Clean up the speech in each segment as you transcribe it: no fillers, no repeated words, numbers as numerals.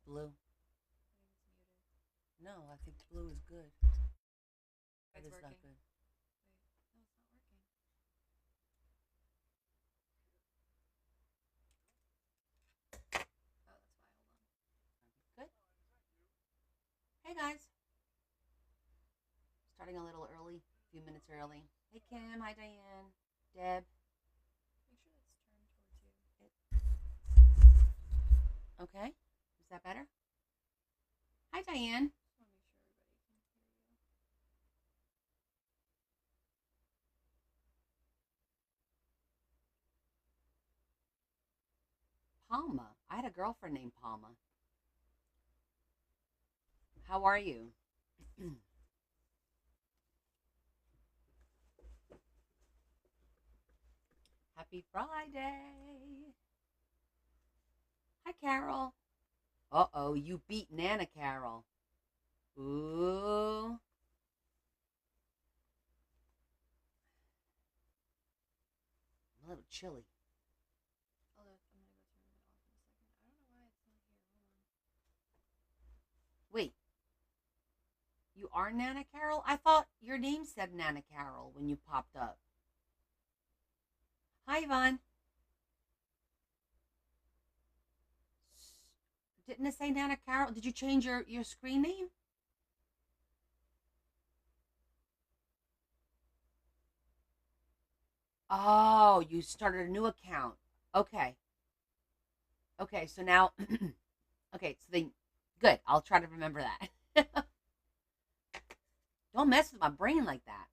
blue. I think it's muted. No, I think blue is good. Red It's is not working. good. Wait, no, it's not working. Oh, that's why. Good. Hey guys, starting a little early, a few minutes early. Hey Kim, hi Diane, Deb. Hold on. Make sure that's turned towards you. Okay, is that better? Hi Diane. Just want to make sure everybody can hear you. Palma. I had a girlfriend named Palma. How are you? Happy Friday. Hi Carol. Uh-oh, you beat Nana Carol. Ooh. I'm a little chilly. I'm gonna go turn it off in a second. I don't know why it's not here. Hold on. Wait, you are Nana Carol? I thought your name said Nana Carol when you popped up. Hi, Yvonne. Didn't it say Nana Carol? Did you change your screen name? Oh, you started a new account. Okay. Okay, so now, okay, so then, good. I'll try to remember that. Don't mess with my brain like that.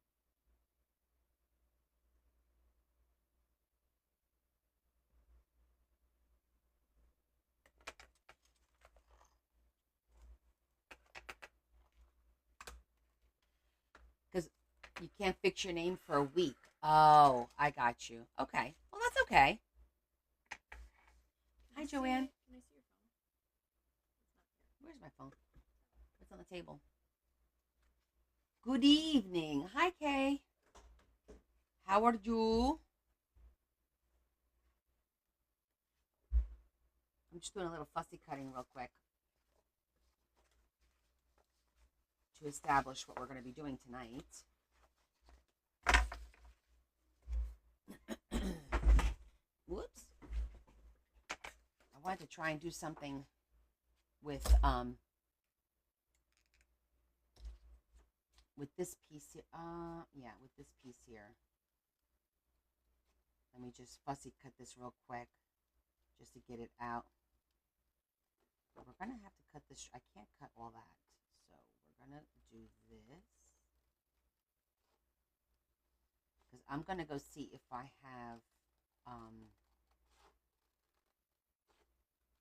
Because you can't fix your name for a week. Oh, I got you. Okay. Well, that's okay. Hi, Joanne. Can I see your phone? Where's my phone? It's on the table. Good evening. Hi, Kay. How are you? I'm just doing a little fussy cutting real quick to establish what we're going to be doing tonight. Whoops. I wanted to try and do something with this piece here. Yeah, with this piece here. Let me just fussy cut this real quick just to get it out. But we're gonna have to cut this. I can't cut all that, so we're gonna do this because I'm gonna go see if I have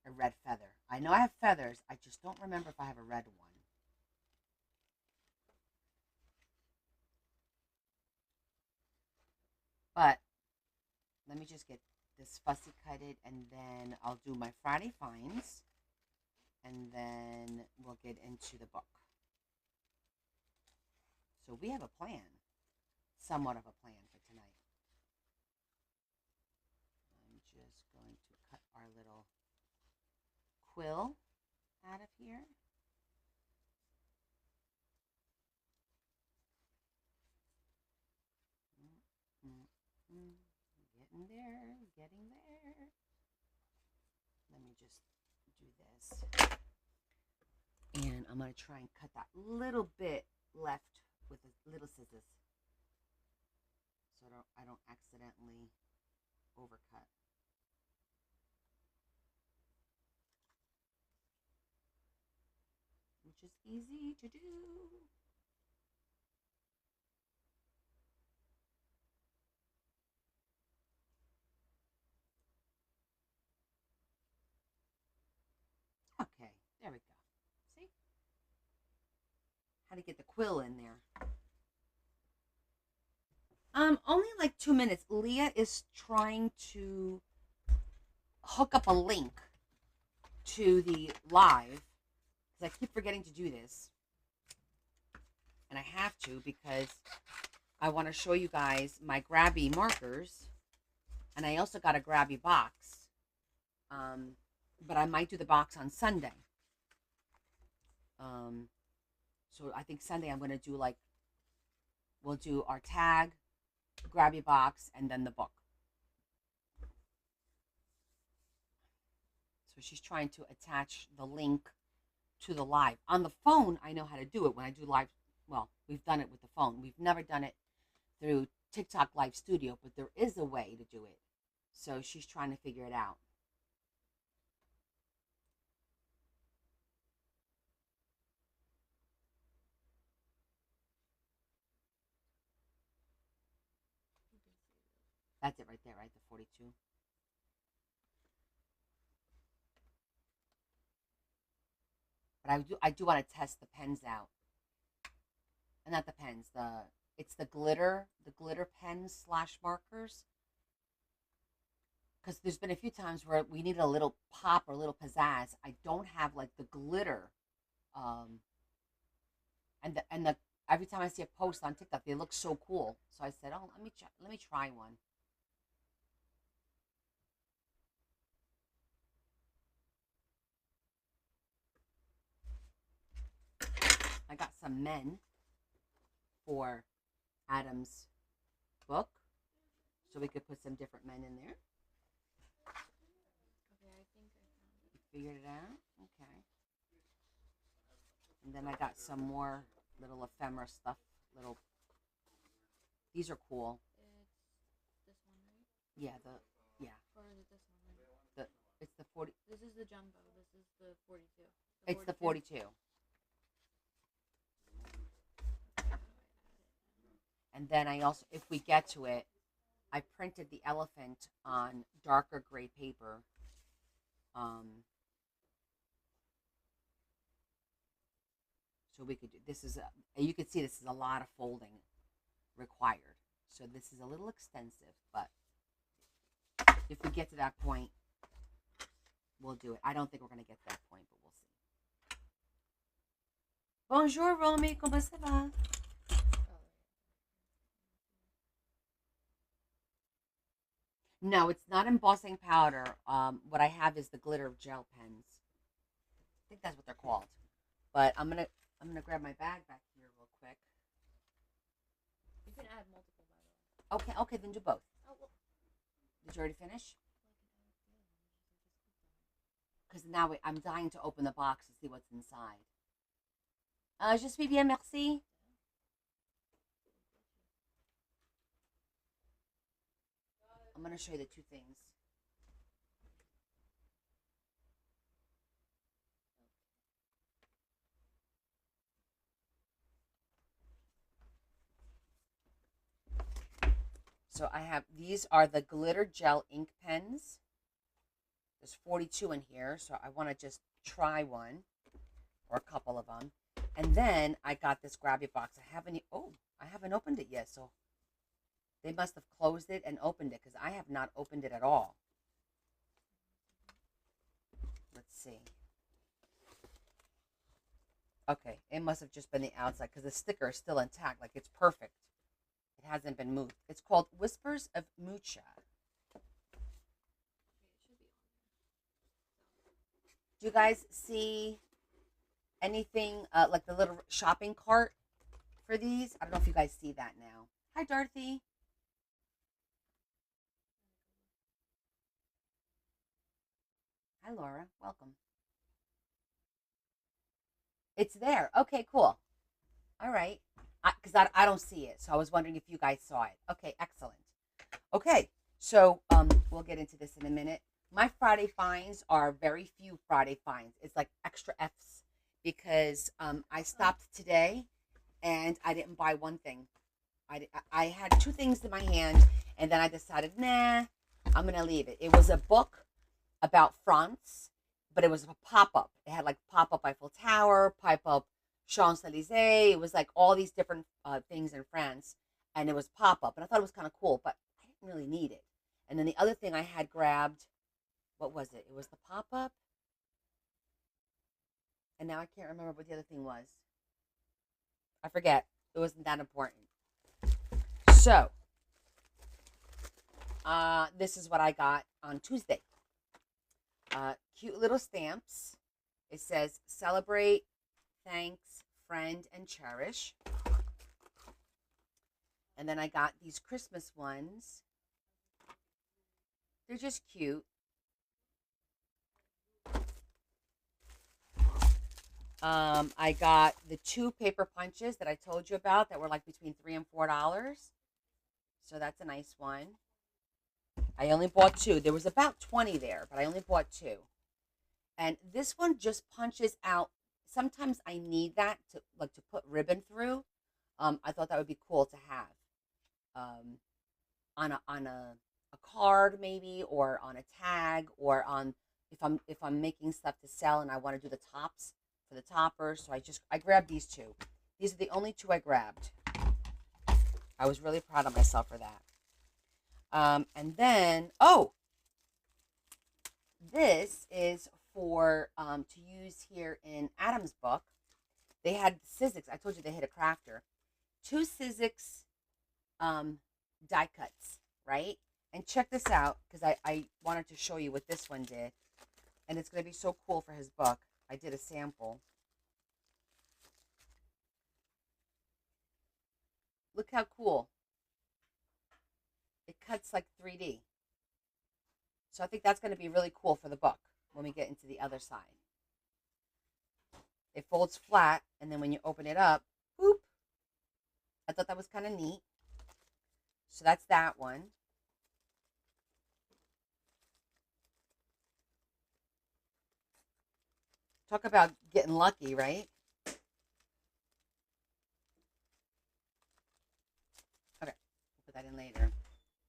a red feather. I know I have feathers. I just don't remember if I have a red one. But let me just get this fussy cutted, and then I'll do my Friday finds, and then we'll get into the book. So we have a plan, somewhat of a plan for tonight. I'm just going to cut our little quill out of here. Getting there, getting there. Let me just do this. And I'm going to try and cut that little bit left with a little scissors so I don't accidentally overcut. Which is easy to do. Okay, there we go. See? How to get the quill in there. Only like 2 minutes. Leah is trying to hook up a link to the live because I keep forgetting to do this. And I have to because I want to show you guys my grabby markers. And I also got a grabby box. But I might do the box on Sunday. So I think Sunday I'm going to do like, we'll do our tag, grab your box, and then the book. So she's trying to attach the link to the live. On the phone, I know how to do it when I do live. Well, we've done it with the phone. We've never done it through TikTok Live Studio, but there is a way to do it. So she's trying to figure it out. That's it right there, right? The 42. But I do want to test the pens out. And not the pens, it's the glitter pens / markers. Because there's been a few times where we need a little pop or a little pizzazz. I don't have like the glitter, and the every time I see a post on TikTok, they look so cool. So I said, oh, let me try one. I got some men for Adam's book, so we could put some different men in there. Okay, I think I found it. You figured it out? Okay. And then I got some more little ephemera stuff. These are cool. It's this one, right? Yeah, Or is it this one? it's the 40. This is the jumbo. This is the 42. It's the 42. And then I also, if we get to it, I printed the elephant on darker gray paper. So we could do, you can see this is a lot of folding required. So this is a little extensive, but if we get to that point, we'll do it. I don't think we're going to get to that point, but we'll see. Bonjour, Romy. Comment ça va? No, it's not embossing powder. What I have is the glitter gel pens. I think that's what they're called. But I'm gonna grab my bag back here real quick. You can add multiple, by the way. Okay, then do both. Oh, well. Did you already finish? Because now I'm dying to open the box to see what's inside. Je suis bien, merci. I'm going to show you the two things. So I have, these are the glitter gel ink pens. There's 42 in here, so I want to just try one or a couple of them. And then I got this grabby box. I haven't opened it yet, so they must have closed it and opened it because I have not opened it at all. Let's see. Okay, it must have just been the outside because the sticker is still intact, like it's perfect. It hasn't been moved. It's called Whispers of Mucha. Do you guys see anything like the little shopping cart for these? I don't know if you guys see that now. Hi, Dorothy. Hi, Laura. Welcome. It's there. Okay, cool. All right. Because I don't see it, so I was wondering if you guys saw it. Okay, excellent. Okay, so we'll get into this in a minute. My Friday finds are very few Friday finds. It's like extra F's because I stopped today and I didn't buy one thing. I had two things in my hand and then I decided, nah, I'm going to leave it. It was a book about France, but it was a pop-up. It had like pop-up Eiffel Tower, pop-up Champs-Élysées. It was like all these different things in France, and it was pop-up. And I thought it was kind of cool, but I didn't really need it. And then the other thing I had grabbed, what was it? It was the pop-up. And now I can't remember what the other thing was. I forget. It wasn't that important. So, this is what I got on Tuesday. Cute little stamps. It says, celebrate, Thanks, Friend, and Cherish. And then I got these Christmas ones. They're just cute. I got the 2 paper punches that I told you about that were like between $3 and $4. So that's a nice one. I only bought 2. There was about 20 there, but I only bought 2. And this one just punches out. Sometimes I need that to put ribbon through. I thought that would be cool to have on a card maybe, or on a tag, or on if I'm making stuff to sell and I want to do the tops for the toppers. So I grabbed these 2. These are the only 2 I grabbed. I was really proud of myself for that. And then, this is for to use here in Adam's book. They had Sizzix. I told you they had a crafter. 2 Sizzix die cuts, right? And check this out, because I wanted to show you what this one did. And it's going to be so cool for his book. I did a sample. Look how cool. It cuts like 3D. So I think that's going to be really cool for the book when we get into the other side. It folds flat, and then when you open it up, boop. I thought that was kind of neat. So that's that one. Talk about getting lucky, right? Okay, we'll put that in later.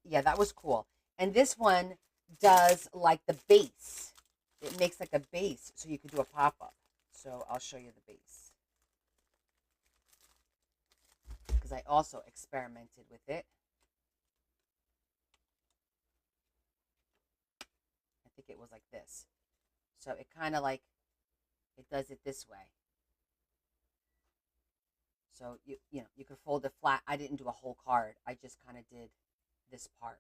Yeah, that was cool. And this one does like the base. It makes like a base, so you could do a pop-up. So I'll show you the base, because I also experimented with it. I think it was like this. So it kind of like, it does it this way. So you know, you could fold it flat. I didn't do a whole card. I just kind of did this part.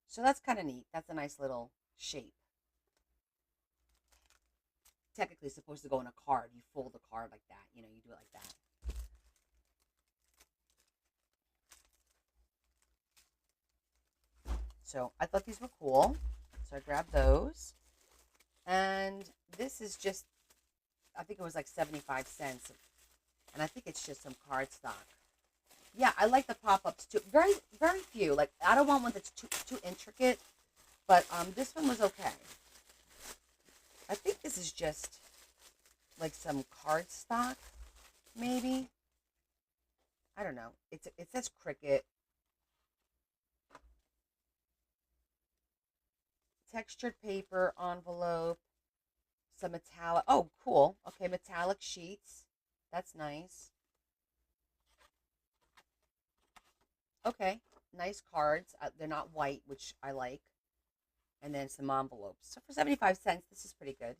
So that's kind of neat. That's a nice little shape. Technically it's supposed to go in a card. You fold the card like that. You know, you do it like that. So I thought these were cool. So I grabbed those. And this is just, I think it was like 75 cents. And I think it's just some cardstock. Yeah, I like the pop-ups too. Very, very few. Like, I don't want one that's too intricate. But this one was okay. I think this is just like some cardstock, maybe. I don't know. It says Cricut. Textured paper envelope. Some metallic. Oh, cool. Okay, metallic sheets. That's nice. Okay, nice cards. They're not white, which I like. And then some envelopes. So for 75 cents, this is pretty good.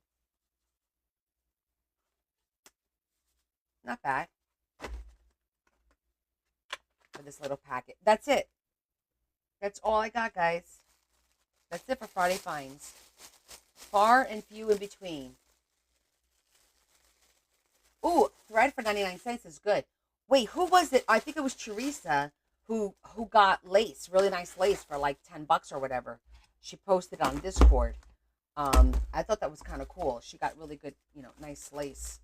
Not bad. For this little packet. That's it. That's all I got, guys. That's it for Friday finds. Far and few in between. Ooh, thread for 99 cents is good. Wait, who was it? I think it was Teresa who got lace, really nice lace for like $10 or whatever. She posted on Discord. I thought that was kind of cool. She got really good, you know, nice lace.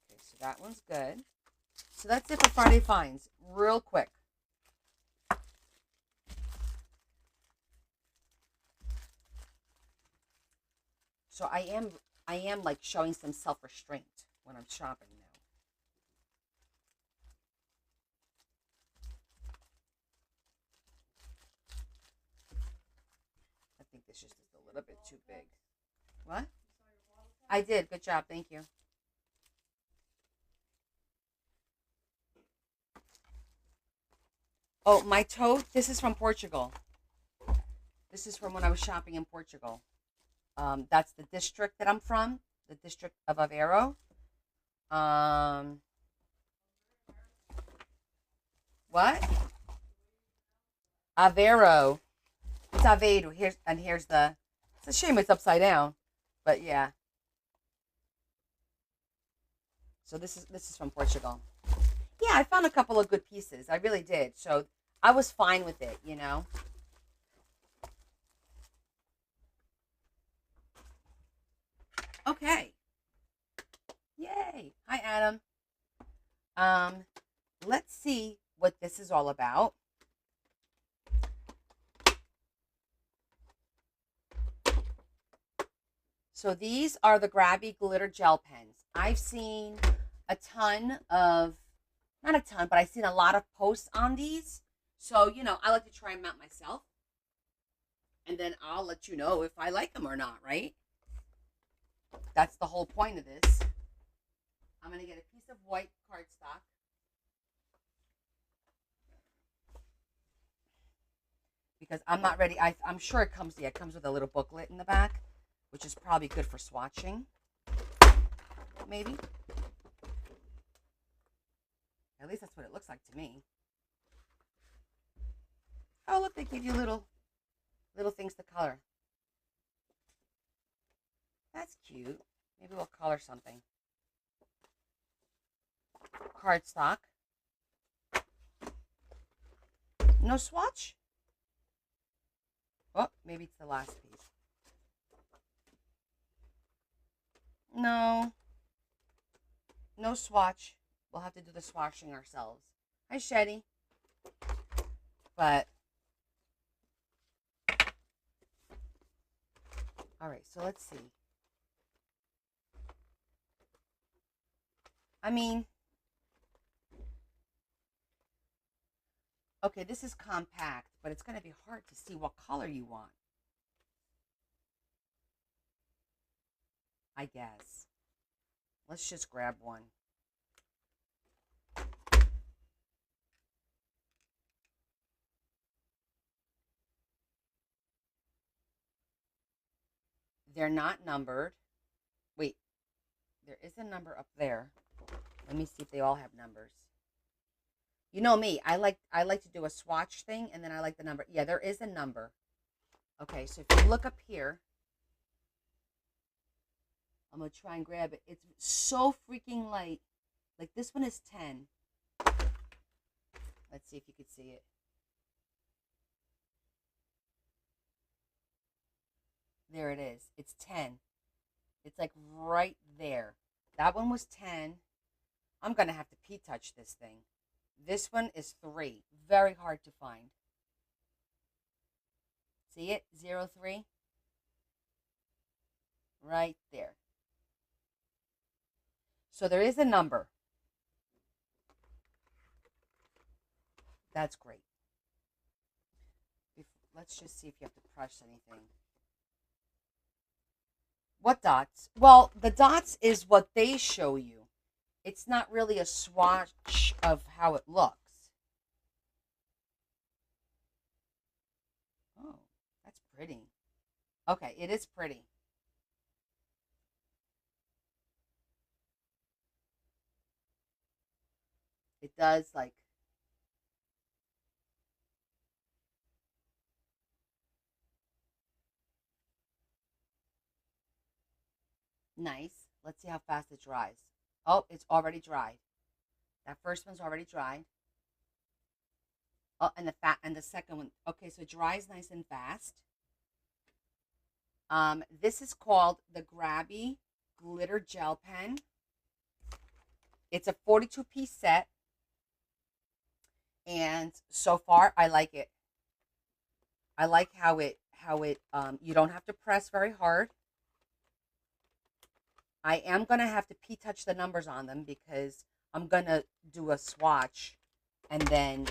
Okay, so that one's good. So that's it for Friday finds. Real quick. So I am like showing some self-restraint when I'm shopping now. I think this just is a little bit too big. What? I did. Good job. Thank you. Oh, my tote. This is from Portugal. This is from when I was shopping in Portugal. That's the district that I'm from, the district of Aveiro. What? Aveiro. It's Aveiro. Here's the. It's a shame it's upside down, but yeah. So this is from Portugal. Yeah, I found a couple of good pieces. I really did. So I was fine with it, you know. Okay. Yay. Hi, Adam. Um, let's see what this is all about. So these are the Grabby glitter gel pens. I've seen a ton of, not a ton, but I've seen a lot of posts on these. So, you know, I like to try them out myself. And then I'll let you know if I like them or not, right? That's the whole point of this. I'm going to get a piece of white cardstock. Because I'm not ready. I'm sure it comes, yeah, it comes with a little booklet in the back, which is probably good for swatching. Maybe. At least that's what it looks like to me. Oh, look, they give you little things to color. That's cute. Maybe we'll color something. Cardstock. No swatch? Oh, maybe it's the last piece. No. No swatch. We'll have to do the swatching ourselves. Hi, Shetty. But, all right, so let's see. I mean, okay, this is compact, but it's going to be hard to see what color you want. I guess. Let's just grab one. They're not numbered. Wait, there is a number up there. Let me see if they all have numbers. You know me, I like to do a swatch thing, and then I like the number. Yeah, there is a number. Okay, so if you look up here, I'm going to try and grab it. It's so freaking light. Like, this one is 10. Let's see if you can see it. There it is. It's 10. It's like right there. That one was 10. I'm going to have to P-touch this thing. This one is 3. Very hard to find. See it? 03. Right there. So there is a number. That's great. Let's just see if you have to press anything. What dots? Well, the dots is what they show you. It's not really a swatch of how it looks. Oh, that's pretty. Okay, it is pretty. It does, like, nice. Let's see how fast it dries. Oh, it's already dried. That first one's already dried. Oh, and the second one. Okay, so it dries nice and fast. This is called the Grabby Glitter Gel Pen. It's a 42-piece set. And so far, I like it. I like how it you don't have to press very hard. I am going to have to P-touch the numbers on them because I'm going to do a swatch. And then,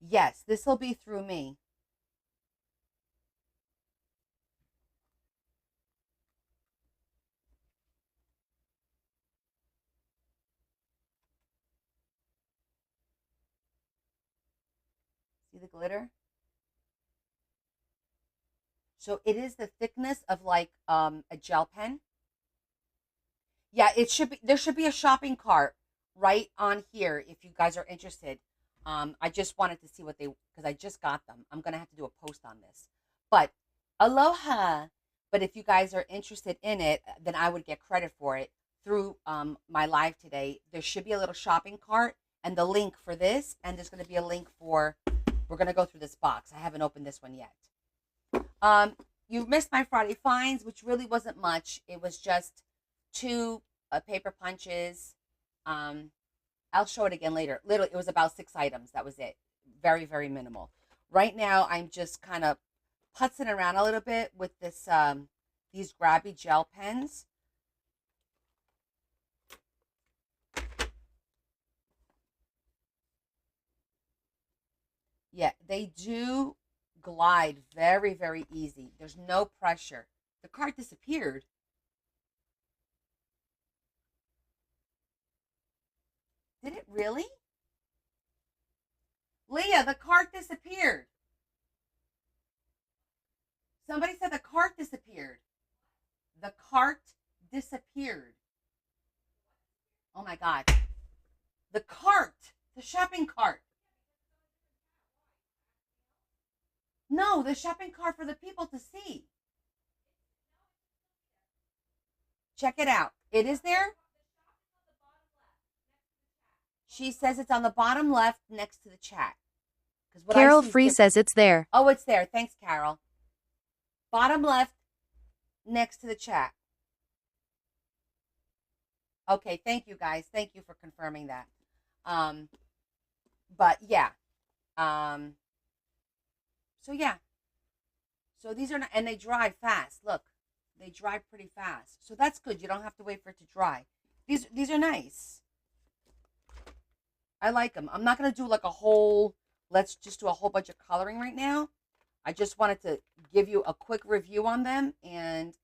yes, this will be through me. See the glitter? So it is the thickness of like a gel pen. Yeah, it should be, there should be a shopping cart right on here if you guys are interested. I just wanted to see what they, because I just got them. I'm going to have to do a post on this. But aloha. But if you guys are interested in it, then I would get credit for it through my live today. There should be a little shopping cart and the link for this. And there's going to be a link for, we're going to go through this box. I haven't opened this one yet. You missed my Friday finds, which really wasn't much. It was just 2 paper punches. I'll show it again later. Literally, it was about 6 items. That was it. Very, very minimal. Right now, I'm just kind of putzing around a little bit with this these grabby gel pens. Yeah, they do glide very, very easy. There's no pressure. The card disappeared. Did it really? Leah, the cart disappeared. Somebody said the cart disappeared. The cart disappeared. Oh my God. The cart, the shopping cart. No, the shopping cart for the people to see. Check it out. It is there. She says it's on the bottom left next to the chat. Carol Free says it's there. Oh, it's there. Thanks, Carol. Bottom left next to the chat. Okay, thank you guys. Thank you for confirming that. But yeah. So yeah. So these are not, and they dry fast. Look, they dry pretty fast. So that's good. You don't have to wait for it to dry. These are nice. I like them. I'm not going to do like a whole, let's just do a whole bunch of coloring right now. I just wanted to give you a quick review on them, and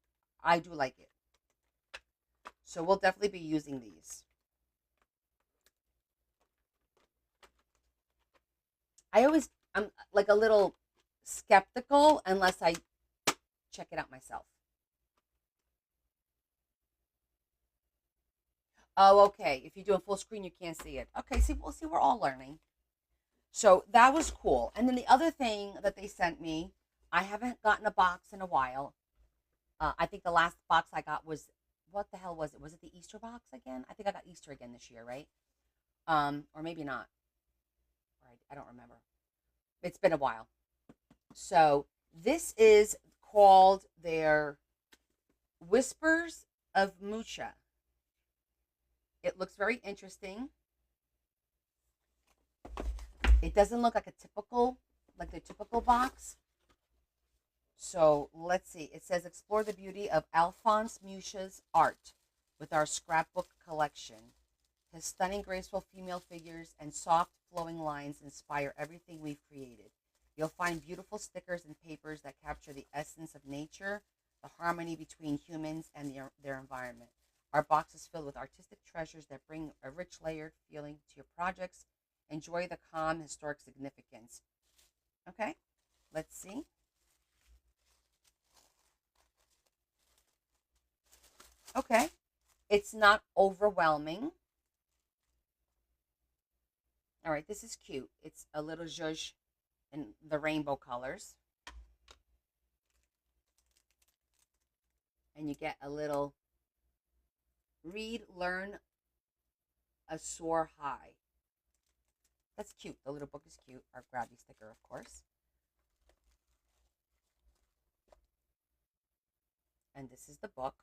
I do like it. So we'll definitely be using these. I'm like a little skeptical unless I check it out myself. Oh, okay. If you do a full screen, you can't see it. Okay, see, we're all learning. So that was cool. And then the other thing that they sent me, I haven't gotten a box in a while. I think the last box I got was, what the hell was it? Was it the Easter box again? I think I got Easter again this year, right? Or maybe not. Right, I don't remember. It's been a while. So this is called their Whispers of Mucha. It looks very interesting. It doesn't look like the typical box. So let's see. It says, explore the beauty of Alphonse Mucha's art with our scrapbook collection. His stunning, graceful female figures and soft, flowing lines inspire everything we've created. You'll find beautiful stickers and papers that capture the essence of nature, the harmony between humans and their environment. Our box is filled with artistic treasures that bring a rich, layered feeling to your projects. Enjoy the calm, historic significance. Okay, let's see. Okay, it's not overwhelming. All right, this is cute. It's a little zhuzh in the rainbow colors. And you get a little read, learn, a soar high. That's cute. The little book is cute. Our grabby sticker, of course. And this is the book.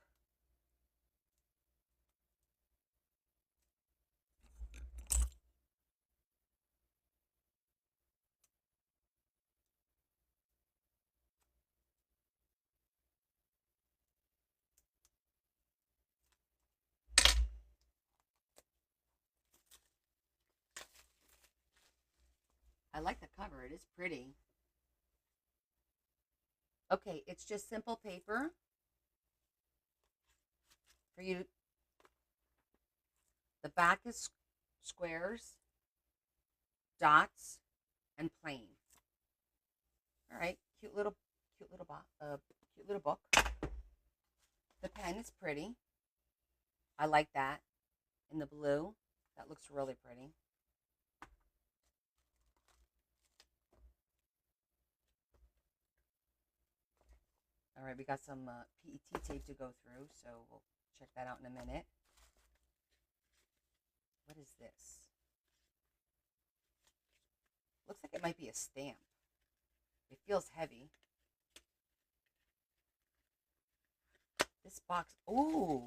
I like the cover. It is pretty. Okay, it's just simple paper for you. The back is squares, dots, and plain. All right, cute little book. The pen is pretty. I like that in the blue. That looks really pretty. All right, we got some PET tape to go through, so we'll check that out in a minute. What is this? Looks like it might be a stamp. It feels heavy. This box, oh,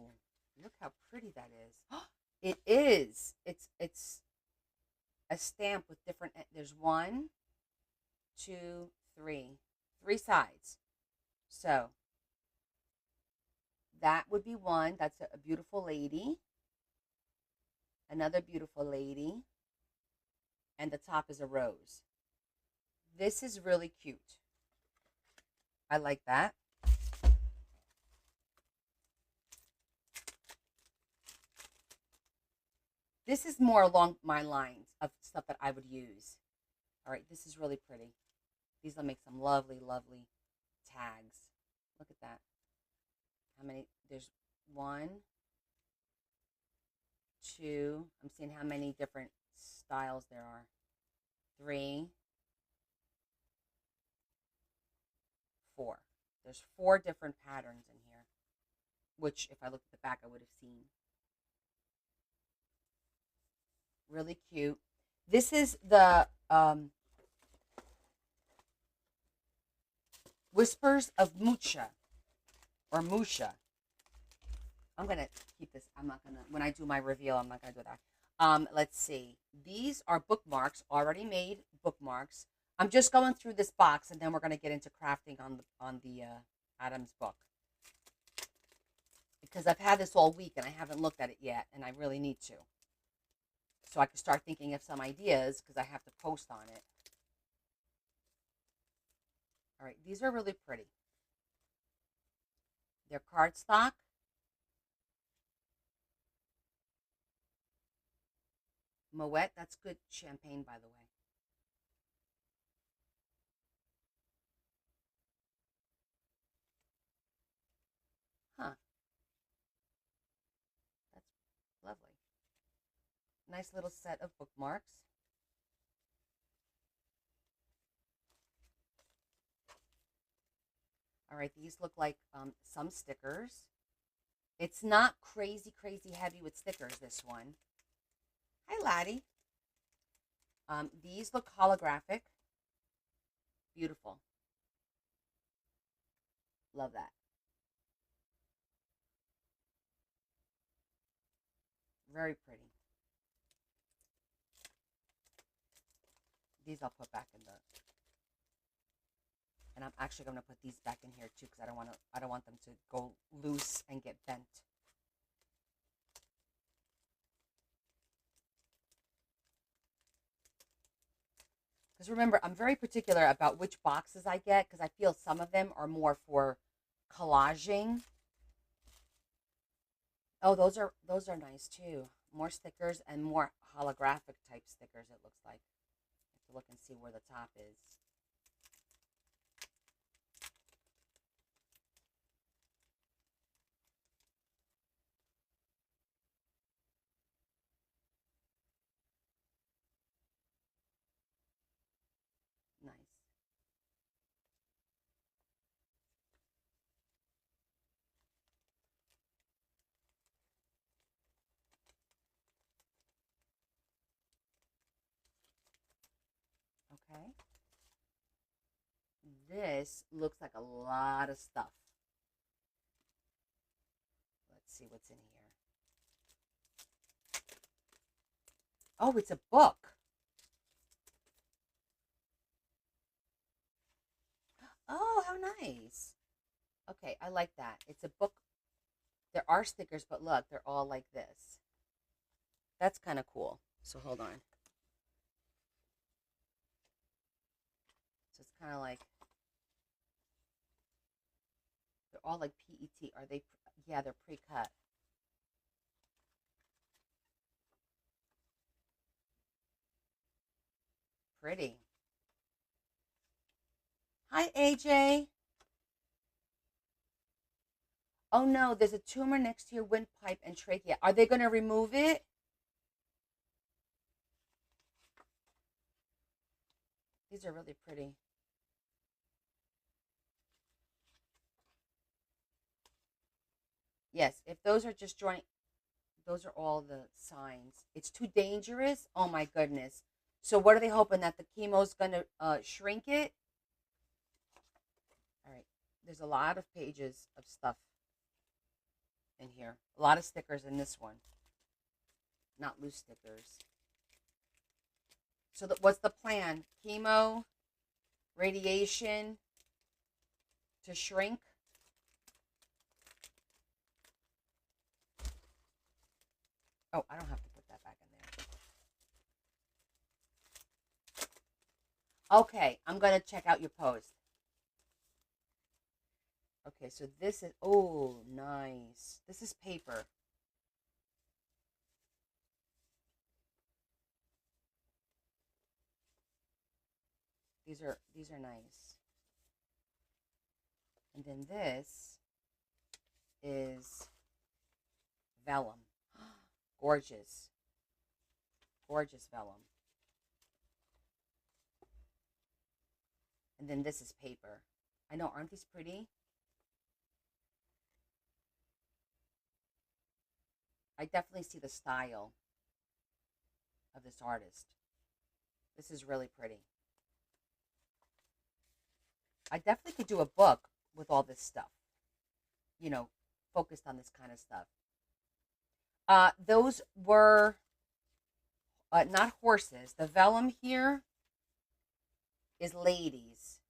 look how pretty that is. It is. It's a stamp with different, there's 1, 2, 3. 3 sides. So that would be one. That's a beautiful lady. Another beautiful lady. And the top is a rose. This is really cute. I like that. This is more along my lines of stuff that I would use. All right, this is really pretty. These will make some lovely, lovely tags. Look at that. How many? There's 1, 2. I'm seeing how many different styles there are. 3, 4. There's 4 different patterns in here, which if I looked at the back, I would have seen. Really cute. This is the Whispers of Mucha or Musha. I'm going to keep this. I'm not going to, when I do my reveal, I'm not going to do that. Let's see. These are bookmarks, already made bookmarks. I'm just going through this box, and then we're going to get into crafting on the Adams book. Because I've had this all week, and I haven't looked at it yet, and I really need to. So I can start thinking of some ideas, because I have to post on it. All right, these are really pretty. They're cardstock. Moet, that's good champagne, by the way. Huh. That's lovely. Nice little set of bookmarks. All right, these look like some stickers. It's not crazy, crazy heavy with stickers, this one. Hi, Laddie. These look holographic. Beautiful. Love that. Very pretty. These I'll put back in the, and I'm actually going to put these back in here too, because I don't want them to go loose and get bent. Because remember, I'm very particular about which boxes I get, because I feel some of them are more for collaging. Oh, those are nice too. More stickers and more holographic type stickers, it looks like. I have to look and see where the top is. Nice. Okay. This looks like a lot of stuff. Let's see what's in here. Oh, it's a book. Oh, how nice. Okay, I like that. It's a book. There are stickers, but look, they're all like this. That's kind of cool. So hold on. So it's kind of like, they're all like PET. Are they? Yeah, they're pre-cut. Pretty. Hi, AJ. Oh no, there's a tumor next to your windpipe and trachea. Are they going to remove it? These are really pretty. Yes, if those are just joint, those are all the signs. It's too dangerous. Oh my goodness. So what are they hoping that the chemo's gonna shrink it? All right. There's a lot of pages of stuff in here. A lot of stickers in this one. Not loose stickers. So what's the plan? Chemo, radiation to shrink. Oh, I don't have to put that back in there. Okay, I'm going to check out your post. Okay, so this is, oh, nice. This is paper. These are nice. And then this is vellum. Gorgeous. Gorgeous vellum. And then this is paper. I know, aren't these pretty? I definitely see the style of this artist. This is really pretty. I definitely could do a book with all this stuff, you know, focused on this kind of stuff. Those were not horses. The vellum here is ladies.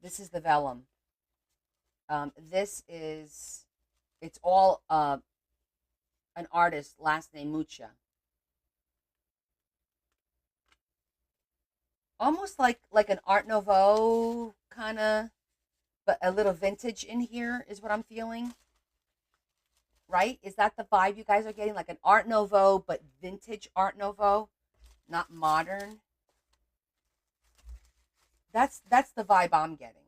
This is the vellum. This is, it's all an artist, last name Mucha. Almost like an Art Nouveau kind of, but a little vintage in here is what I'm feeling. Right? Is that the vibe you guys are getting? Like an Art Nouveau, but vintage Art Nouveau, not modern. That's the vibe I'm getting.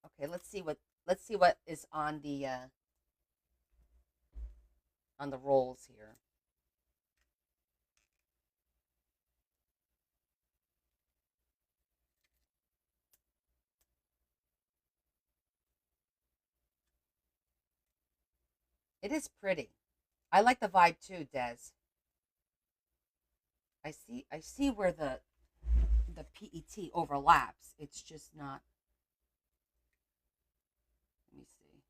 Okay, let's see what is on the rolls here. It is pretty. I like the vibe too, Des. I see where the PET overlaps. It's just not. Let me see.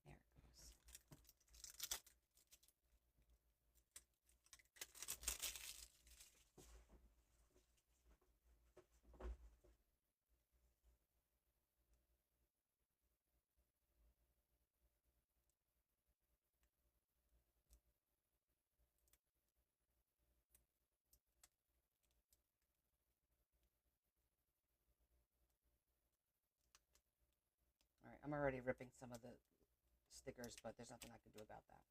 There it goes. All right, I'm already ripping some of the stickers, but there's nothing I can do about that.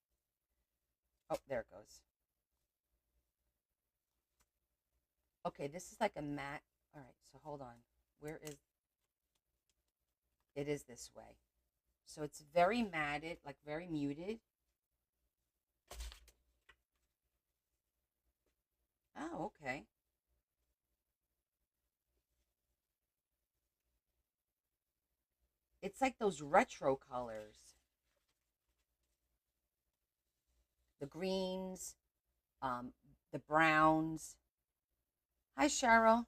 Oh, there it goes. Okay, this is like a matte. All right, so hold on. Where is it? Is this way. So it's very matted, like very muted. Oh, okay. It's like those retro colors. The greens, the browns. Hi, Cheryl.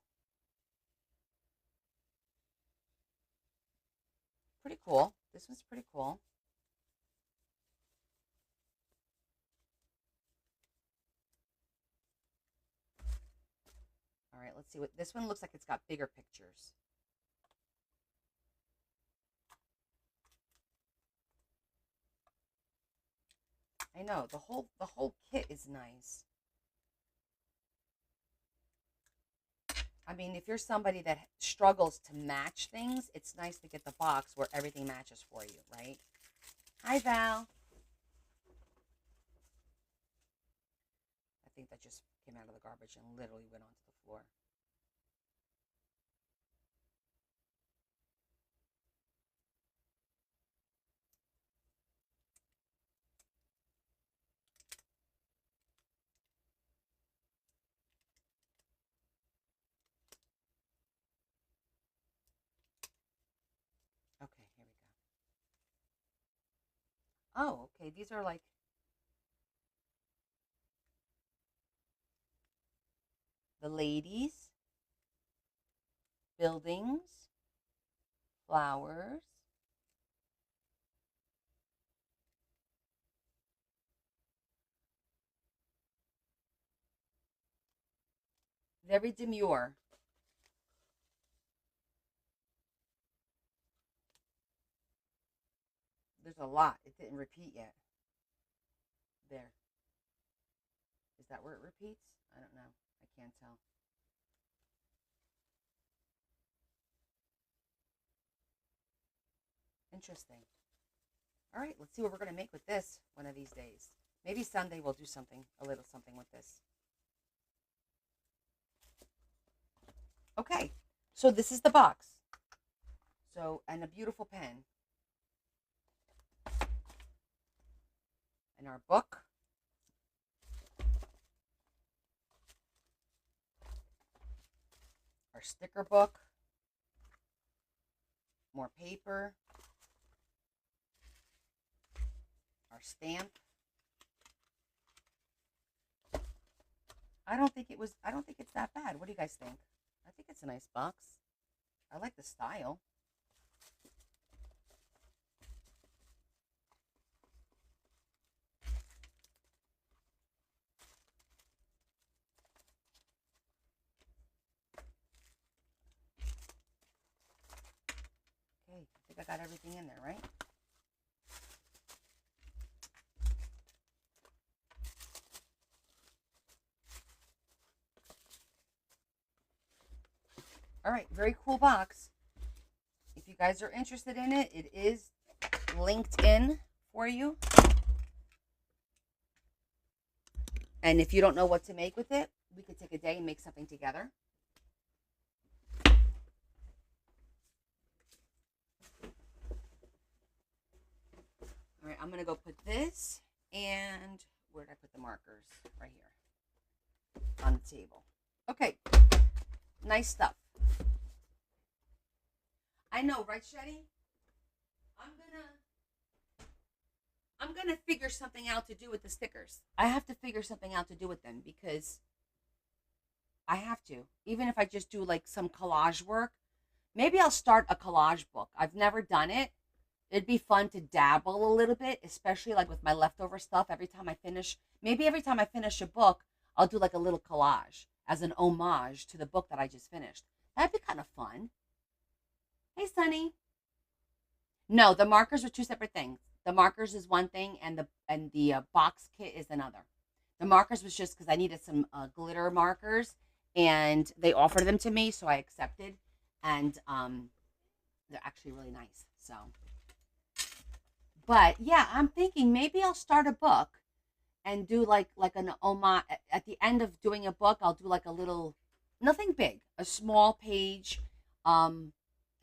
Pretty cool. This one's pretty cool. All right, let's see what this one looks like. It's got bigger pictures. I know the whole kit is nice. I mean, if you're somebody that struggles to match things, it's nice to get the box where everything matches for you, right? Hi, Val. think that just came out of the garbage and literally went onto the floor. Okay, here we go. Oh, okay. These are like the ladies, buildings, flowers, very demure. There's a lot. It didn't repeat yet. There. Is that where it repeats? I don't know. I can't tell. Interesting. All right, let's see what we're going to make with this one of these days. Maybe Sunday we'll do something, a little something with this. Okay, so this is the box. So, and a beautiful pen. And our book. Our sticker book. More paper. Our stamp. I don't think it's that bad. What do you guys think? I think it's a nice box. I like the style. Okay, I think I got everything in there, right? All right, very cool box. If you guys are interested in it, it is linked in for you. And if you don't know what to make with it, we could take a day and make something together. All right, I'm going to go put this, and where did I put the markers? Right here on the table. Okay, nice stuff. I know, right, Shetty? I'm gonna figure something out to do with the stickers. I have to figure something out to do with them because I have to. Even if I just do like some collage work, maybe I'll start a collage book. I've never done it. It'd be fun to dabble a little bit, especially like with my leftover stuff. Every time I finish a book, I'll do like a little collage as an homage to the book that I just finished. That'd be kind of fun. Hey, Sunny. No, the markers are two separate things. The markers is one thing, and the box kit is another. The markers was just because I needed some glitter markers, and they offered them to me, so I accepted. And they're actually really nice. So, but yeah, I'm thinking maybe I'll start a book and do like an homage at the end of doing a book. I'll do like a little, nothing big, a small page.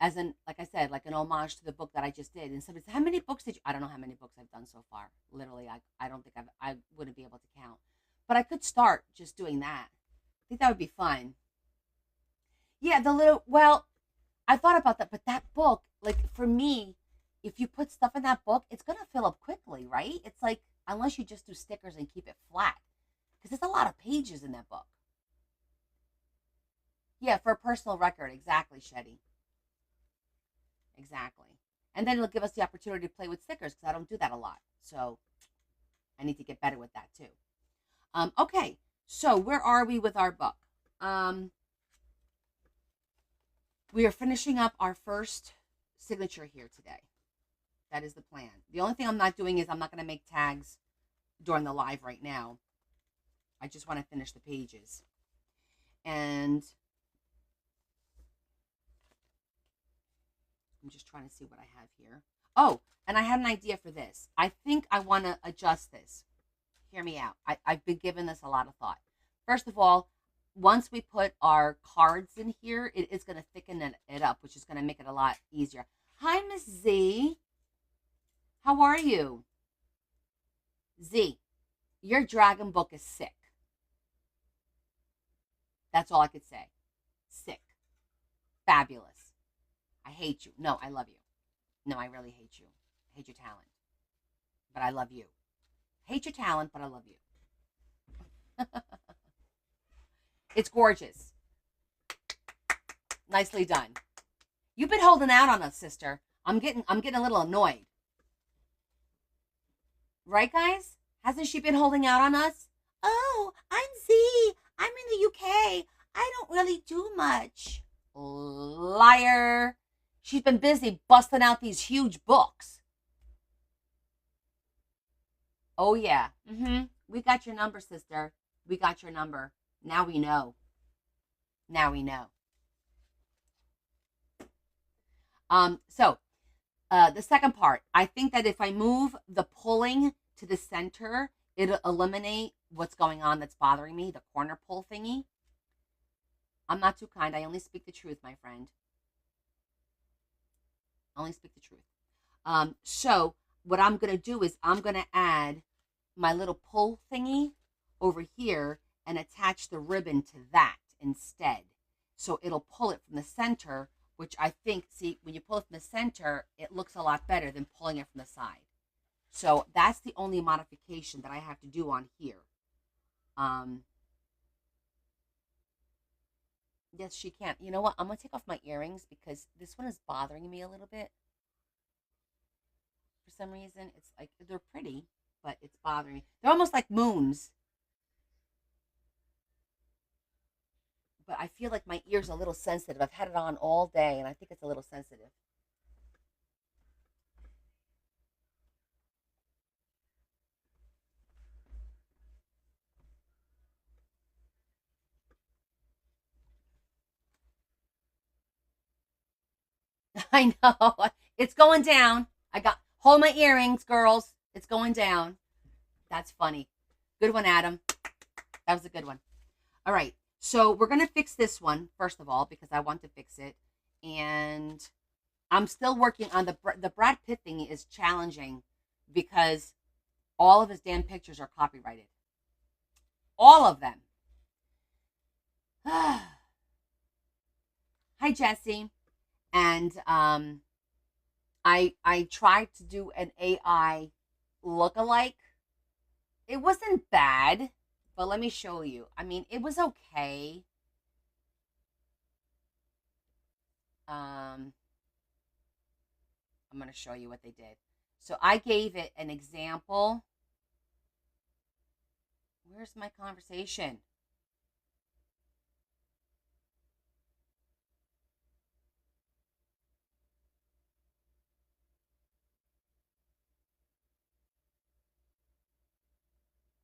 As in, like I said, like an homage to the book that I just did. And somebody said, how many books did you? I don't know how many books I've done so far. Literally, I don't think I wouldn't be able to count. But I could start just doing that. I think that would be fun. Yeah, I thought about that, but that book, like for me, if you put stuff in that book, it's gonna fill up quickly, right? It's like, unless you just do stickers and keep it flat. Because there's a lot of pages in that book. Yeah, for a personal record, exactly, Shetty. Exactly. And then it'll give us the opportunity to play with stickers because I don't do that a lot. So I need to get better with that too. Okay, so where are we with our book? We are finishing up our first signature here today. That is the plan. The only thing I'm not doing is I'm not going to make tags during the live right now. I just want to finish the pages. And I'm just trying to see what I have here. Oh, and I had an idea for this. I think I want to adjust this. Hear me out. I've been giving this a lot of thought. First of all, once we put our cards in here, it is going to thicken it up, which is going to make it a lot easier. Hi, Miss Z. How are you? Z, your dragon book is sick. That's all I could say. Sick. Fabulous. I hate you. No, I love you. No, I really hate you. I hate your talent. But I love you. Hate your talent, but I love you. It's gorgeous. Nicely done. You've been holding out on us, sister. I'm getting a little annoyed. Right, guys? Hasn't she been holding out on us? Oh, I'm Z. I'm in the UK. I don't really do much. Liar. She's been busy busting out these huge books. Oh, yeah. We got your number, sister. We got your number. Now we know. Now we know. So, the second part, I think that if I move the pulling to the center, it'll eliminate what's going on that's bothering me, the corner pull thingy. I'm not too kind. I only speak the truth, my friend. Only speak the truth. So what I'm going to do is I'm going to add my little pull thingy over here and attach the ribbon to that instead. So it'll pull it from the center, which I think, see, when you pull it from the center, it looks a lot better than pulling it from the side. So that's the only modification that I have to do on here. Yes, she can. You know what? I'm going to take off my earrings because this one is bothering me a little bit. For some reason, it's like, they're pretty, but it's bothering me. They're almost like moons. But I feel like my ear's a little sensitive. I've had it on all day, and I think it's a little sensitive. I know. It's going down. Hold my earrings, girls. It's going down. That's funny. Good one, Adam. That was a good one. All right. So we're going to fix this one, first of all, because I want to fix it. And I'm still working on the Brad Pitt thing is challenging because all of his damn pictures are copyrighted. All of them. Hi, Jesse. And I tried to do an AI lookalike. It wasn't bad, but let me show you. I mean, it was okay. I'm going to show you what they did. So I gave it an example. Where's my conversation?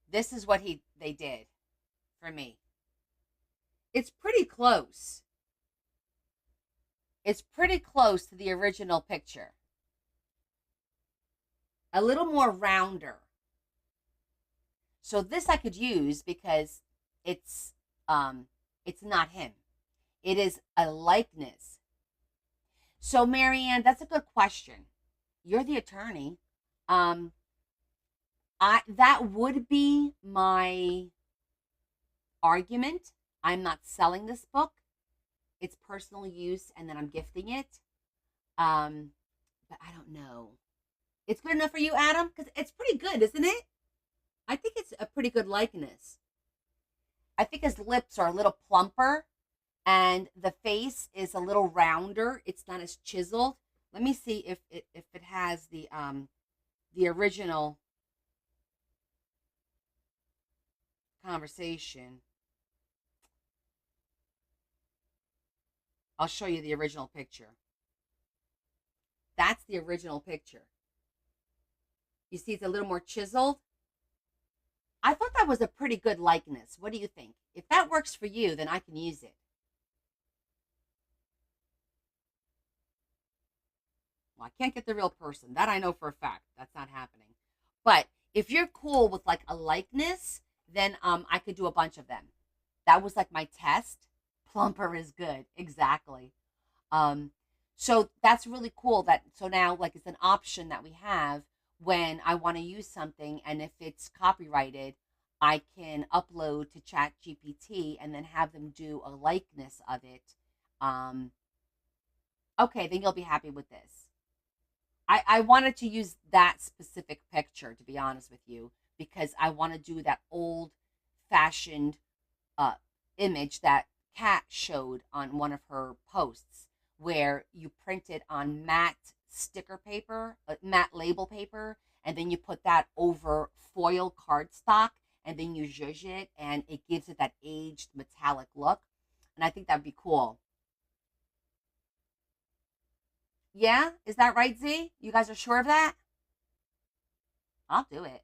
This is what they did for me. It's pretty close. It's pretty close to the original picture. A little more rounder. So this I could use because it's not him. It is a likeness. So Marianne, that's a good question. You're the attorney. That would be my argument. I'm not selling this book. It's personal use, and then I'm gifting it. But I don't know. It's good enough for you, Adam? Because it's pretty good, isn't it? I think it's a pretty good likeness. I think his lips are a little plumper, and the face is a little rounder. It's not as chiseled. Let me see if it has the original conversation. I'll show you the original picture. That's the original picture. You see it's a little more chiseled. I thought that was a pretty good likeness. What do you think? If that works for you, then I can use it. Well, I can't get the real person. That I know for a fact. That's not happening. But if you're cool with like a likeness, then I could do a bunch of them. That was like my test. Plumper is good. Exactly. Um, so that's really cool that so now like it's an option that we have when I want to use something, and if it's copyrighted, I can upload to Chat GPT and then have them do a likeness of it. Um, okay, then you'll be happy with this. I wanted to use that specific picture, to be honest with you, because I want to do that old fashioned uh, image that Kat showed on one of her posts, where you print it on matte sticker paper, matte label paper, and then you put that over foil cardstock, and then you zhuzh it, and it gives it that aged metallic look. And I think that'd be cool. Yeah, is that right, Z? You guys are sure of that? I'll do it.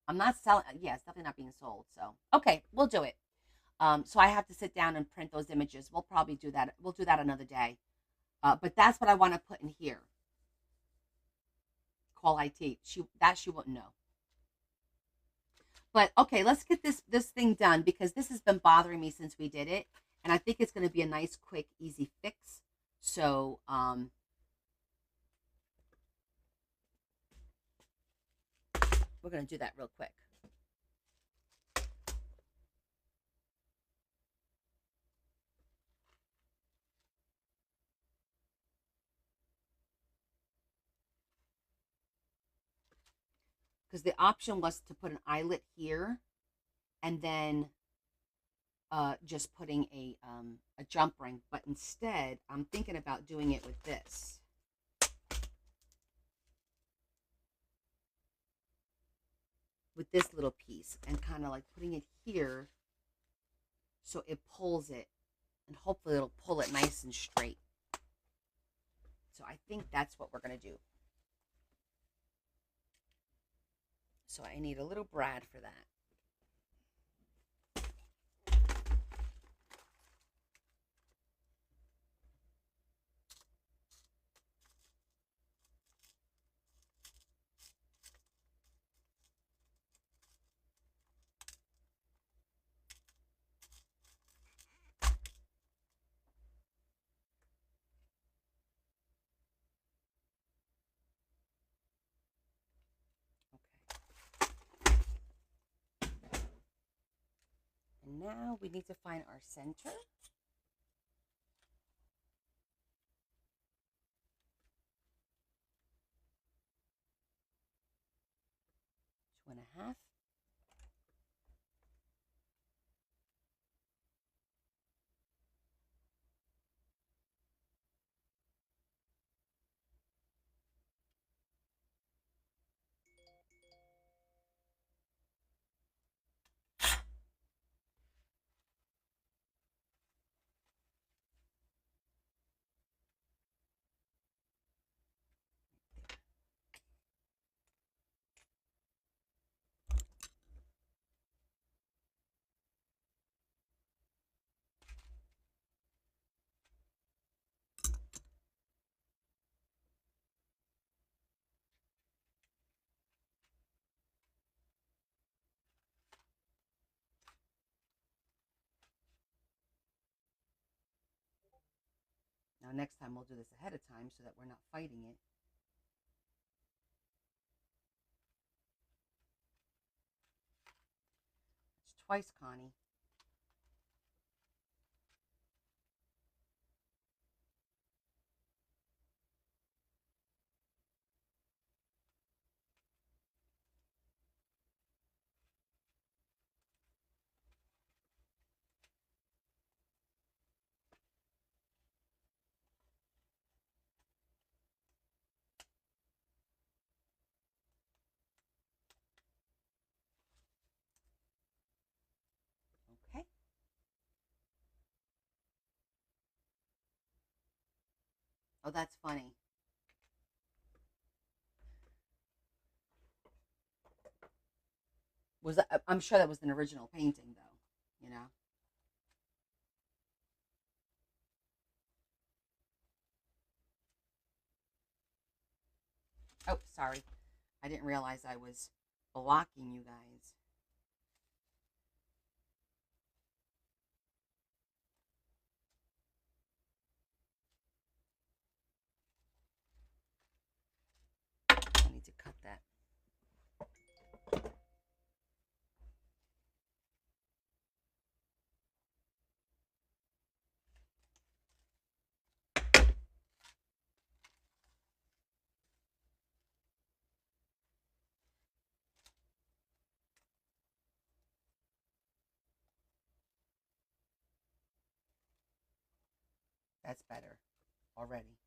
I'm not selling. Yeah, it's definitely not being sold. So okay, we'll do it. So I have to sit down and print those images. We'll probably do that. We'll do that another day. But that's what I want to put in here. Call IT. She wouldn't know. But okay, let's get this thing done because this has been bothering me since we did it, and I think it's going to be a nice, quick, easy fix. So we're going to do that real quick. Because the option was to put an eyelet here, and then just putting a jump ring. But instead, I'm thinking about doing it with this. With this little piece and kind of like putting it here so it pulls it, and hopefully it'll pull it nice and straight. So I think that's what we're going to do. So I need a little brad for that. And now we need to find our center. 2.5. Now next time we'll do this ahead of time so that we're not fighting it. It's twice, Connie. Okay. Oh, that's funny. Was that, I'm sure that was an original painting, though. You know. Oh, sorry. I didn't realize I was blocking you guys. That's better already.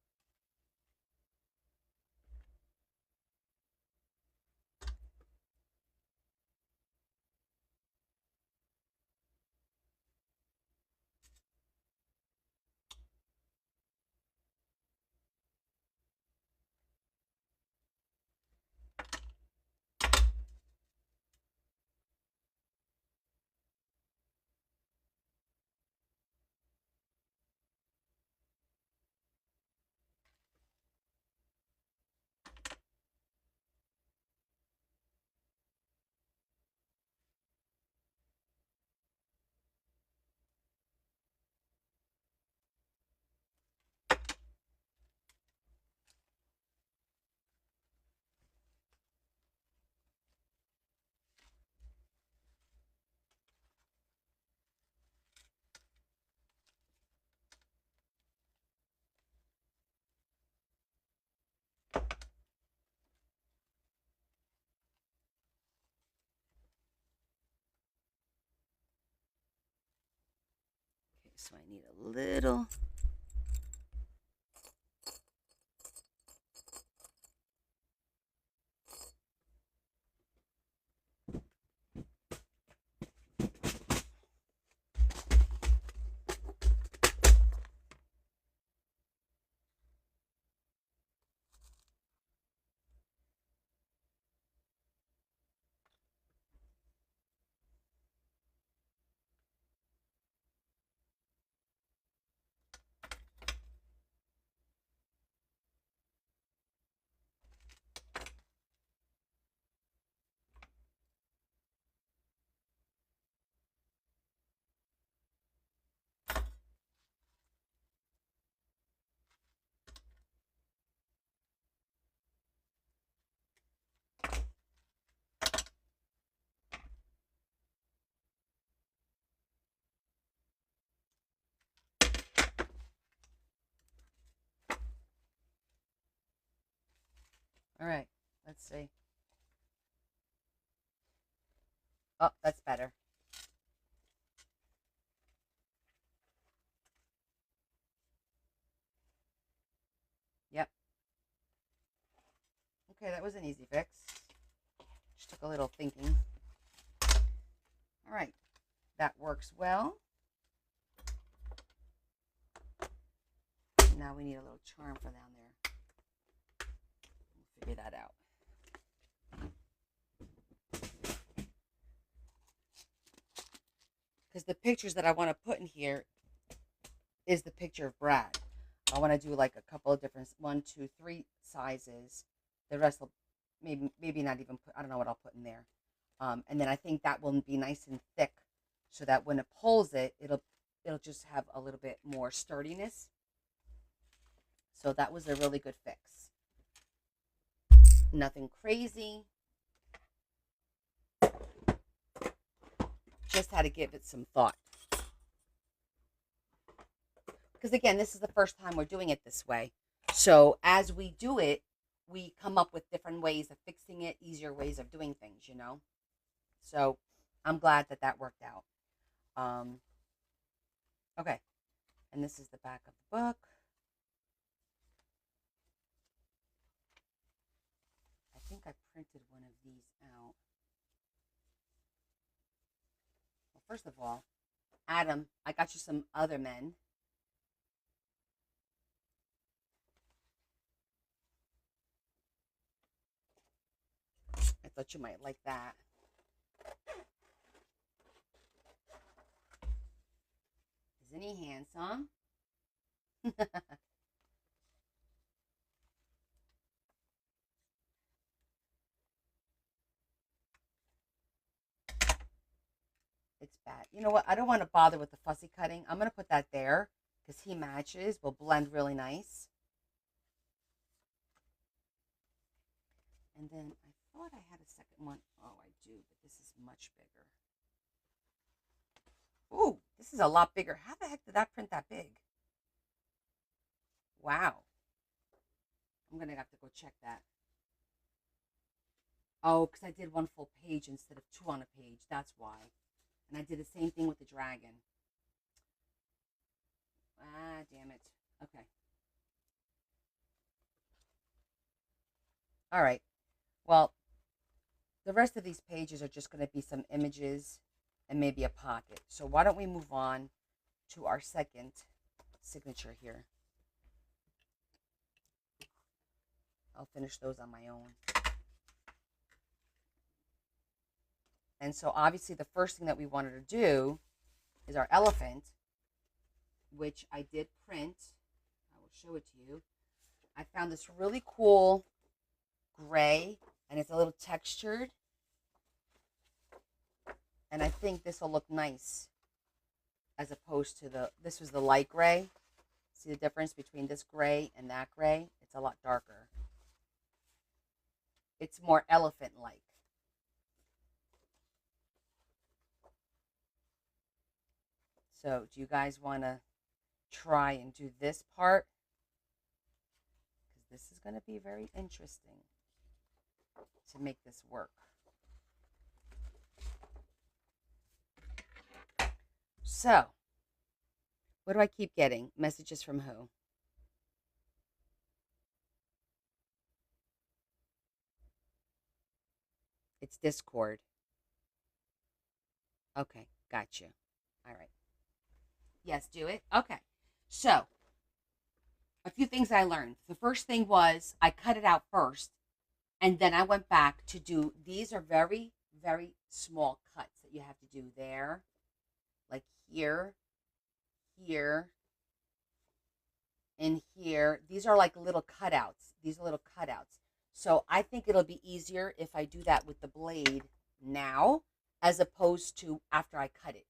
Okay, so I need a little. All right, let's see. Oh, that's better. Yep. Okay, that was an easy fix. Just took a little thinking. All right, that works well. Now we need a little charm for down there. We'll figure that out. Because the pictures that I want to put in here is the picture of Brad. I want to do like a couple of different 1, 2, 3 sizes. The rest will maybe not even put. I don't know what I'll put in there. And then I think that will be nice and thick, so that when it pulls it, it'll just have a little bit more sturdiness. So that was a really good fix. Nothing crazy. Just had to give it some thought. Because again, this is the first time we're doing it this way. So as we do it, we come up with different ways of fixing it, easier ways of doing things, you know? So I'm glad that that worked out. Okay. And this is the back of the book. I think I printed one of these out. Well, first of all, Adam, I got you some other men. I thought you might like that. Isn't he handsome? It's bad. You know what? I don't want to bother with the fussy cutting. I'm going to put that there because he matches. Will blend really nice. And then I thought I had a second one. Oh, I do, but this is much bigger. Ooh, this is a lot bigger. How the heck did that print that big? Wow. I'm going to have to go check that. Oh, because I did one full page instead of 2 on a page. That's why. And I did the same thing with the dragon. Ah, damn it. Okay. All right. Well, the rest of these pages are just going to be some images and maybe a pocket. So why don't we move on to our second signature here. I'll finish those on my own. And so obviously the first thing that we wanted to do is our elephant, which I did print. I will show it to you. I found this really cool gray, and it's a little textured. And I think this will look nice as opposed to this was the light gray. See the difference between this gray and that gray? It's a lot darker. It's more elephant-like. So do you guys want to try and do this part? Because this is going to be very interesting to make this work. So, what do I keep getting? Messages from who? It's Discord. Okay, got you. All right. Yes, do it. Okay. So, a few things I learned. The first thing was I cut it out first, and then I went back to do, these are very, very small cuts that you have to do there, like here, here, and here. These are like little cutouts. These are little cutouts. So I think it'll be easier if I do that with the blade now as opposed to after I cut it.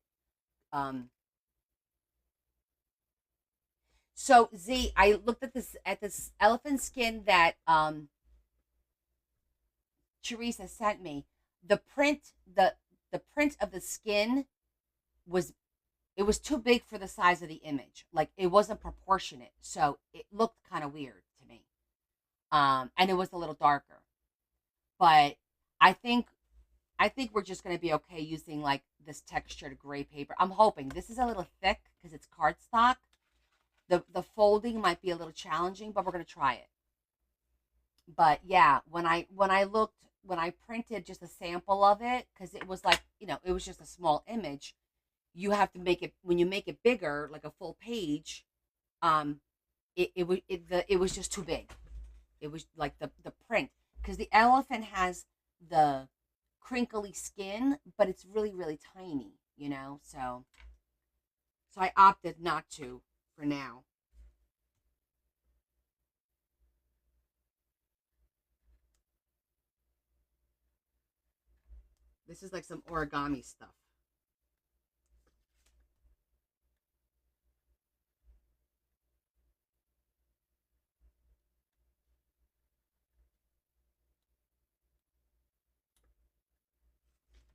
So Z, I looked at this elephant skin that Teresa sent me. The print of the skin was too big for the size of the image. Like it wasn't proportionate, so it looked kind of weird to me. And it was a little darker, but I think we're just going to be okay using like this textured gray paper. I'm hoping this is a little thick because it's cardstock. The folding might be a little challenging, but we're going to try it. But yeah, when I printed just a sample of it, because it was like, it was just a small image. You have to make it, when you make it bigger, like a full page, it was just too big. It was like the print, because the elephant has the crinkly skin, but it's really, really tiny, so I opted not to for now. This is like some origami stuff.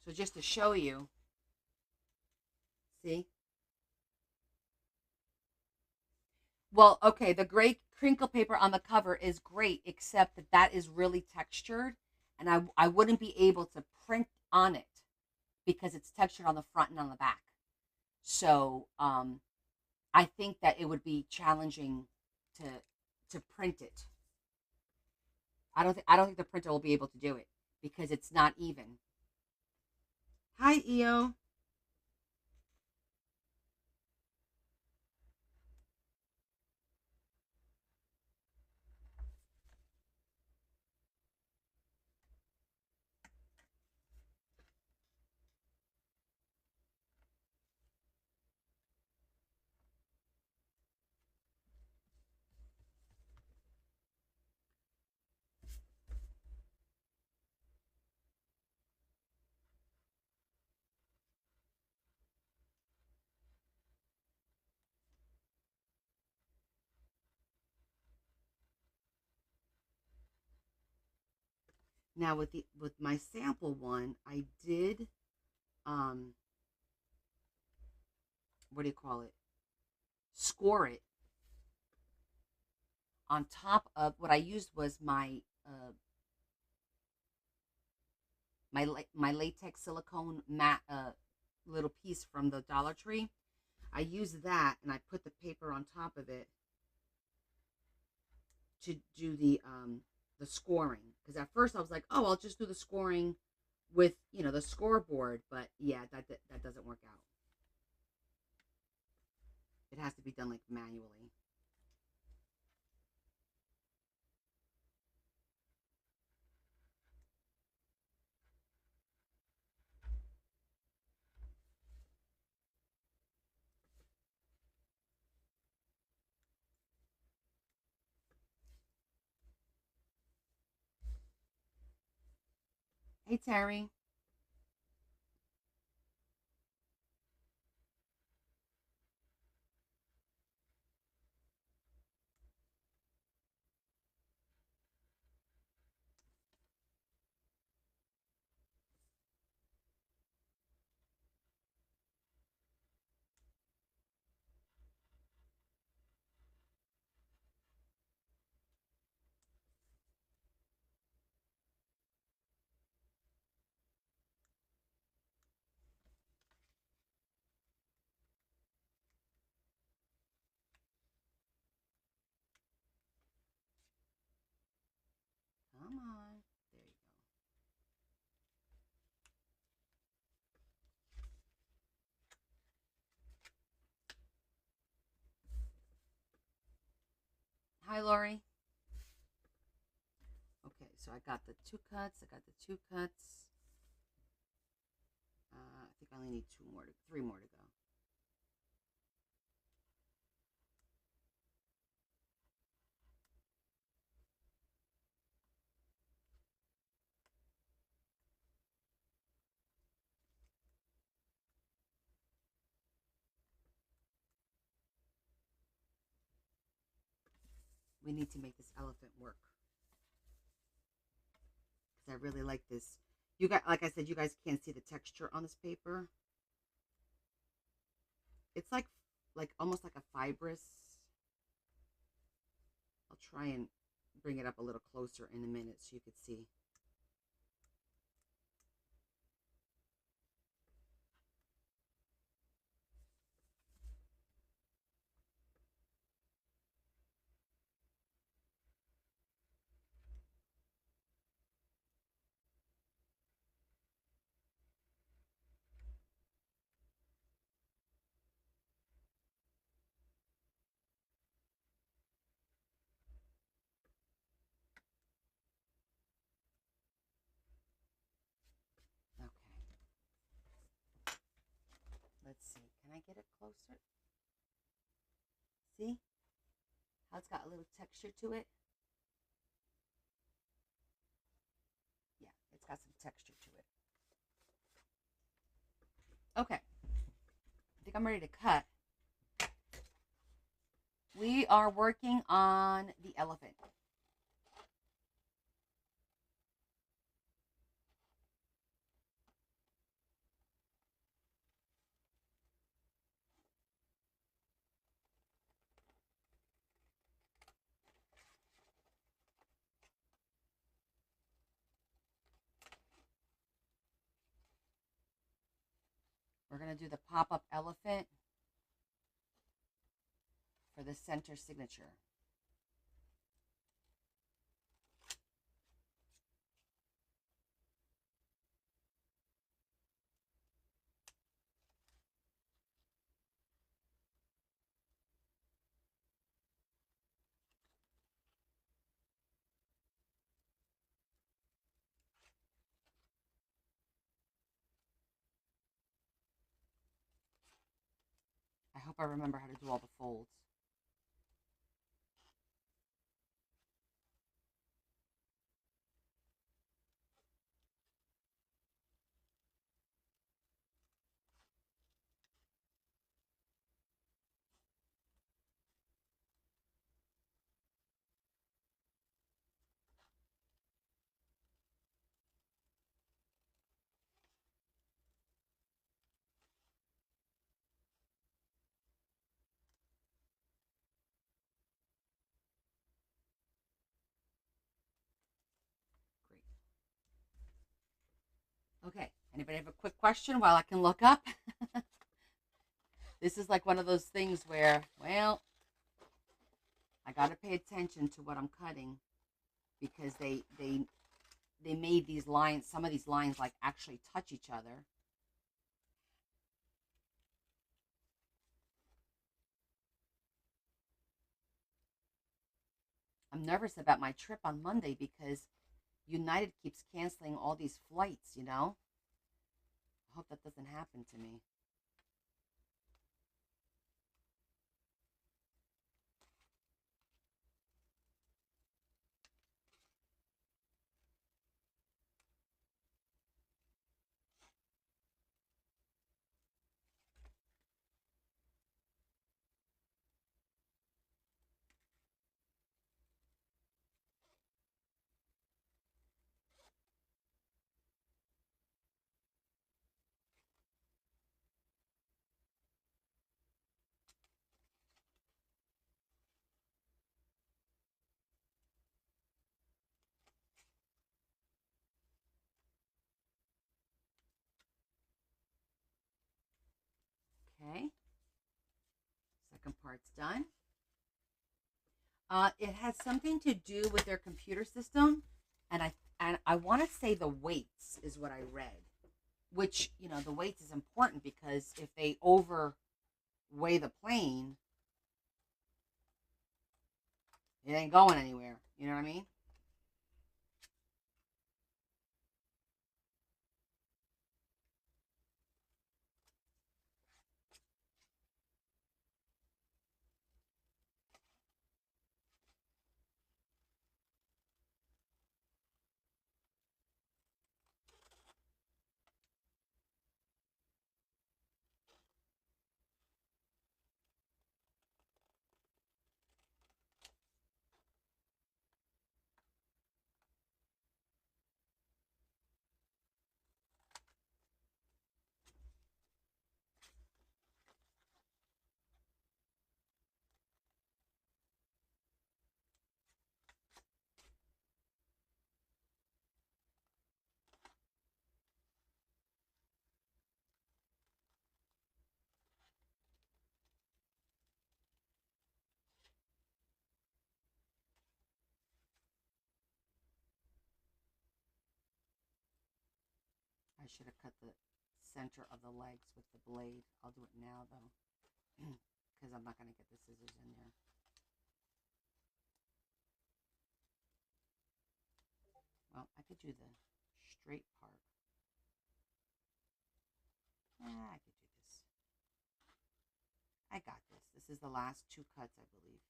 So just to show you, see? Well, okay, the gray crinkle paper on the cover is great, except that is really textured, and I wouldn't be able to print on it because it's textured on the front and on the back. So I think that it would be challenging to print it. I don't think the printer will be able to do it because it's not even. Hi, EO. Now with my sample one, I did what do you call it? Score it on top of what I used was my latex silicone matte little piece from the Dollar Tree. I used that and I put the paper on top of it to do the scoring, because at first I was like, oh, I'll just do the scoring with, you know, the scoreboard, but yeah, that doesn't work out. It has to be done like manually. Hey, Terry. Come on. There you go. Hi, Lori. Okay, so I got the 2 cuts. I got the 2 cuts. I think I only need 3 more to go. We need to make this elephant work, because I really like this. You got, like I said, you guys can't see the texture on this paper. It's like almost like a fibrous. I'll try and bring it up a little closer in a minute so you could see. Okay. Let's see. Can I get it closer? See how it's got a little texture to it? Yeah, it's got some texture to it. Okay. I think I'm ready to cut. We are working on the elephant. We're going to do the pop-up elephant for the center signature. I hope I remember how to do all the folds. Great. Okay, anybody have a quick question while I can look up? This is like one of those things where, well, I got to pay attention to what I'm cutting because they made these lines, some of these lines like actually touch each other. I'm nervous about my trip on Monday because United keeps canceling all these flights, you know? I hope that doesn't happen to me. Okay. Second part's done. It has something to do with their computer system, and I want to say the weights is what I read. Which, you know, the weights is important because if they overweigh the plane, it ain't going anywhere. You know what I mean? I should have cut the center of the legs with the blade. I'll do it now, though, because I'm not going to get the scissors in there. Well, I could do the straight part. I could do this. I got this. This is the last two cuts, I believe.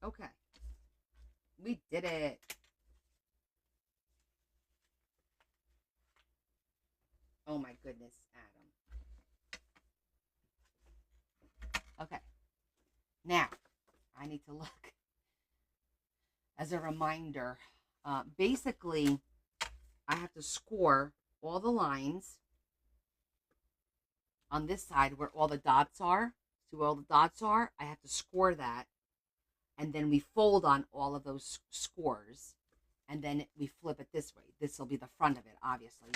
Okay. We did it. Oh my goodness, Adam. Okay. Now, I need to look as a reminder. Basically, I have to score all the lines on this side where all the dots are. See where all the dots are? I have to score that. And then we fold on all of those scores. And then we flip it this way. This will be the front of it, obviously.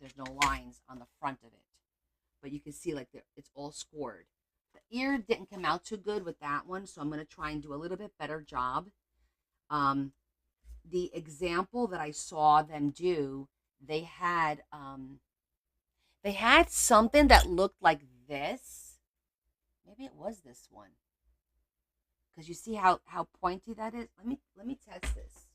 There's no lines on the front of it. But you can see like it's all scored. The ear didn't come out too good with that one, so I'm going to try and do a little bit better job. The example that I saw them do, they had something that looked like this. Maybe it was this one. Because you see how pointy that is? Let me test this.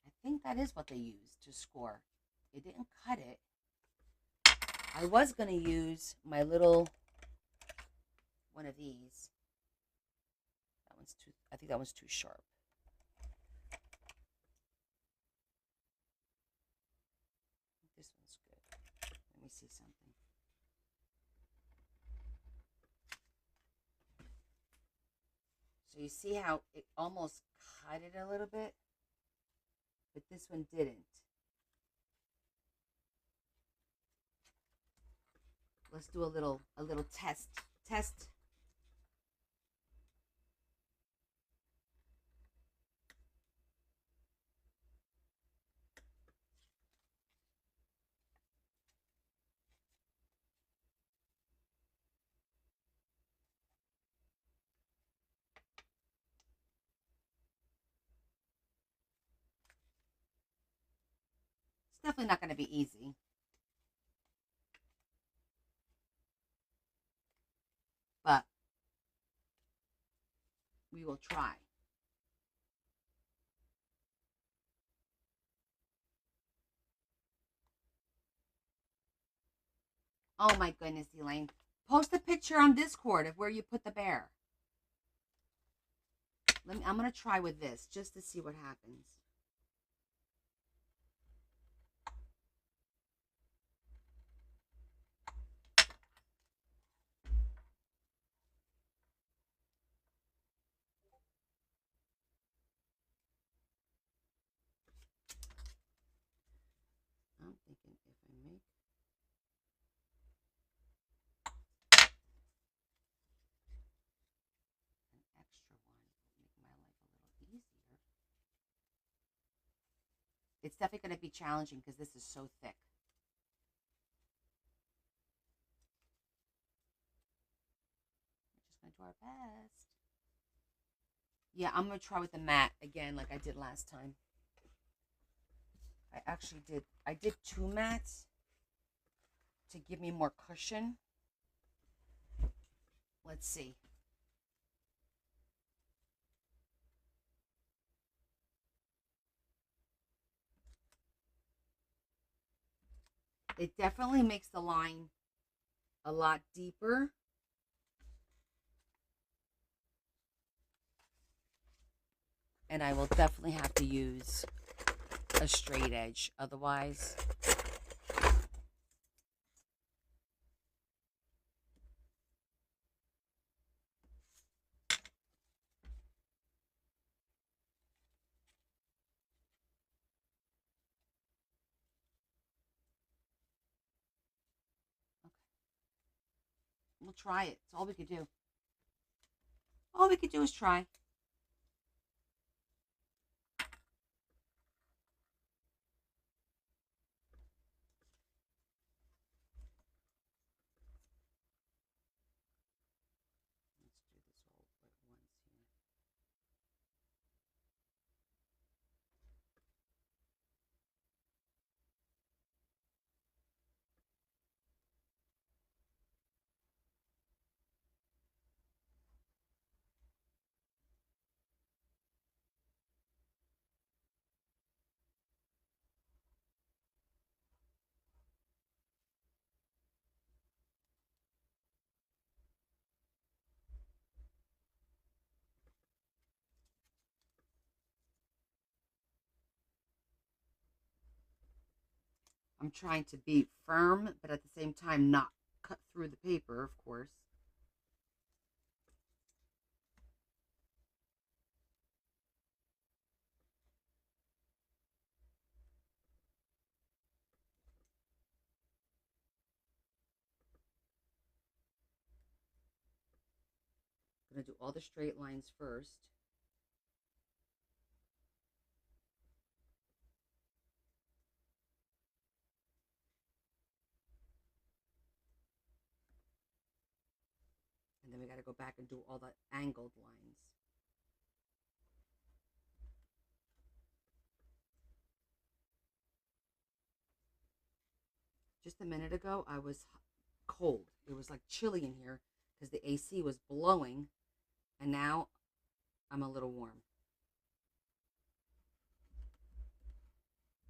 I think that is what they used to score. It didn't cut it. I was going to use my little one of these. That one's too, I think that one's too sharp. This one's good. Let me see something. So you see how it almost cut it a little bit? But this one didn't. Let's do a little test. Test. It's definitely not going to be easy. But we will try. Oh my goodness, Elaine. Post a picture on Discord of where you put the bear. I'm going to try with this just to see what happens. I'm thinking if I make an extra one, it'll make my life a little easier. It's definitely going to be challenging because this is so thick. We're just going to do our best. Yeah, I'm going to try with the mat again like I did last time. I did 2 mats to give me more cushion. Let's see. It definitely makes the line a lot deeper. And I will definitely have to use a straight edge otherwise. We'll try it. It's all we could do. All we could do is try. Let's do this all at once here. I'm trying to be firm, but at the same time not cut through the paper, of course. I'm going to do all the straight lines first. And then we got to go back and do all the angled lines. Just a minute ago, I was cold. It was like chilly in here because the AC was blowing. And now I'm a little warm.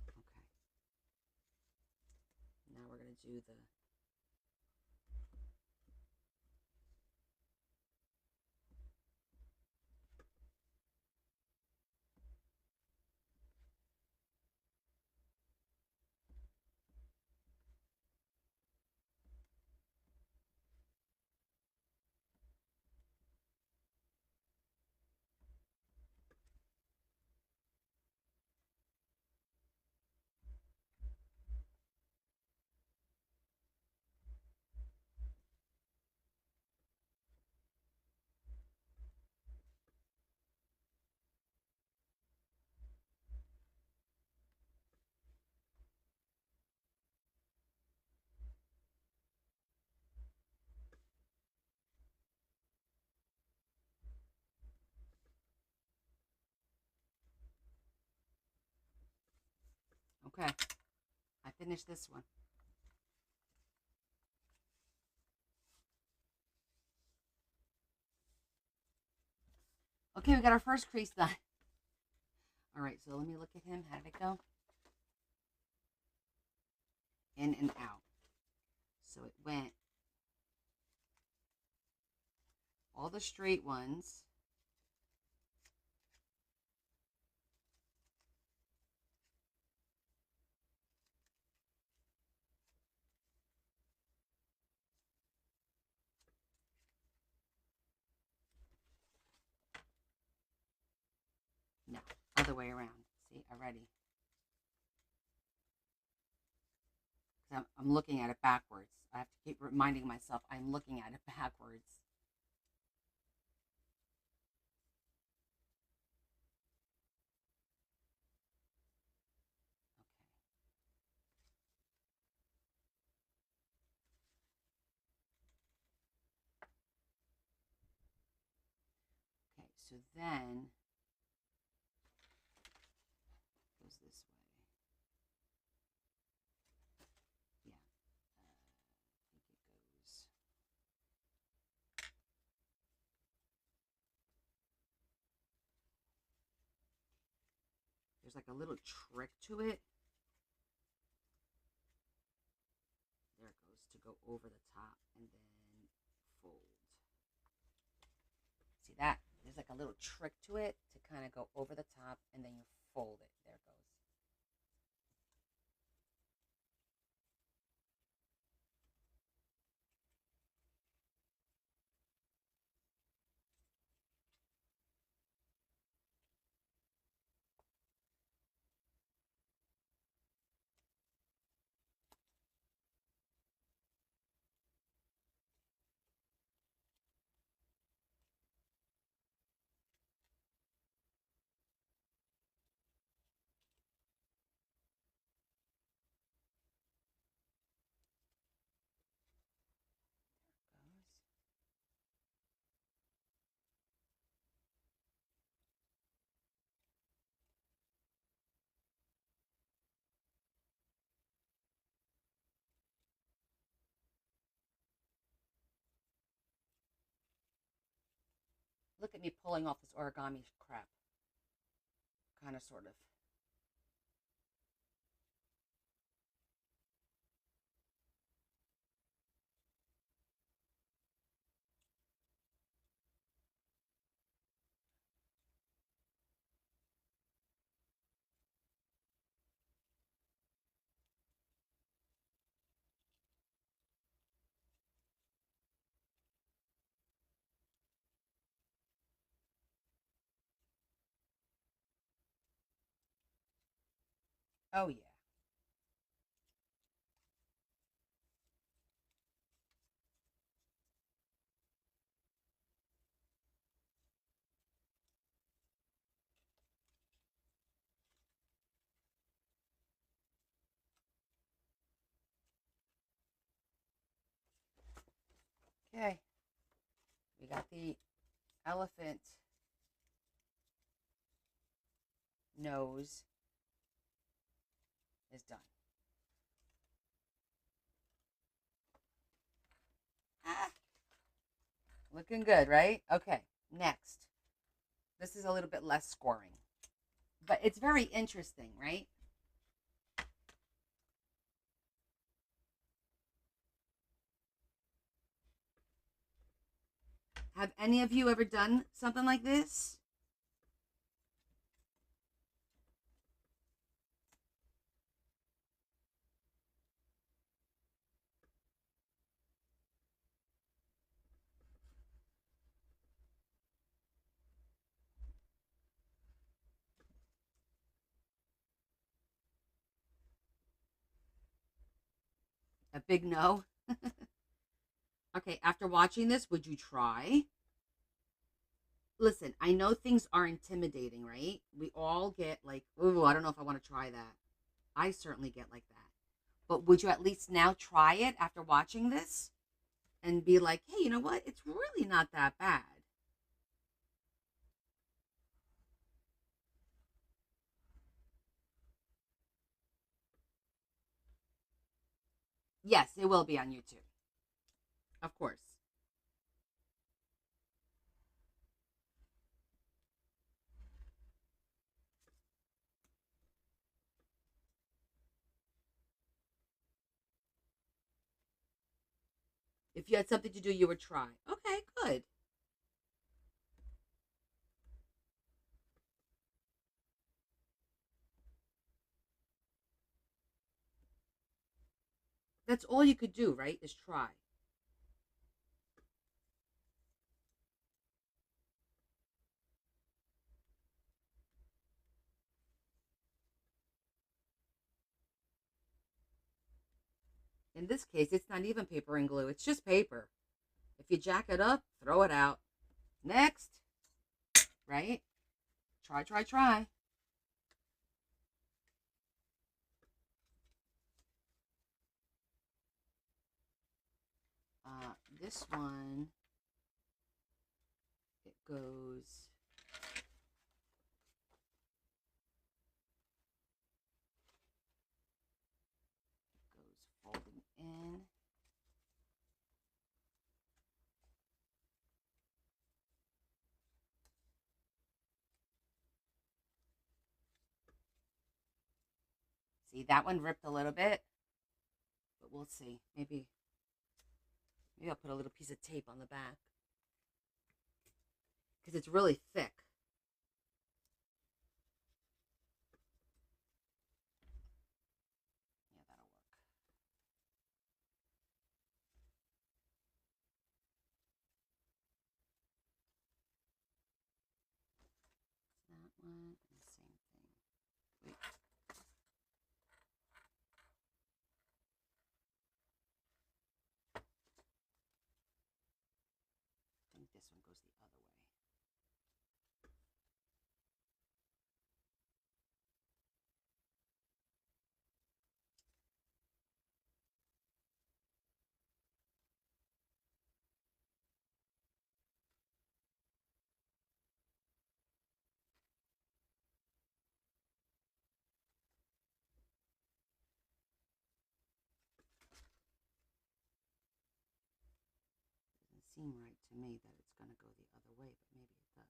Okay. Now we're going to do the Okay. I finished this one. Okay, we got our first crease done. All right, so let me look at him. How did it go? In and out. So it went all the straight ones. No, other way around. See, already. I'm looking at it backwards. I have to keep reminding myself I'm looking at it backwards. Okay, so then it goes this way. Yeah, I think it goes. There's like a little trick to it. There it goes, to go over the top and then fold. See that? There's like a little trick to it to kind of go over the top and then you fold it. There it goes. Look at me pulling off this origami crap. Kind of, sort of. Oh, yeah. Okay. We got the elephant nose is done. Ah, looking good, right? Okay, next. This is a little bit less scoring, but it's very interesting, right? Have any of you ever done something like this? A big no? Okay, after watching this, would you try? Listen, I know things are intimidating, right? We all get like, oh, I don't know if I want to try that. I certainly get like that. But would you at least now try it after watching this and be like, hey, you know what? It's really not that bad. Yes, it will be on YouTube. Of course. If you had something to do, you would try. Okay, good. That's all you could do, right? Is try. In this case, it's not even paper and glue. It's just paper. If you jack it up, throw it out. Next. Right? Try, try, try. This one, it goes folding in. See, that one ripped a little bit, but we'll see. Maybe I'll put a little piece of tape on the back because it's really thick. Yeah, that'll work. That one and the same thing. Wait. I think this one goes the other way. Doesn't seem right to me that it's going to go the other way, but maybe it does.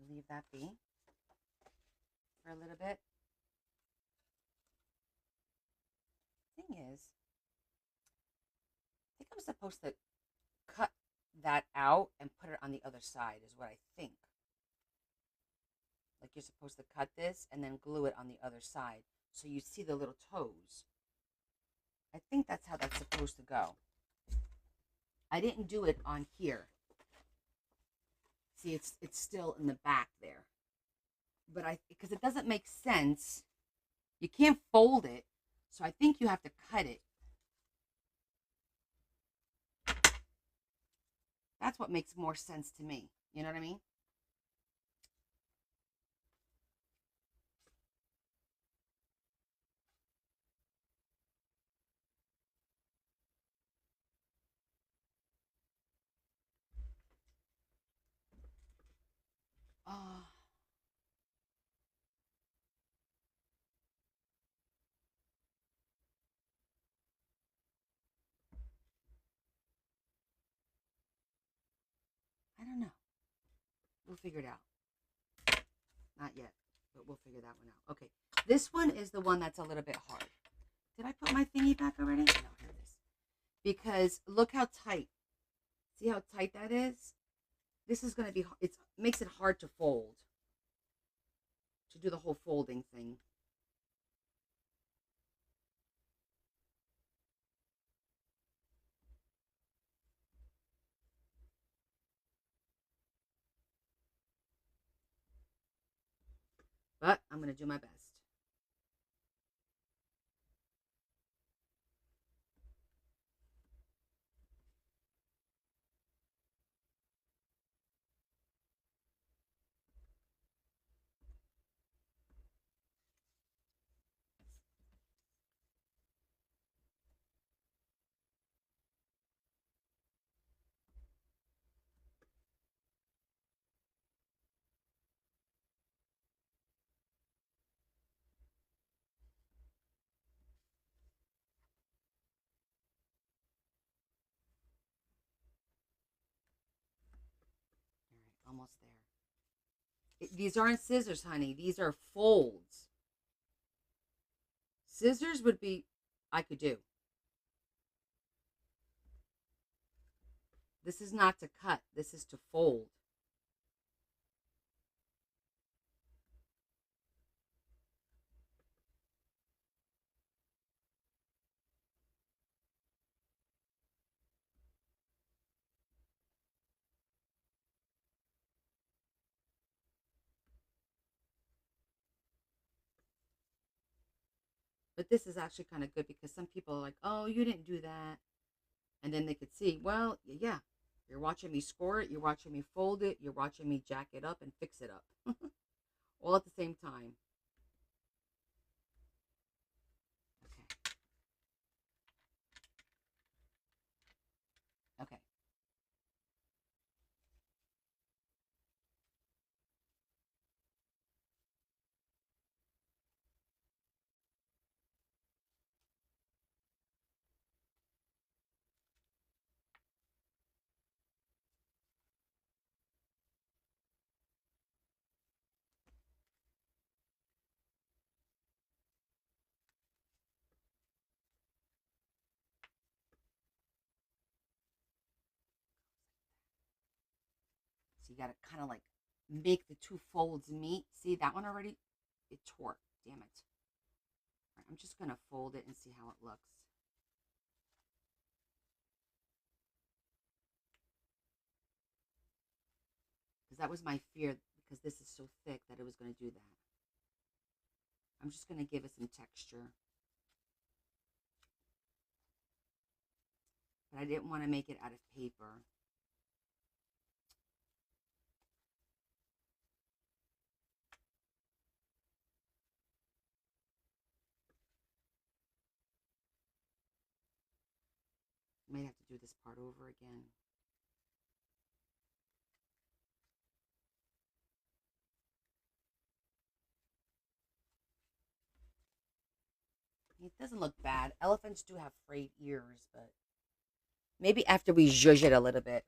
Leave that be for a little bit. Thing is, I think I'm supposed to cut that out and put it on the other side is what I think. Like you're supposed to cut this and then glue it on the other side so you see the little toes. I think that's how that's supposed to go. I didn't do it on here. See, it's still in the back there. But because it doesn't make sense. You can't fold it, so I think you have to cut it. That's what makes more sense to me. You know what I mean? Oh, I don't know. We'll figure it out. Not yet, but we'll figure that one out. Okay, this one is the one that's a little bit hard. Did I put my thingy back already? No, here it is. Because look how tight. See how tight that is? This is going to be, it makes it hard to fold. To do the whole folding thing. But I'm going to do my best. almost there. These aren't scissors, honey. These are folds. Scissors would be, I could do. This is not to cut. This is to fold. But this is actually kind of good because some people are like, oh, you didn't do that. And then they could see, well, yeah, you're watching me score it, you're watching me fold it, you're watching me jack it up and fix it up. All at the same time. Okay. Okay. So you got to kind of like make the two folds meet. See that one already? It tore. Damn it. All right, I'm just going to fold it and see how it looks. Because that was my fear, because this is so thick that it was going to do that. I'm just going to give it some texture. But I didn't want to make it out of paper. I may have to do this part over again. It doesn't look bad. Elephants do have frayed ears, but maybe after we zhuzh it a little bit.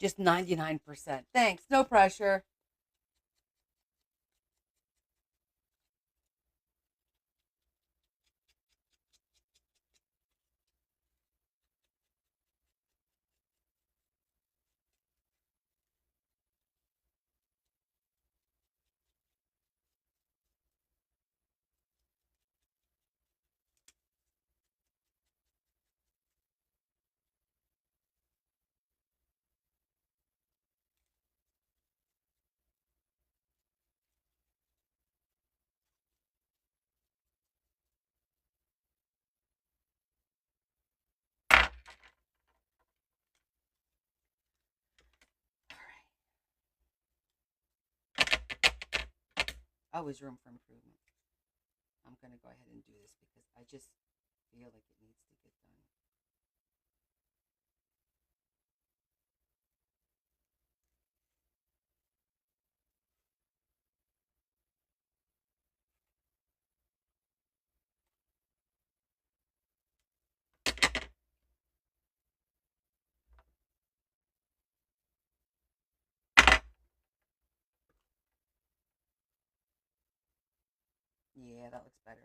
Just 99%. Thanks. No pressure. Always room for improvement. I'm going to go ahead and do this because I just feel like it needs to get done. Yeah, that looks better.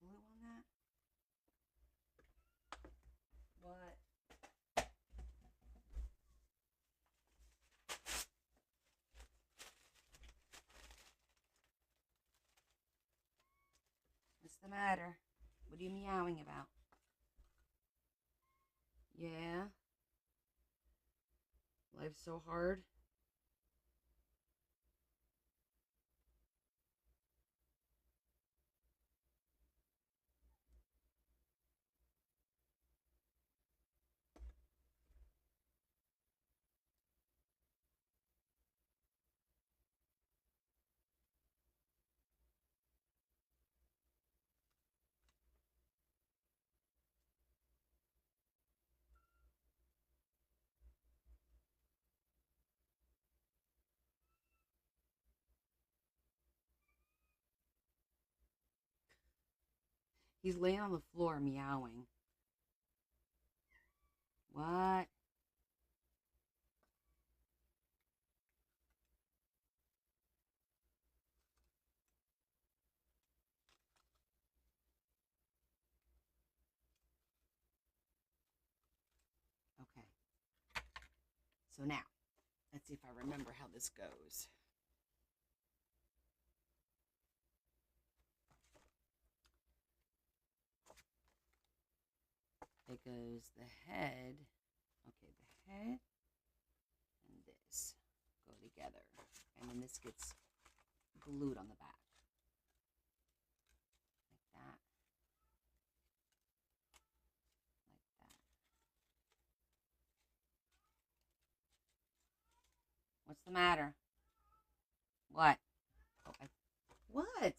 Glue on that? What? What's the matter? What are you meowing about? Yeah? Life's so hard. He's laying on the floor meowing. What? Okay. So now, let's see if I remember how this goes. It goes the head. Okay, the head and this go together. And then this gets glued on the back. Like that. Like that. What's the matter? What? Oh, what? I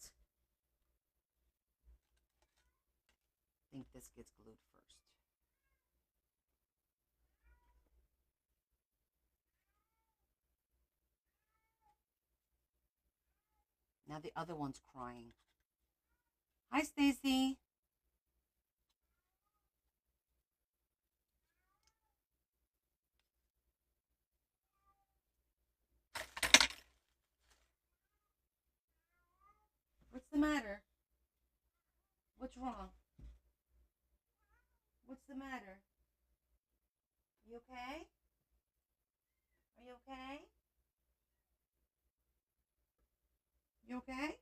think this gets glued first. Now the other one's crying. Hi, Stacy. What's the matter? What's wrong? What's the matter? You okay? Are you okay? You okay?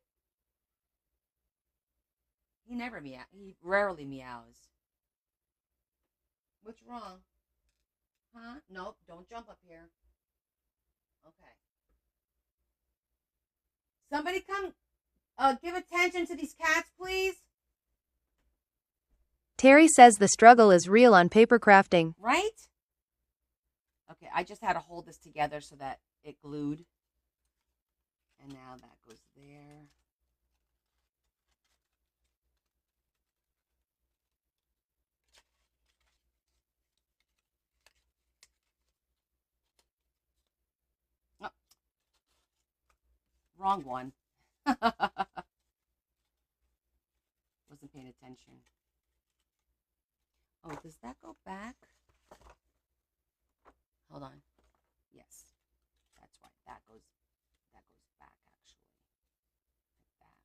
He never meow. He rarely meows. What's wrong? Huh? Nope, don't jump up here. Okay. Somebody come give attention to these cats, please. Terry says the struggle is real on paper crafting. Right? Okay, I just had to hold this together so that it glued. And now that goes there. Oh. Wrong one. Wasn't paying attention. Oh, does that go back? Hold on. Yes. That's right. That goes back actually. Like that. There it goes.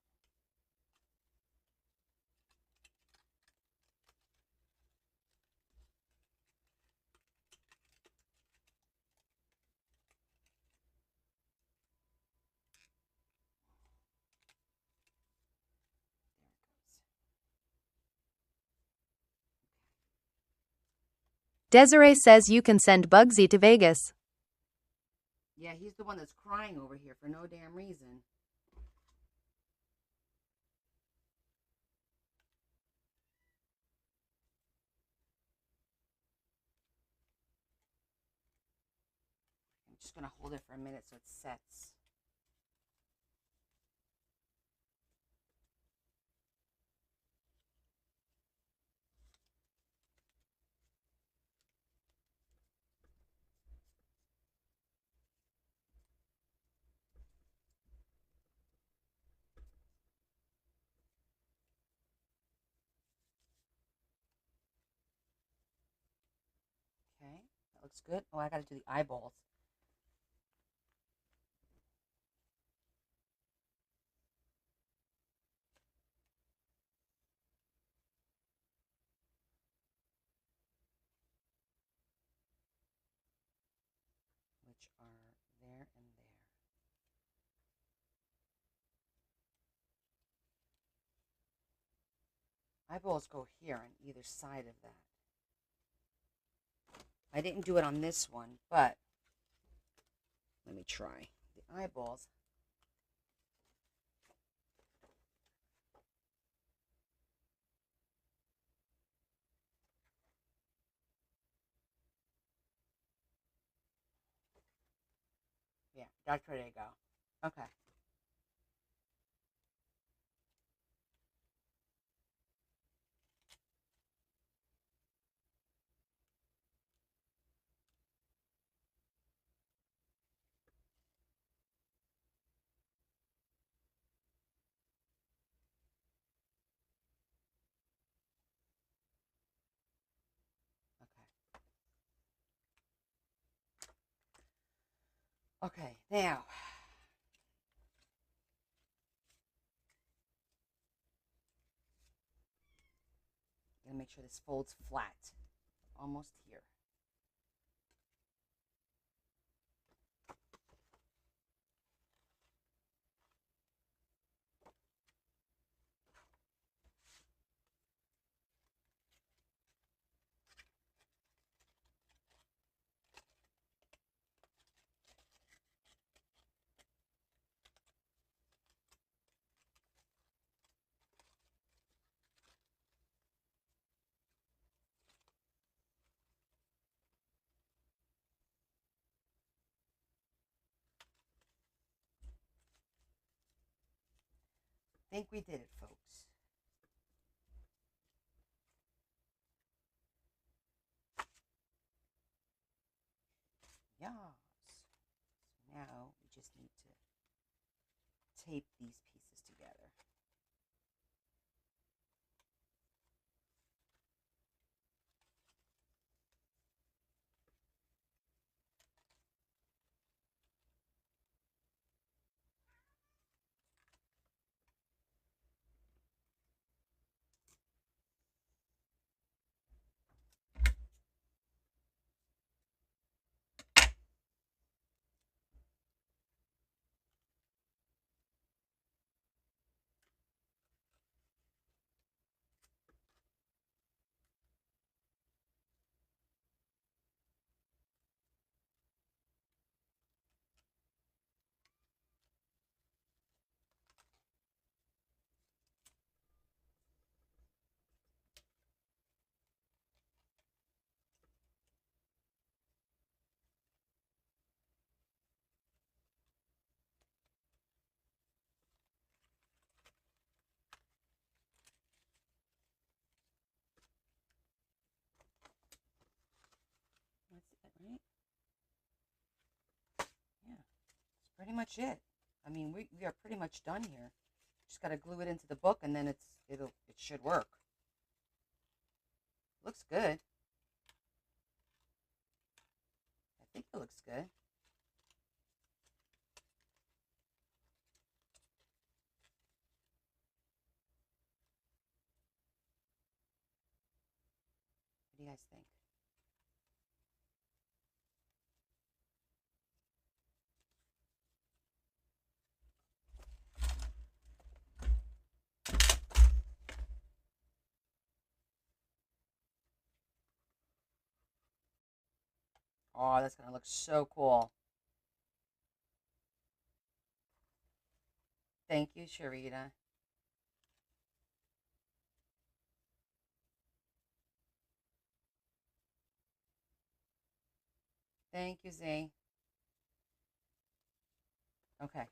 Desiree says you can send Bugsy to Vegas. Yeah, he's the one that's crying over here for no damn reason. I'm just going to hold it for a minute so it sets. Okay, that looks good. Oh, I got to do the eyeballs. Which are there and there. Eyeballs go here on either side of that. I didn't do it on this one, but let me try. The eyeballs. Yeah, that's where they go. Okay. Okay. Okay, now. I'm going to make sure this folds flat. Almost here. I think we did it, folks. Yes. So now we just need to tape these pieces together. That's it, right? Yeah, that's pretty much it. I mean, we are pretty much done here. Just got to glue it into the book, and then it should work. Looks good. I think it looks good. What do you guys think? Oh, that's going to look so cool. Thank you, Sharita. Thank you, Z. Okay.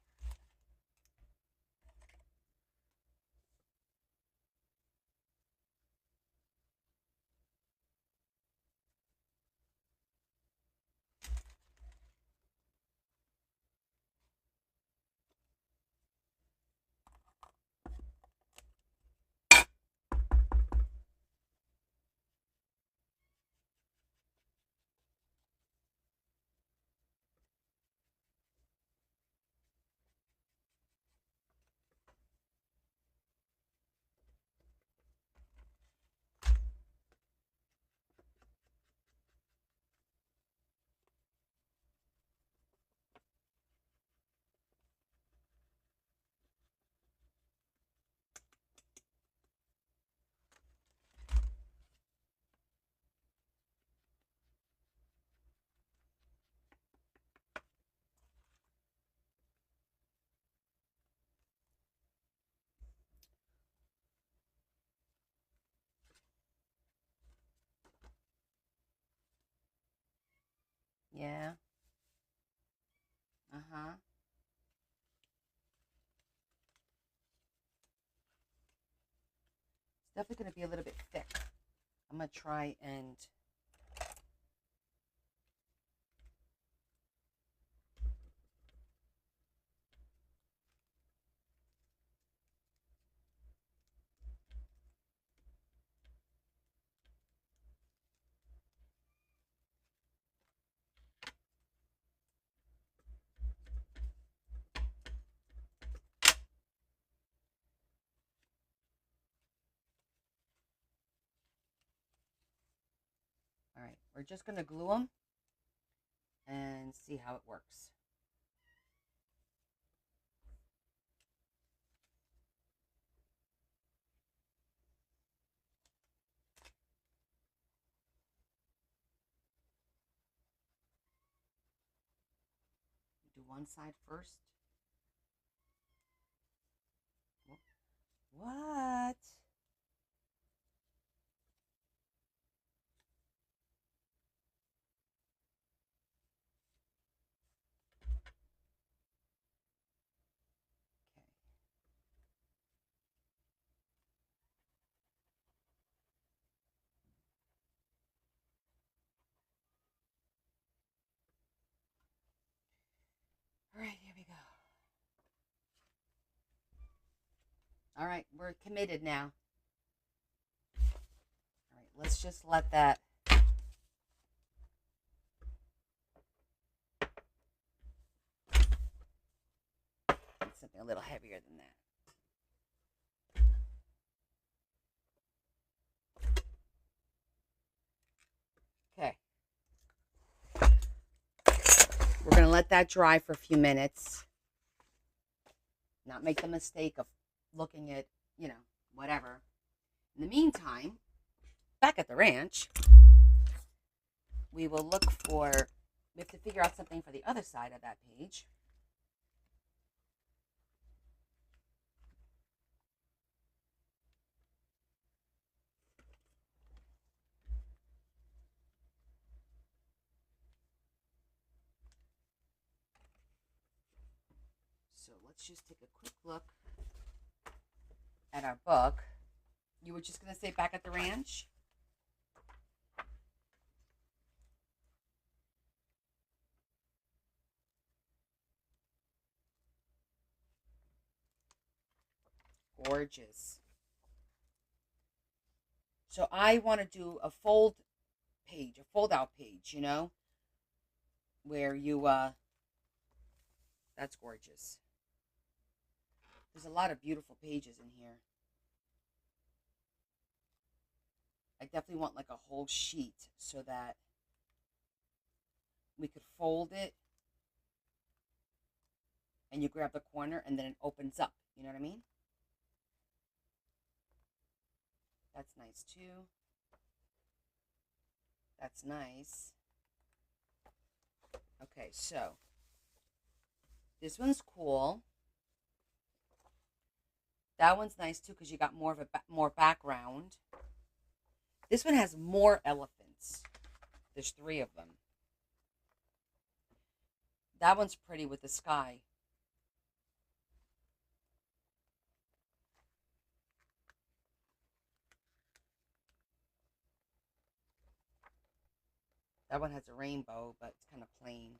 Yeah. Uh-huh. It's definitely going to be a little bit thick. I'm going to try and... All right. We're just going to glue them and see how it works. Do one side first. What? Okay. All right, here we go. All right, we're committed now. All right, let's just let that... something a little heavier than that. Okay. We're going to let that dry for a few minutes. Not make the mistake of looking at, whatever. In the meantime, back at the ranch, we will look for... we have to figure out something for the other side of that page. So let's just take a quick look at our book. You were just going to say back at the ranch? Gorgeous. So I want to do a fold page, a fold out page, where you, that's gorgeous. There's a lot of beautiful pages in here. I definitely want like a whole sheet so that we could fold it and you grab the corner and then it opens up. You know what I mean? That's nice too. That's nice. Okay, so this one's cool. That one's nice too because you got more of a more background. This one has more elephants. There's 3 of them. That one's pretty with the sky. That one has a rainbow, but it's kind of plain.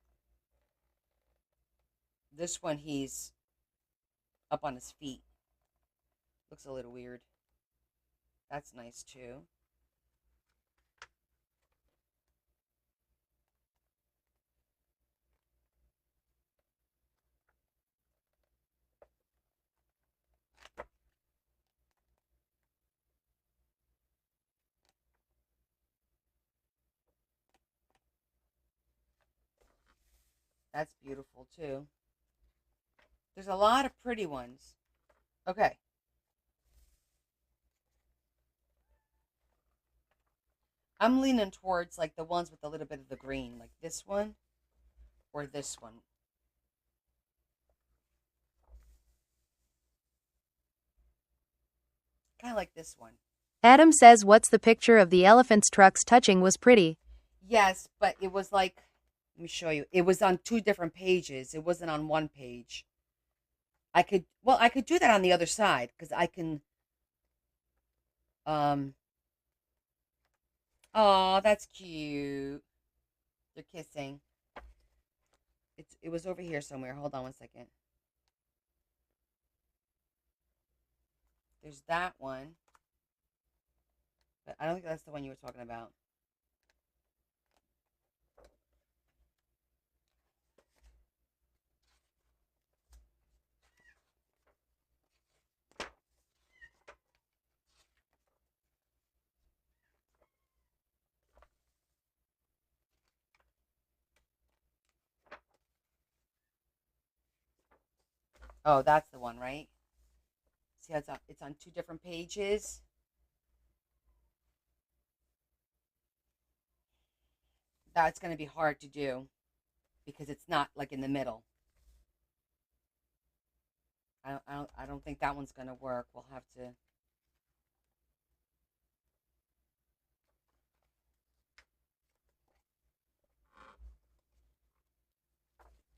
This one, he's up on his feet. Looks a little weird. That's nice too. That's beautiful too. There's a lot of pretty ones. Okay. I'm leaning towards like the ones with a little bit of the green, like this one or this one. Kind of like this one. Adam says what's the picture of the elephant's trucks touching was pretty. Yes, but it was like, let me show you. It was on 2 different pages. It wasn't on one page. I could do that on the other side because I can, oh, that's cute. They're kissing. It was over here somewhere. Hold on one second. There's that one. But I don't think that's the one you were talking about. Oh, that's the one, right? See how it's on 2 different pages. That's going to be hard to do because it's not like in the middle. I don't think that one's going to work. We'll have to.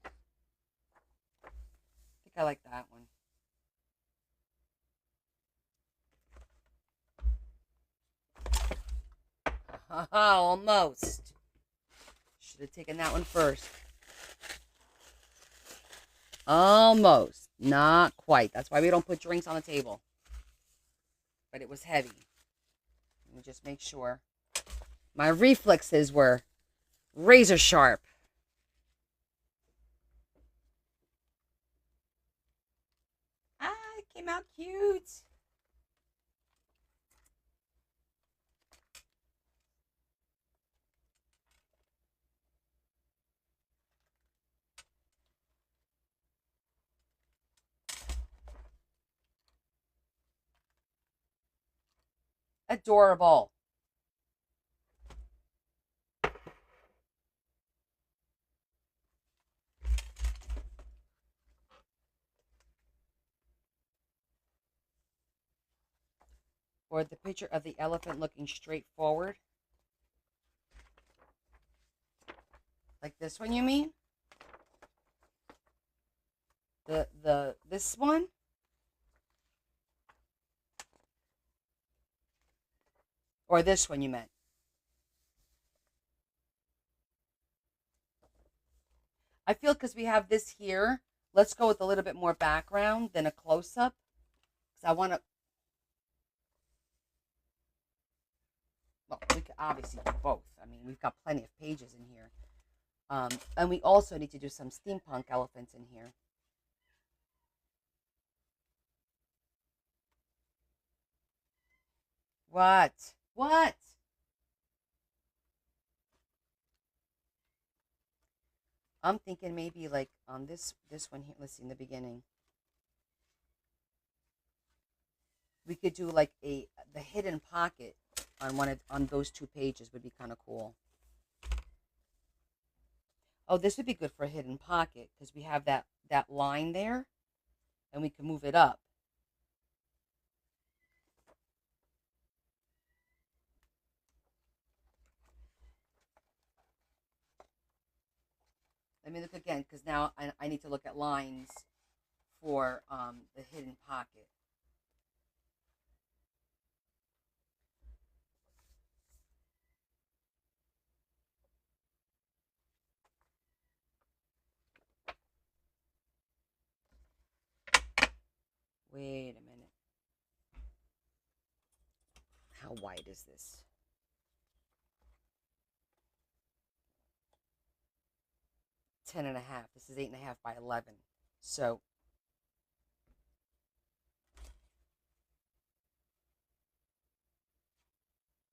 I think I like that one. Almost. Should have taken that one first. Almost. Not quite. That's why we don't put drinks on the table. But it was heavy. Let me just make sure. My reflexes were razor sharp. Ah, it came out cute. Adorable. Or the picture of the elephant looking straight forward. Like this one, you mean? This one? Or this one you meant? I feel because we have this here, let's go with a little bit more background than a close-up. Because I want to... Well, we could obviously do both. I mean, we've got plenty of pages in here. And we also need to do some steampunk elephants in here. What? What? I'm thinking maybe like on this one here. Let's see in the beginning. We could do like the hidden pocket on those 2 pages would be kind of cool. Oh, this would be good for a hidden pocket because we have that line there, and we can move it up. Let me look again because now I need to look at lines for the hidden pocket. Wait a minute. How wide is this? Ten and a half. This is 8.5 by 11. So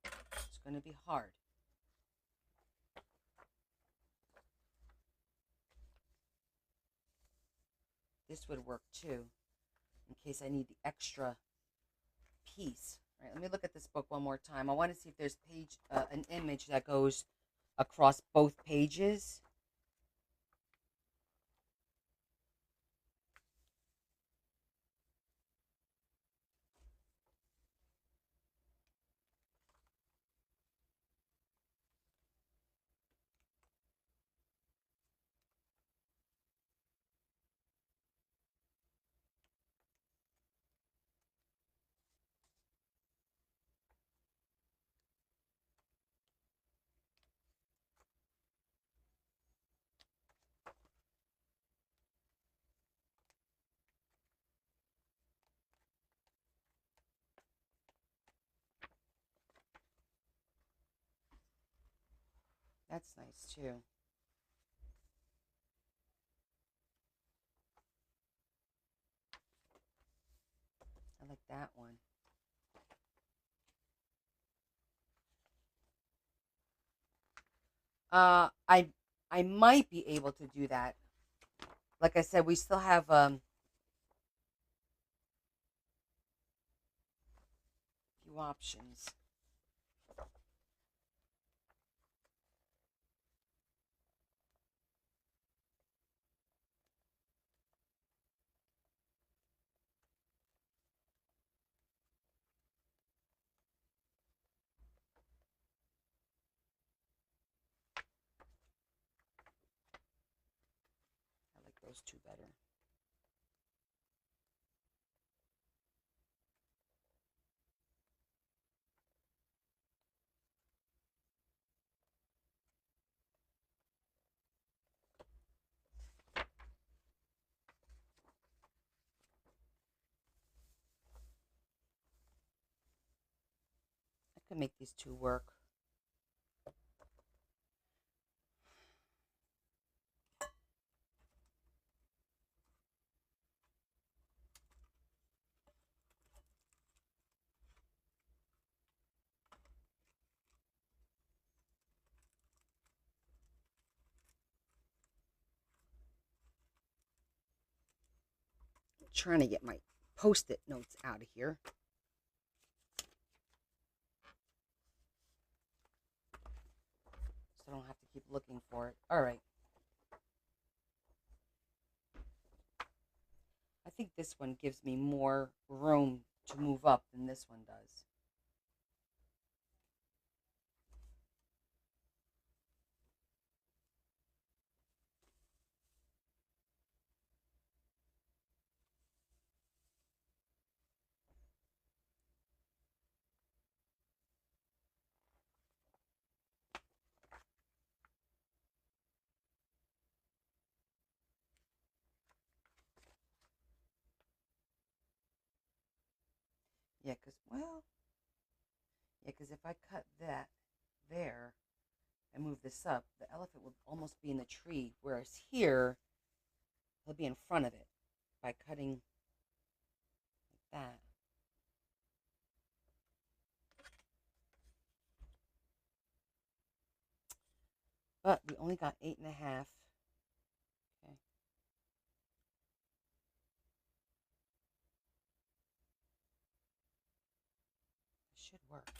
it's going to be hard. This would work too, in case I need the extra piece. All right, let me look at this book one more time. I want to see if there's an image that goes across both pages. That's nice too. I like that one. I might be able to do that. Like I said, we still have few options. I like those two better. I could make these two work. I'm trying to get my Post-it notes out of here. So I don't have to keep looking for it. All right. I think this one gives me more room to move up than this one does. Yeah, because if I cut that there and move this up, the elephant would almost be in the tree, whereas here, he'll be in front of it by cutting like that. But we only got 8.5. Okay. It should work.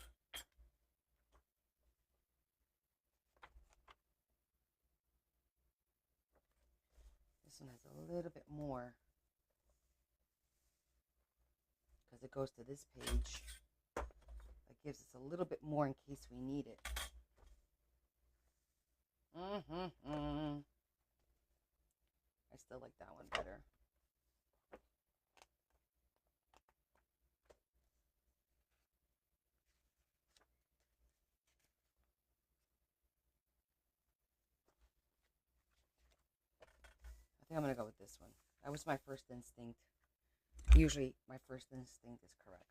This one has a little bit more because it goes to this page. That gives us a little bit more in case we need it. I still like that one better. I think I'm going to go with this one. That was my first instinct. Usually my first instinct is correct.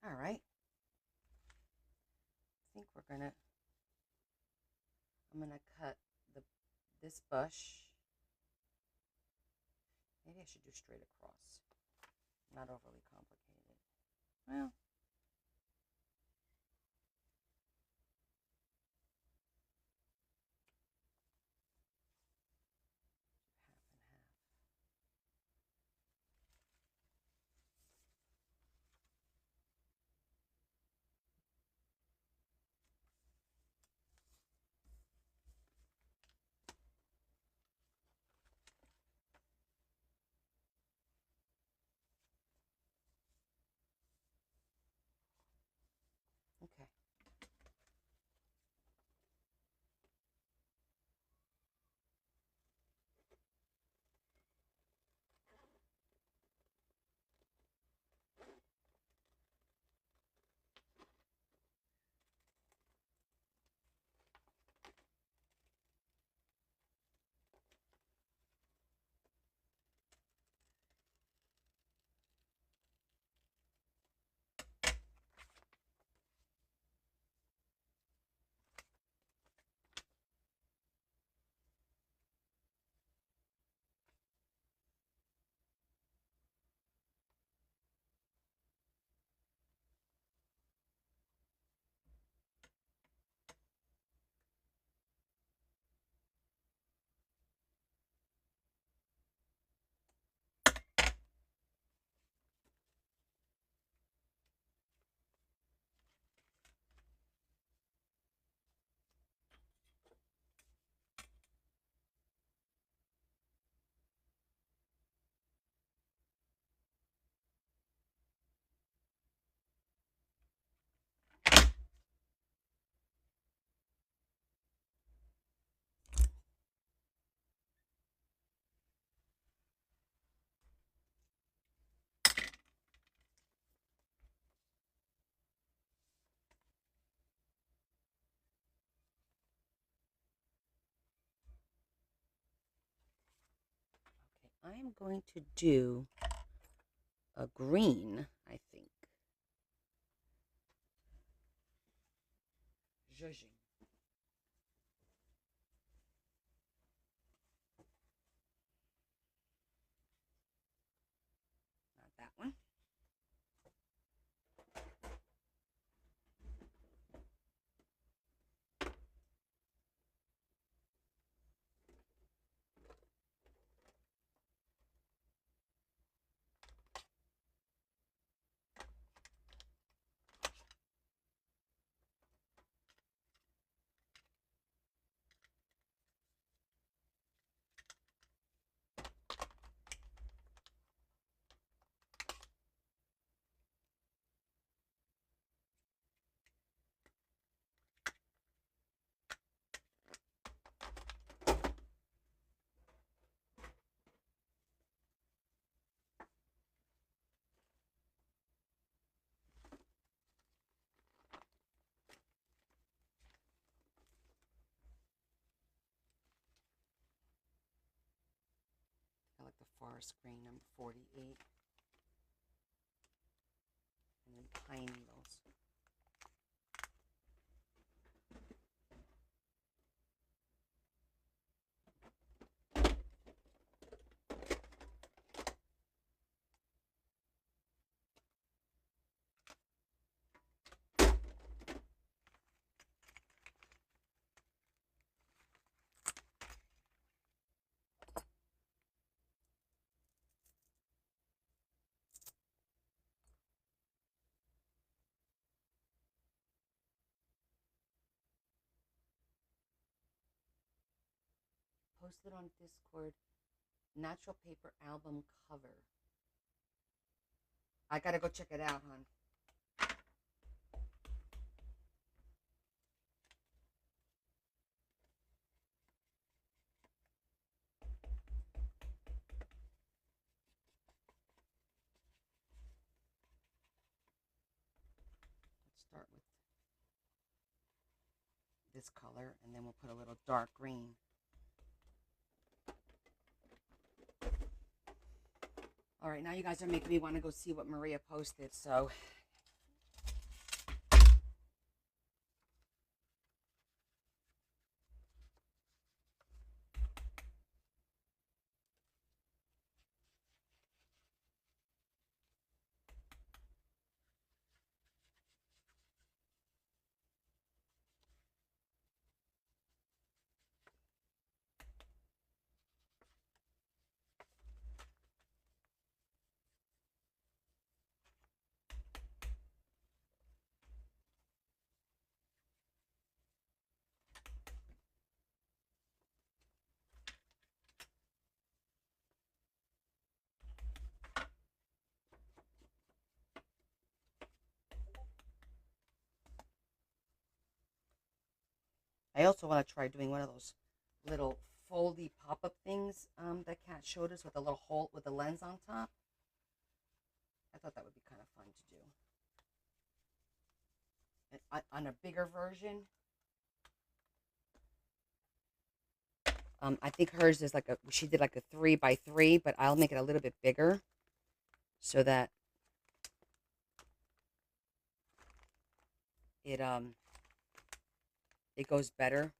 All right. I think I'm gonna cut this bush. Maybe I should do straight across. Not overly complicated. Well, half and half. Okay. Okay, I'm going to do a green, I think. Zhuzhing. Not that one. screen, number 48. And then pine needles. Posted on Discord, natural paper album cover. I gotta go check it out, hon. Let's start with this color, and then we'll put a little dark green. All right, now you guys are making me want to go see what Maria posted, so I also want to try doing one of those little foldy pop-up things that Kat showed us with a little hole with a lens on top. I thought that would be kind of fun to do. And on a bigger version, I think hers is like she did like a 3x3, but I'll make it a little bit bigger so that it goes better.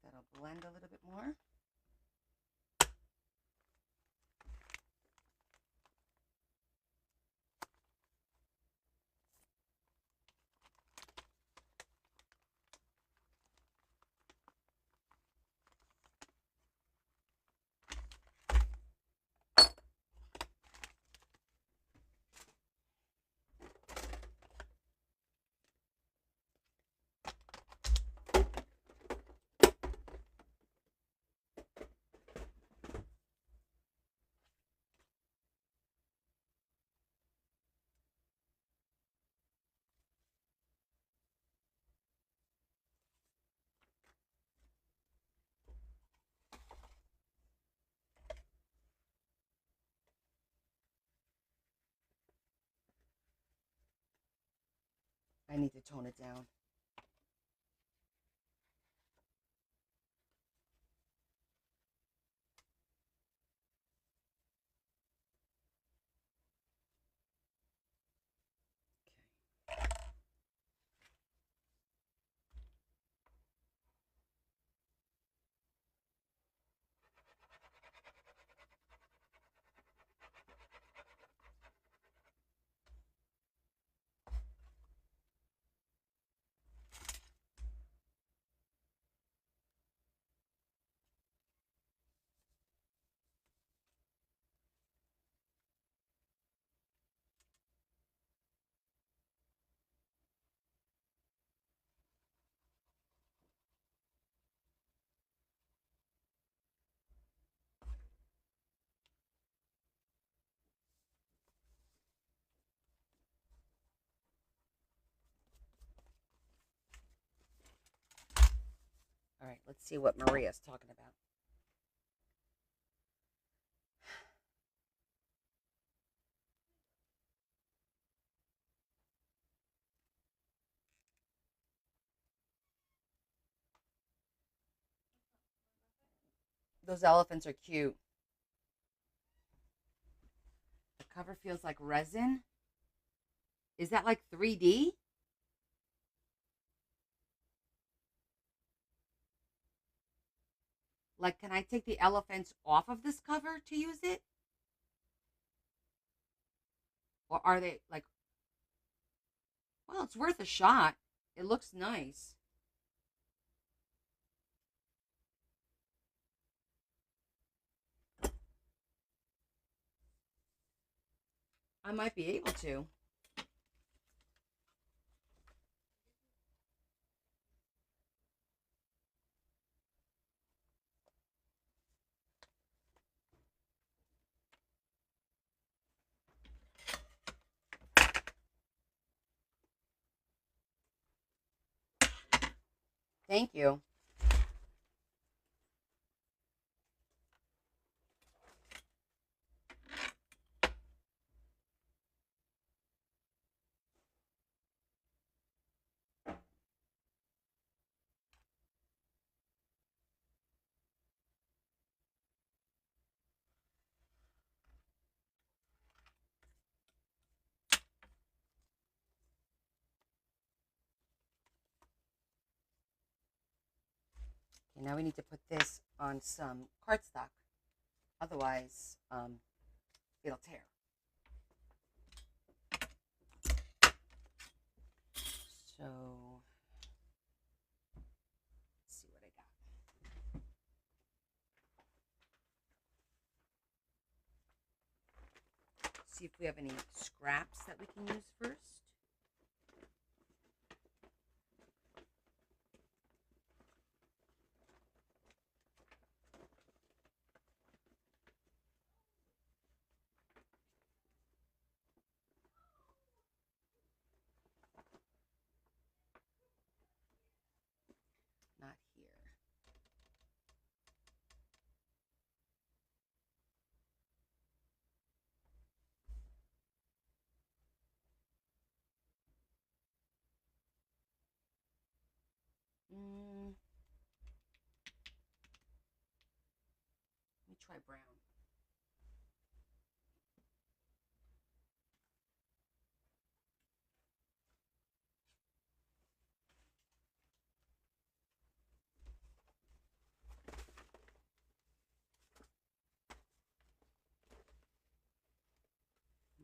That'll blend a little bit more. I need to tone it down. right, let's see what Maria's talking about. Those elephants are cute. The cover feels like resin. Is that like 3D? Like, can I take the elephants off of this cover to use it? Or are they like, well, it's worth a shot. It looks nice. I might be able to. Thank you. Okay, now we need to put this on some cardstock. Otherwise, it'll tear. So, let's see what I got. See if we have any scraps that we can use first. Not here. Let me try brown.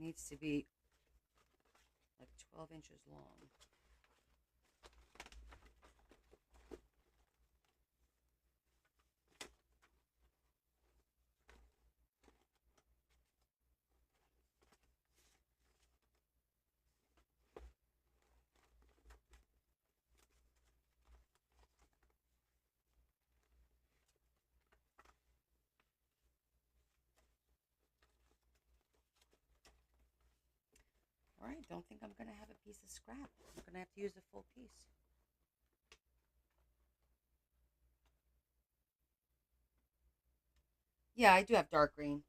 Needs to be like 12 inches long. All right, don't think I'm going to have a piece of scrap. I'm going to have to use a full piece. Yeah, I do have dark green.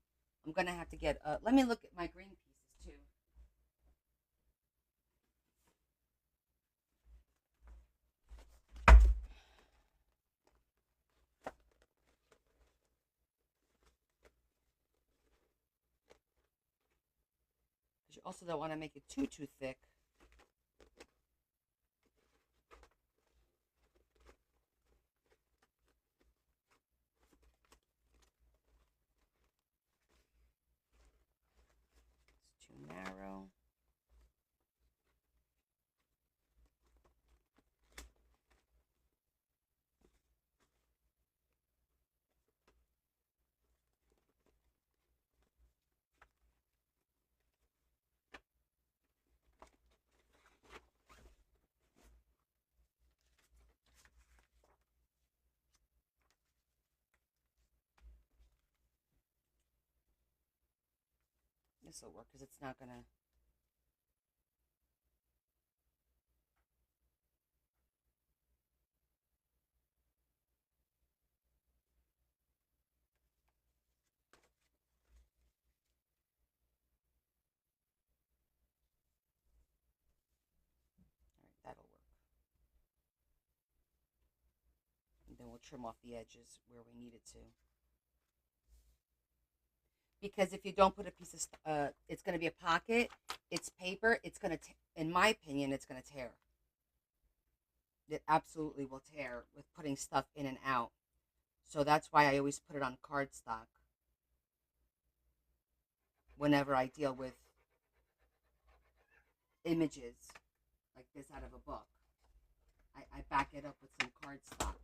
I'm going to have to get, let me look at my green pieces too. Because you also don't want to make it too thick. It's too narrow. This will work because it's not going to. we'll trim off the edges where we need it to. Because if you don't put a piece of, it's going to be a pocket, it's paper, it's going to, in my opinion, it's going to tear. It absolutely will tear with putting stuff in and out. So that's why I always put it on cardstock whenever I deal with images like this out of a book. I back it up with some cardstock.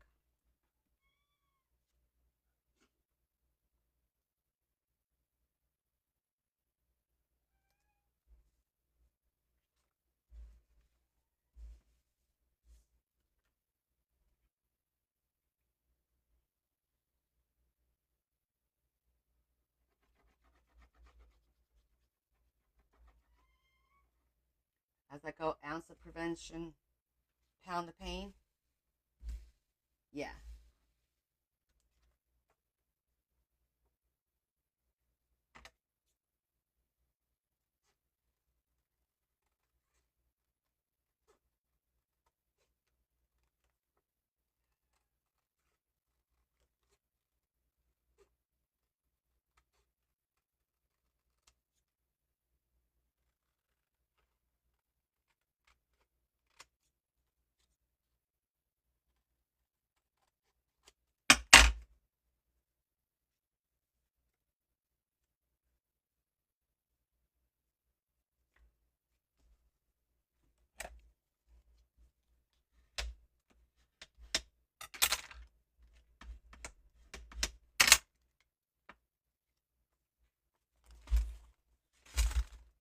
As I go, ounce of prevention, pound of pain. Yeah.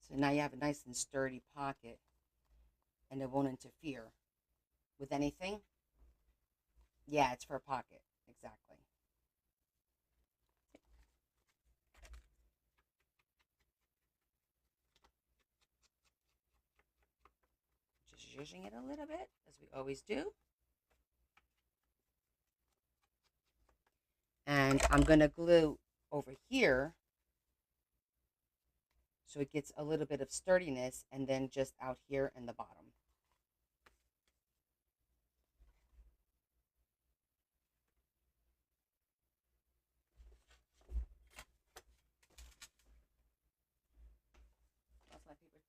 So now you have a nice and sturdy pocket, and it won't interfere with anything. Yeah, it's for a pocket. Exactly. Just zhuzhing it a little bit, as we always do. And I'm going to glue over here so it gets a little bit of sturdiness, and then just out here in the bottom. That's my paper.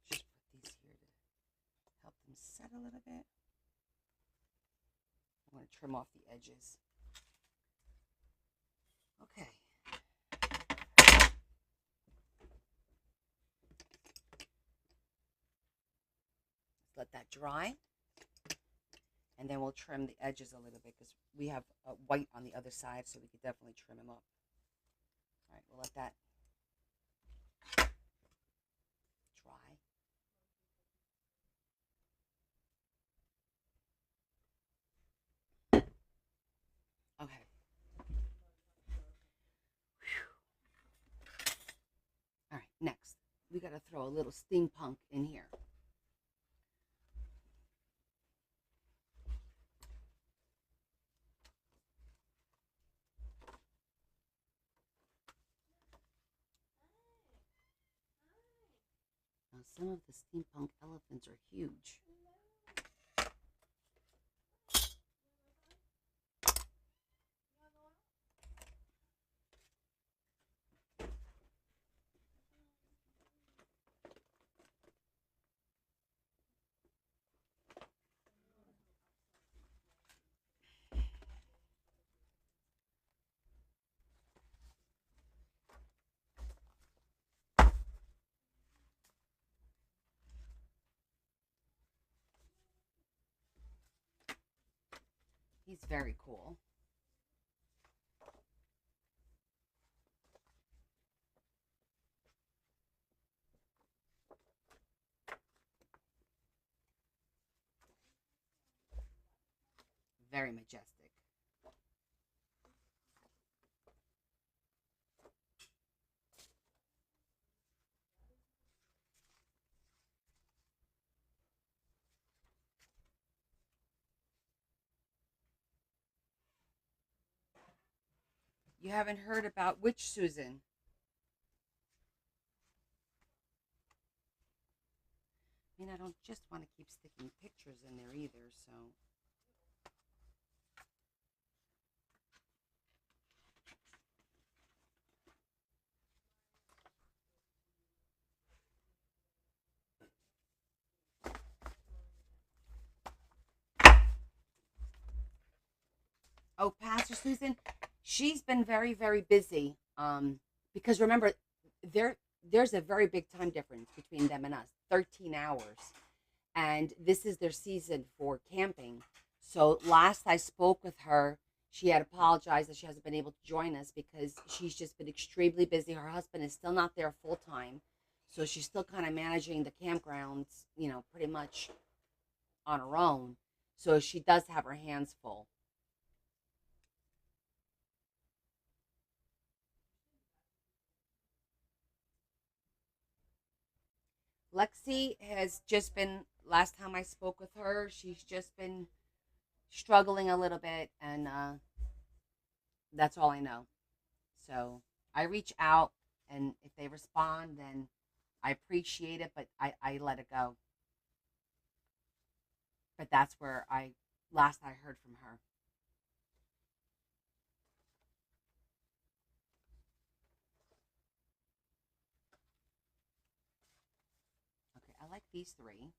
Just put these here to help them set a little bit. I'm going to trim off the edges. Okay. Let that dry, and then we'll trim the edges a little bit because we have white on the other side, so we could definitely trim them up. All right, we'll let that dry. Okay. All right, next we got to throw a little steampunk in here. Now, some of the steampunk elephants are huge. He's very cool. Very majestic. You haven't heard about which Susan? I mean, I don't just want to keep sticking pictures in there either, so. Oh, Pastor Susan, she's been very, very busy. Because remember, there's a very big time difference between them and us, 13 hours. And this is their season for camping. So last I spoke with her, she had apologized that she hasn't been able to join us because she's just been extremely busy. Her husband is still not there full time. So she's still kind of managing the campgrounds, pretty much on her own. So she does have her hands full. Lexi has just been, last time I spoke with her, she's just been struggling a little bit, and that's all I know. So I reach out, and if they respond, then I appreciate it, but I let it go. But that's where last I heard from her. Okay, I like these three.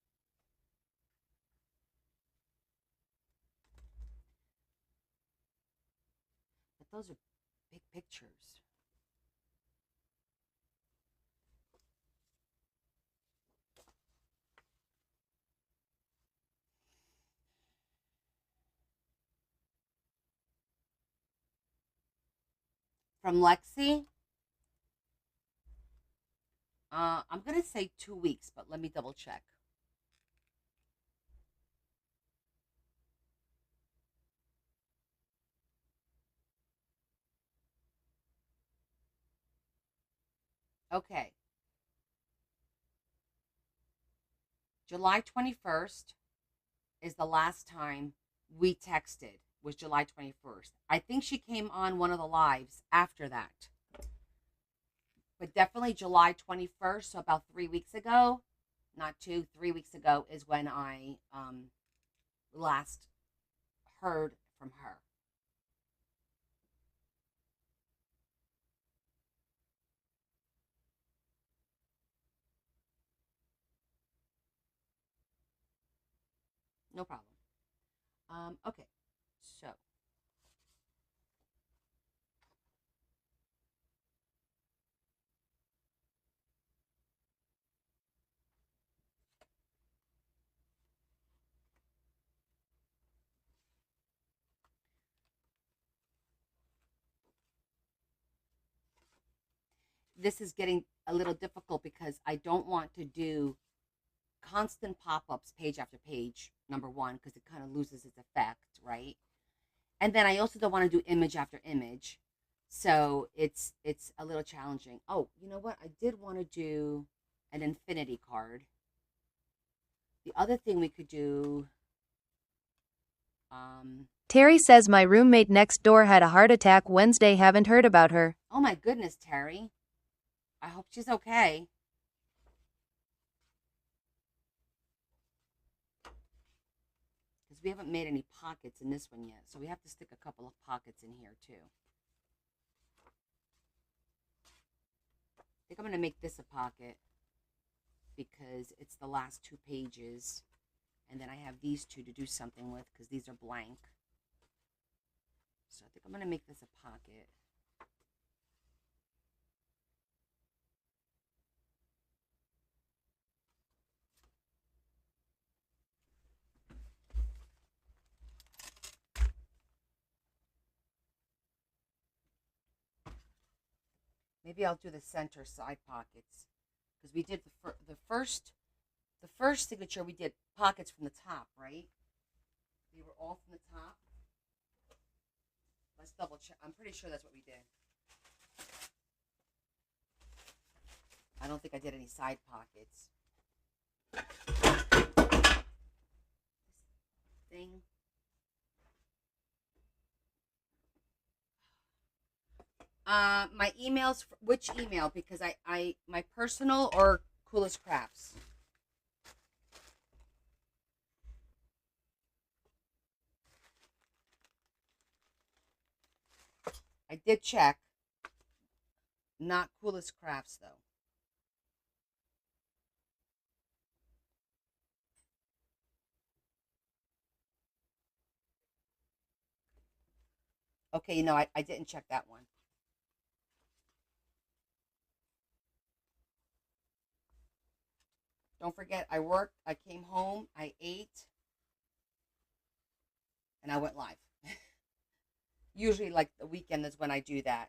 But those are big pictures. From Lexi, I'm going to say 2 weeks, but let me double check. Okay. July 21st is the last time we texted, was July 21st. I think she came on one of the lives after that. But definitely July 21st, so about 3 weeks ago, not 3 weeks ago is when I last heard from her. No problem. Okay, so this is getting a little difficult because I don't want to do constant pop-ups page after page, number one, because it kind of loses its effect, right? And then I also don't want to do image after image. So it's a little challenging. Oh, you know what? I did want to do an infinity card. The other thing we could do, Terry says my roommate next door had a heart attack Wednesday. Haven't heard about her. oh my goodness, Terry. I hope she's okay. Because we haven't made any pockets in this one yet. So we have to stick a couple of pockets in here too. I think I'm going to make this a pocket because it's the last 2 pages. And then I have these two to do something with because these are blank. So I think I'm going to make this a pocket. Maybe I'll do the center side pockets because we did the first signature. We did pockets from the top, right? They were all from the top. Let's double check. I'm pretty sure that's what we did. I don't think I did any side pockets. Thing. My emails. Which email? Because I my personal or Coolest Crafts. I did check. Not Coolest Crafts though. Okay, I didn't check that one. Don't forget, I worked, I came home, I ate, and I went live. Usually, like the weekend is when I do that.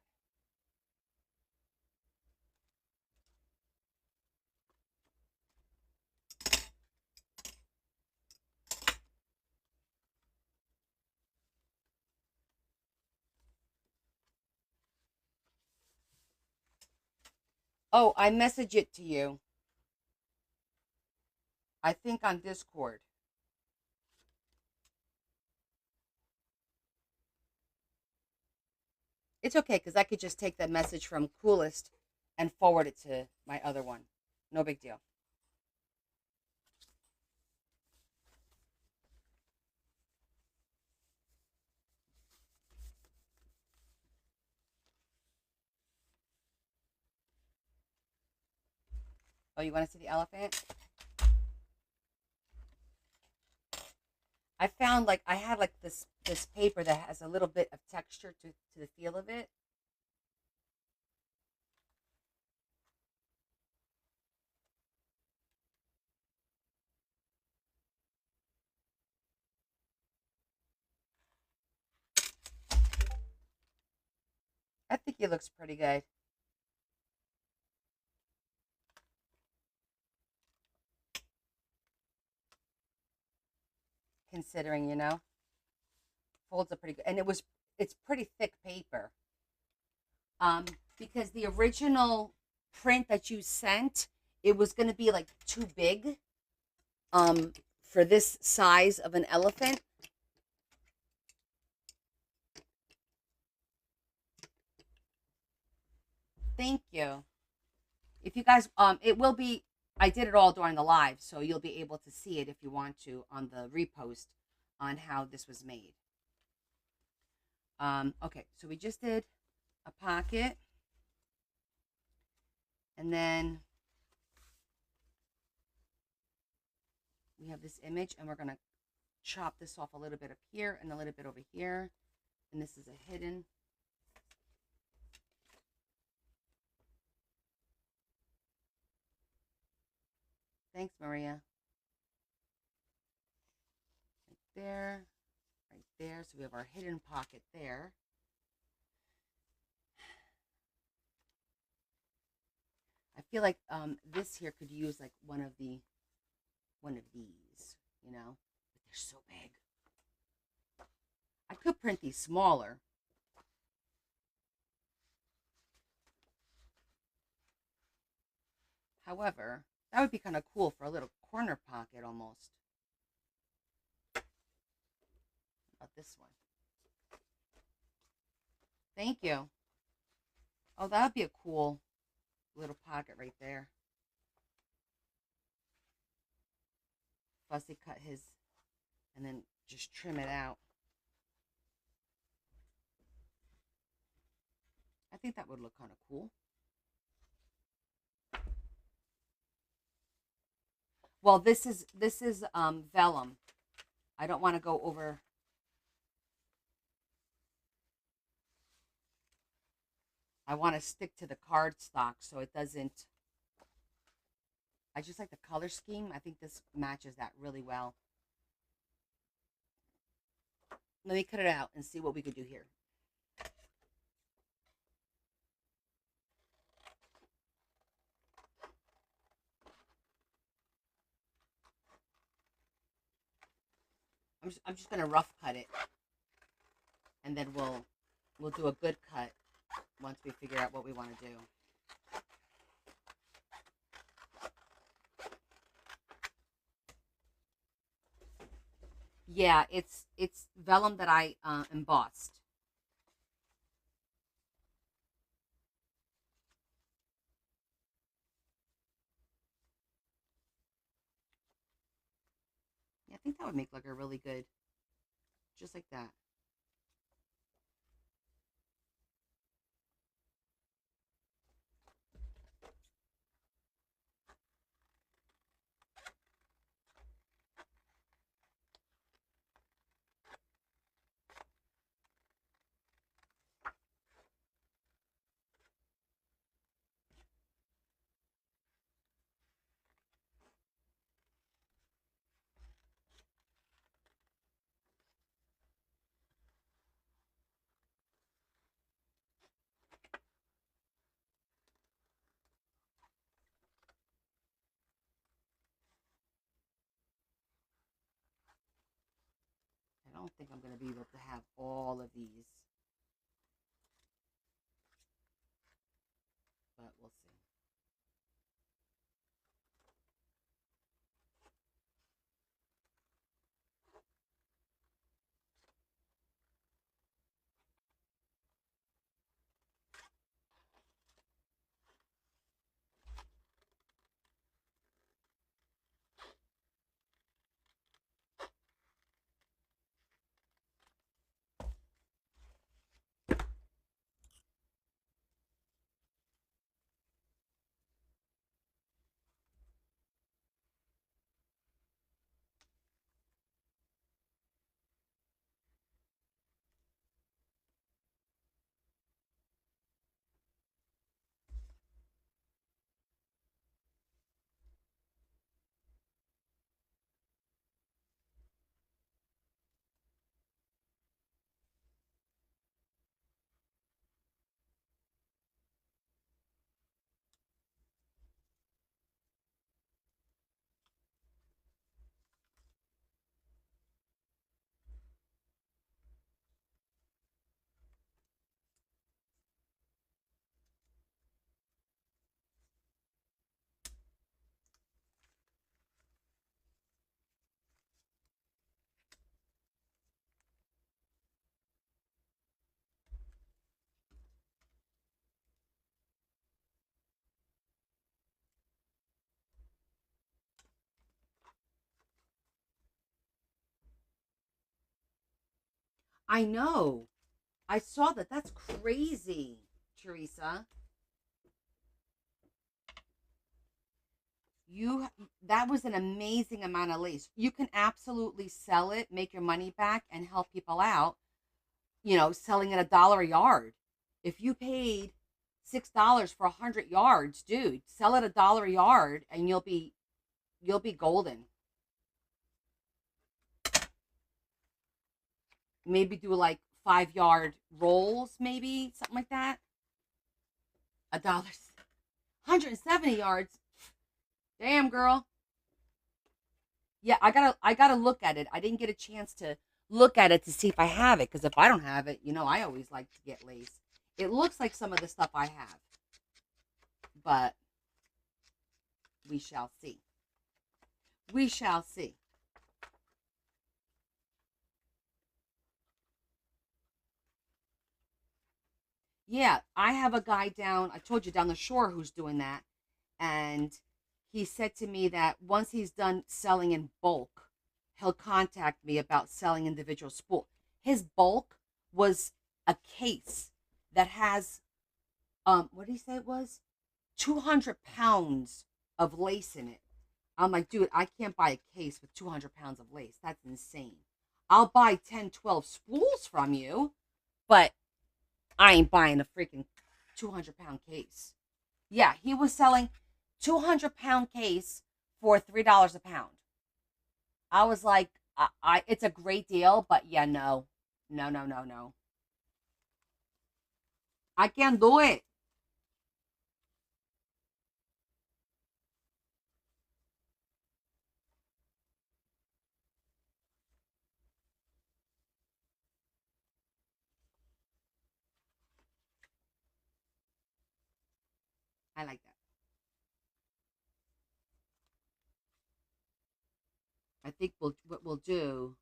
Oh, I message it to you. I think on Discord. It's okay because I could just take the message from Coolest and forward it to my other one. No big deal. Oh, you want to see the elephant? I found like I had like this paper that has a little bit of texture to the feel of it. I think it looks pretty good. Considering, folds up pretty good. And it's pretty thick paper. Because the original print that you sent, it was going to be like too big for this size of an elephant. Thank you. If you guys, it will be, I did it all during the live, so you'll be able to see it if you want to on the repost on how this was made. Okay, so we just did a pocket. And then we have this image, and we're going to chop this off a little bit up here and a little bit over here. And this is a hidden. Thanks, Maria. Right there, right there. So we have our hidden pocket there. I feel like this here could use like one of these, but they're so big. I could print these smaller. However, that would be kind of cool for a little corner pocket almost. How about this one? Thank you. Oh, that would be a cool little pocket right there. Fussy cut his and then just trim it out. I think that would look kind of cool. Well, this is vellum. I don't want to go over. I want to stick to the cardstock so it doesn't. I just like the color scheme. I think this matches that really well. Let me cut it out and see what we could do here. I'm just gonna rough cut it, and then we'll do a good cut once we figure out what we want to do. Yeah, it's vellum that I embossed. Yeah, I think that would make like a really good, just like that. I don't think I'm gonna be able to have all of these, but we'll see. I know. I saw that. That's crazy, Teresa. You that was an amazing amount of lace. You can absolutely sell it, make your money back, and help people out. Selling at $1 a yard. If you paid $6 for 100 yards, dude, sell it $1 a yard, and you'll be golden. Maybe do like 5 yard rolls, maybe something like that. $1, 170 yards. Damn, girl. Yeah, I gotta look at it. I didn't get a chance to look at it to see if I have it, because if I don't have it, I always like to get lace. It looks like some of the stuff I have, but we shall see. We shall see. Yeah, I have a guy down, I told you, down the shore who's doing that. And he said to me that once he's done selling in bulk, he'll contact me about selling individual spool. His bulk was a case that has, what did he say it was? 200 pounds of lace in it. I'm like, dude, I can't buy a case with 200 pounds of lace. That's insane. I'll buy 10, 12 spools from you, but I ain't buying a freaking 200-pound case. Yeah, he was selling 200-pound case for $3 a pound. I was like, it's a great deal, but yeah, no. No, no, no, no. I can't do it. I like that. I think what we'll do.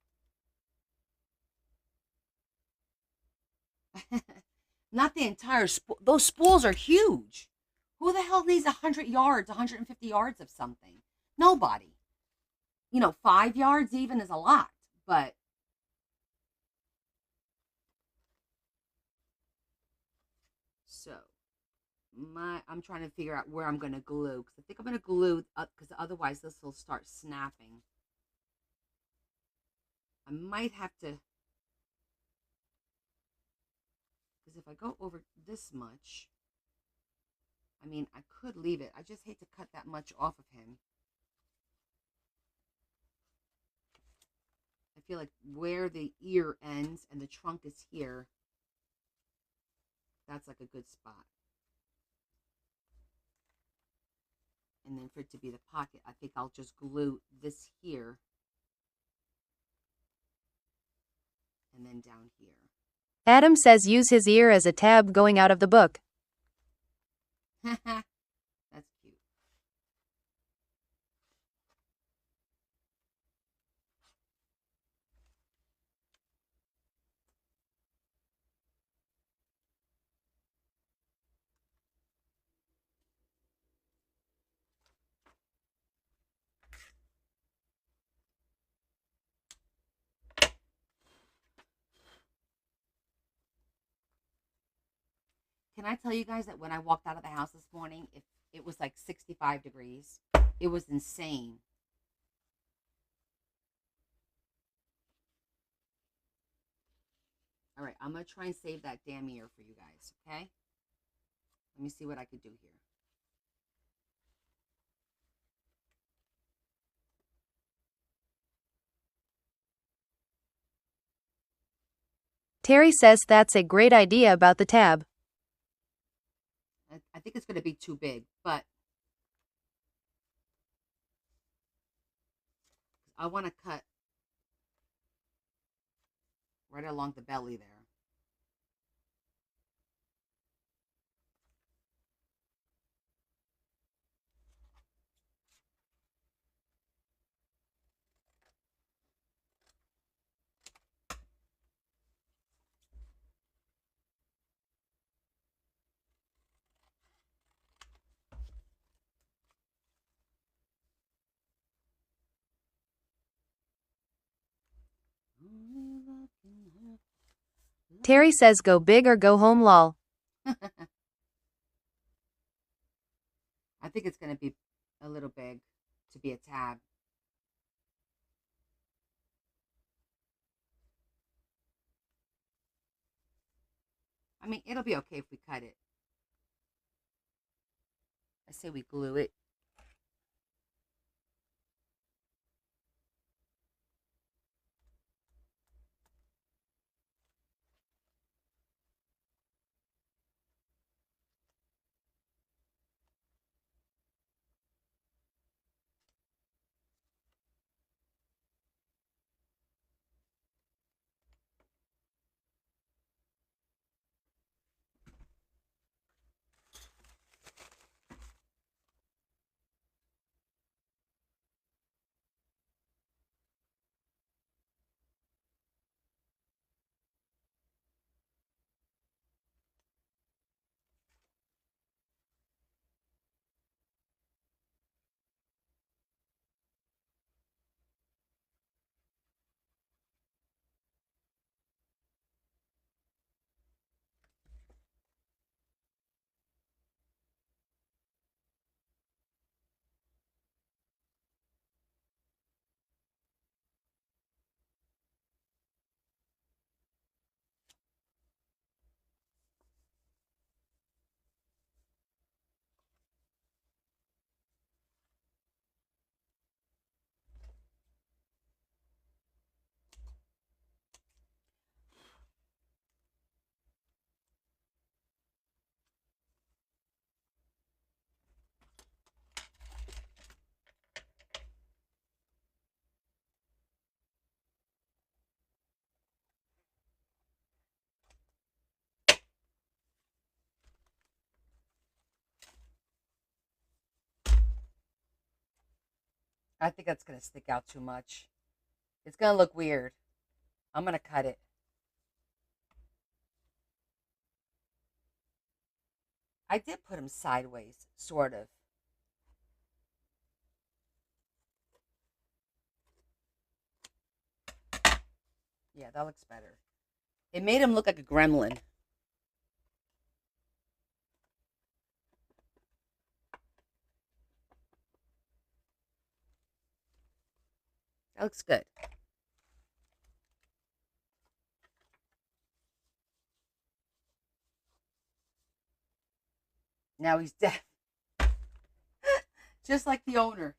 Not the entire spool. Those spools are huge. Who the hell needs 100 yards, 150 yards of something? Nobody. 5 yards even is a lot, but so I'm trying to figure out where I'm going to glue because I think I'm going to glue up because otherwise this will start snapping. I might have to, because if I go over this much, I mean, I could leave it. I just hate to cut that much off of him. I feel like where the ear ends and the trunk is here, that's like a good spot. And then for it to be the pocket, I think I'll just glue this here. And then down here. Adam says use his ear as a tab going out of the book. That's cute. Can I tell you guys that when I walked out of the house this morning, it was like 65 degrees. It was insane. All right, I'm going to try and save that damn ear for you guys, okay? Let me see what I could do here. Terry says that's a great idea about the tab. I think it's going to be too big, but I want to cut right along the belly there. Terry says go big or go home lol. I think it's going to be a little big to be a tab. I mean, it'll be okay if we cut it. I say we glue it. I think that's going to stick out too much. It's going to look weird. I'm going to cut it. I did put them sideways, sort of. Yeah, that looks better. It made him look like a gremlin. That looks good. Now he's deaf. Just like the owner.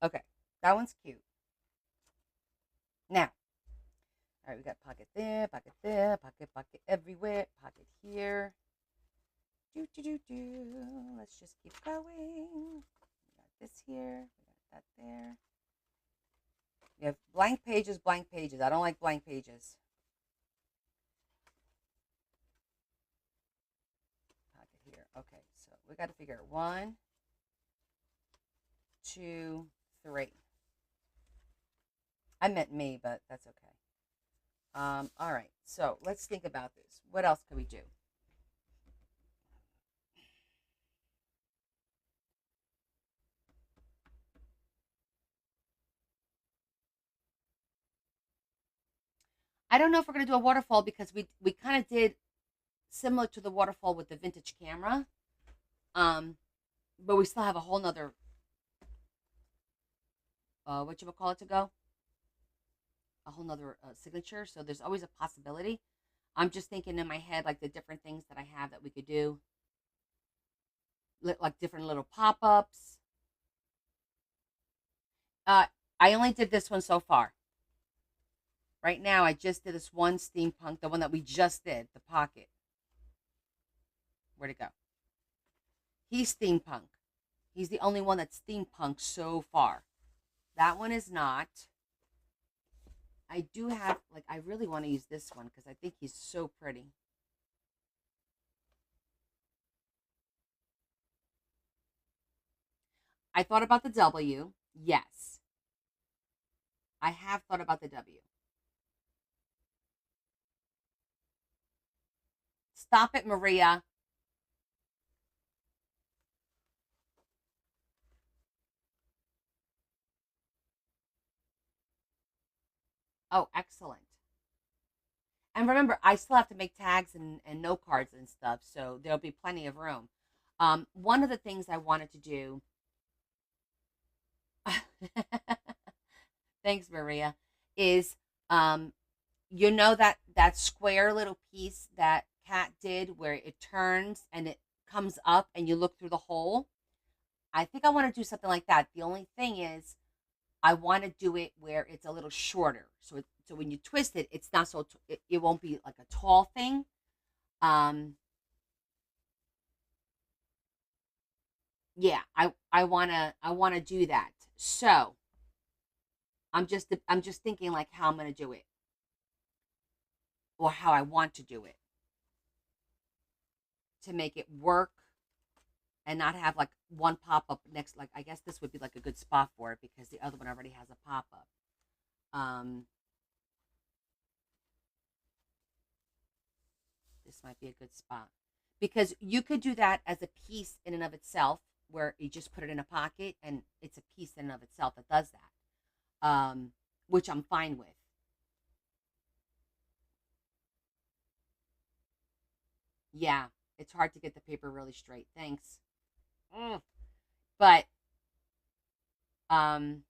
Okay, that one's cute. Now, all right, we got pocket there, pocket everywhere, pocket here. Let's just keep going. We got this here, we got that there. You have blank pages, blank pages. I don't like blank pages. Pocket here. Okay, so we got to figure out 1, 2, 3. I meant me, but that's okay. All right, so let's think about this. What else can we do? I don't know if we're going to do a waterfall because we kind of did similar to the waterfall with the vintage camera. But we still have a whole nother, whatchamacallit to go? A whole nother signature. So there's always a possibility. I'm just thinking in my head, like the different things that I have that we could do. Like different little pop-ups. I only did this one so far. Right now, I just did this one steampunk, the one that we just did, the pocket. Where'd it go? He's steampunk. He's the only one that's steampunk so far. That one is not. I do have, like, I really want to use this one because I think he's so pretty. I thought about the W. Yes. I have thought about the W. Stop it, Maria. Oh, excellent. And remember, I still have to make tags and note cards and stuff, so there'll be plenty of room. One of the things I wanted to do. Thanks, Maria. Is you know that square little piece that Cat did where it turns and it comes up and you look through the hole? I think I want to do something like that. The only thing is I want to do it where it's a little shorter. So when you twist it, it's not so it won't be like a tall thing. Yeah, I want to do that. So, I'm just thinking like how I'm going to do it or how I want to do it to make it work and not have like one pop up next. Like I guess this would be like a good spot for it because the other one already has a pop up. This might be a good spot because you could do that as a piece in and of itself where you just put it in a pocket and it's a piece in and of itself that does that, which I'm fine with. Yeah, it's hard to get the paper really straight. Thanks. Mm. But um,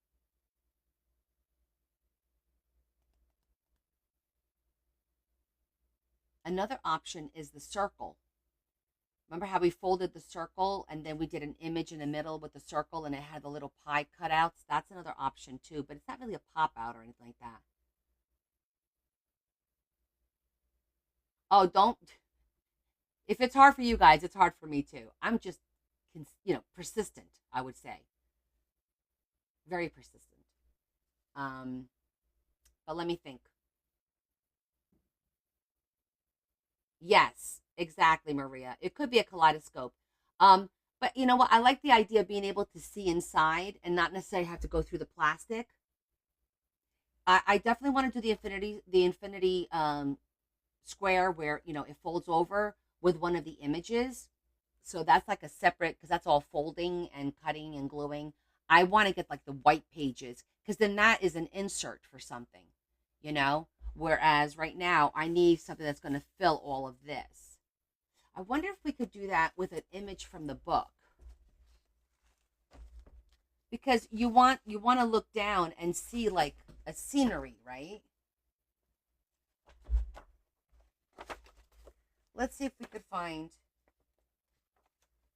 another option is the circle. Remember how we folded the circle and then we did an image in the middle with the circle and it had the little pie cutouts? That's another option too, but it's not really a pop out or anything like that. Oh, don't. If it's hard for you guys, it's hard for me too. I'm just, persistent, I would say. Very persistent. Um, but let me think. Yes, exactly, Maria. It could be a kaleidoscope. Um, but you know what? I like the idea of being able to see inside and not necessarily have to go through the plastic. I definitely want to do the infinity square where it folds over with one of the images. So that's like a separate because that's all folding and cutting and gluing. I want to get like the white pages because then that is an insert for something, you know. Whereas right now I need something that's going to fill all of this. I wonder if we could do that with an image from the book because you want to look down and see like a scenery, right? Let's see if we could find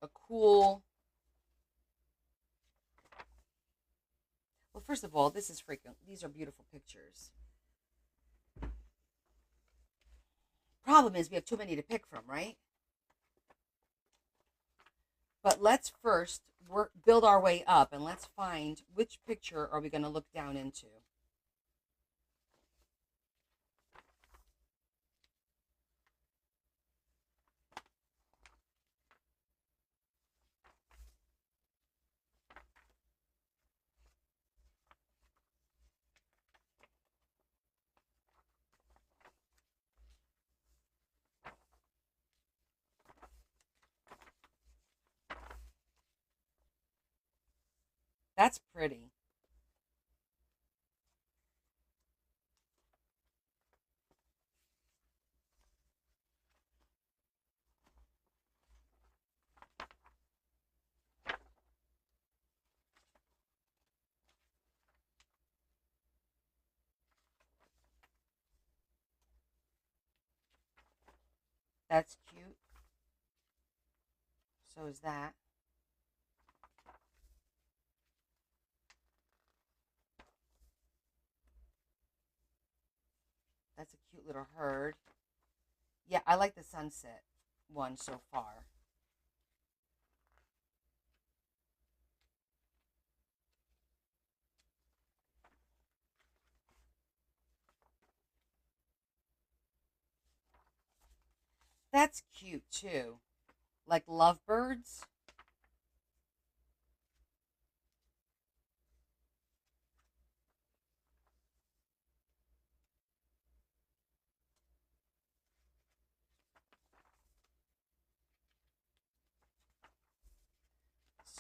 a cool. Well, first of all, this is freaking. These are beautiful pictures. Problem is, we have too many to pick from, right? But let's first build our way up, and let's find which picture are we going to look down into. That's pretty. That's cute. So is that. That's a cute little herd. Yeah, I like the sunset one so far. That's cute too. Like lovebirds.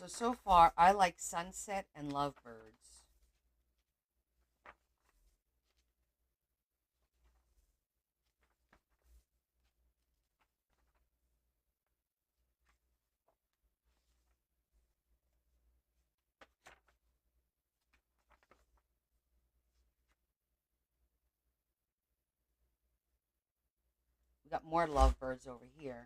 So far, I like sunset and lovebirds. We got more lovebirds over here.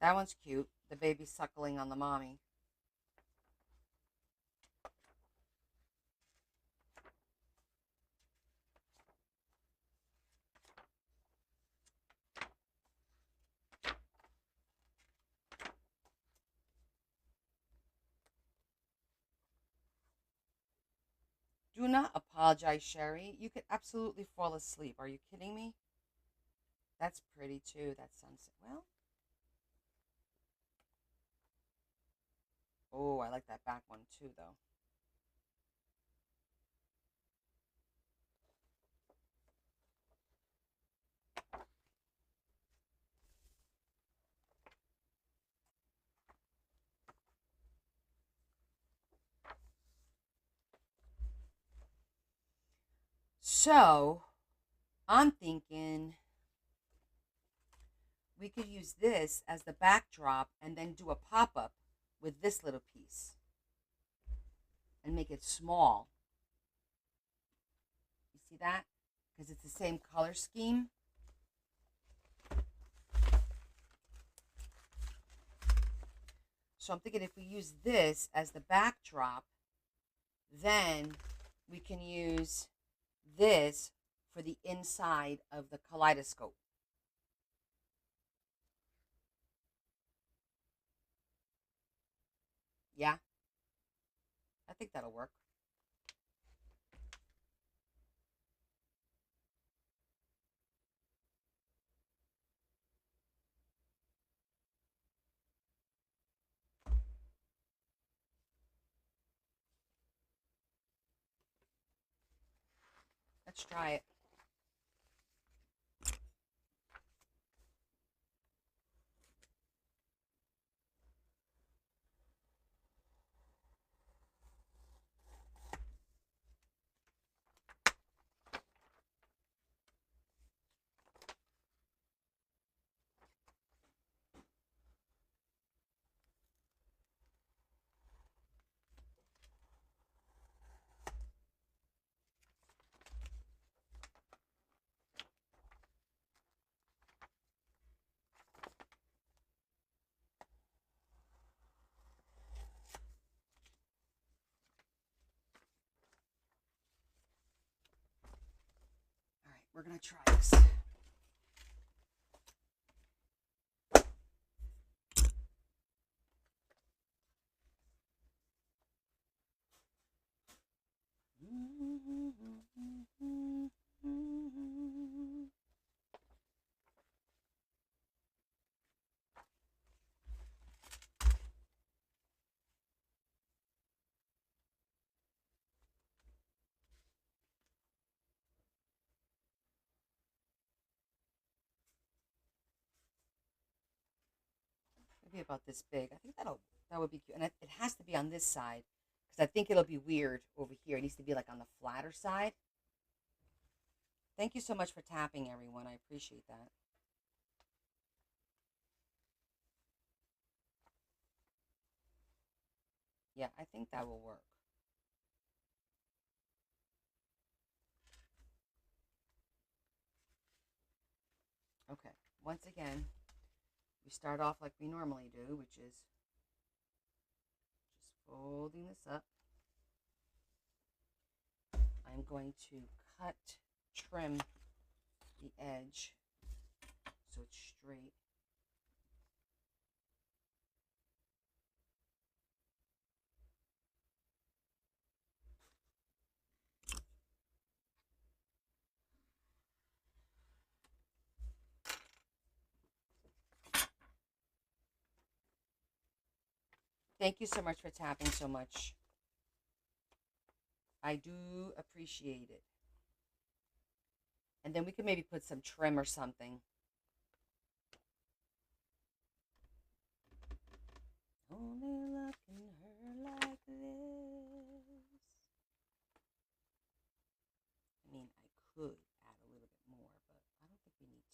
That one's cute. The baby suckling on the mommy. Do not apologize, Sherry. You could absolutely fall asleep. Are you kidding me? That's pretty too, that sunset. Well, oh, I like that back one too, though. So, I'm thinking we could use this as the backdrop and then do a pop up with this little piece and make it small. You see that? because it's the same color scheme. So I'm thinking if we use this as the backdrop, then we can use this for the inside of the kaleidoscope. Yeah, I think that'll work. Let's try it. All right, we're going to try this. Maybe about this big. I think that would be cute, and it has to be on this side because I think it'll be weird over here. It needs to be like on the flatter side. Thank you so much for tapping, everyone. I appreciate that. Yeah, I think that will work. Okay, once again, we start off like we normally do, which is just folding this up. I'm going to trim the edge so it's straight. Thank you so much for tapping so much. I do appreciate it. And then we can maybe put some trim or something. Only looking at her like this. I mean, I could add a little bit more, but I don't think we need to.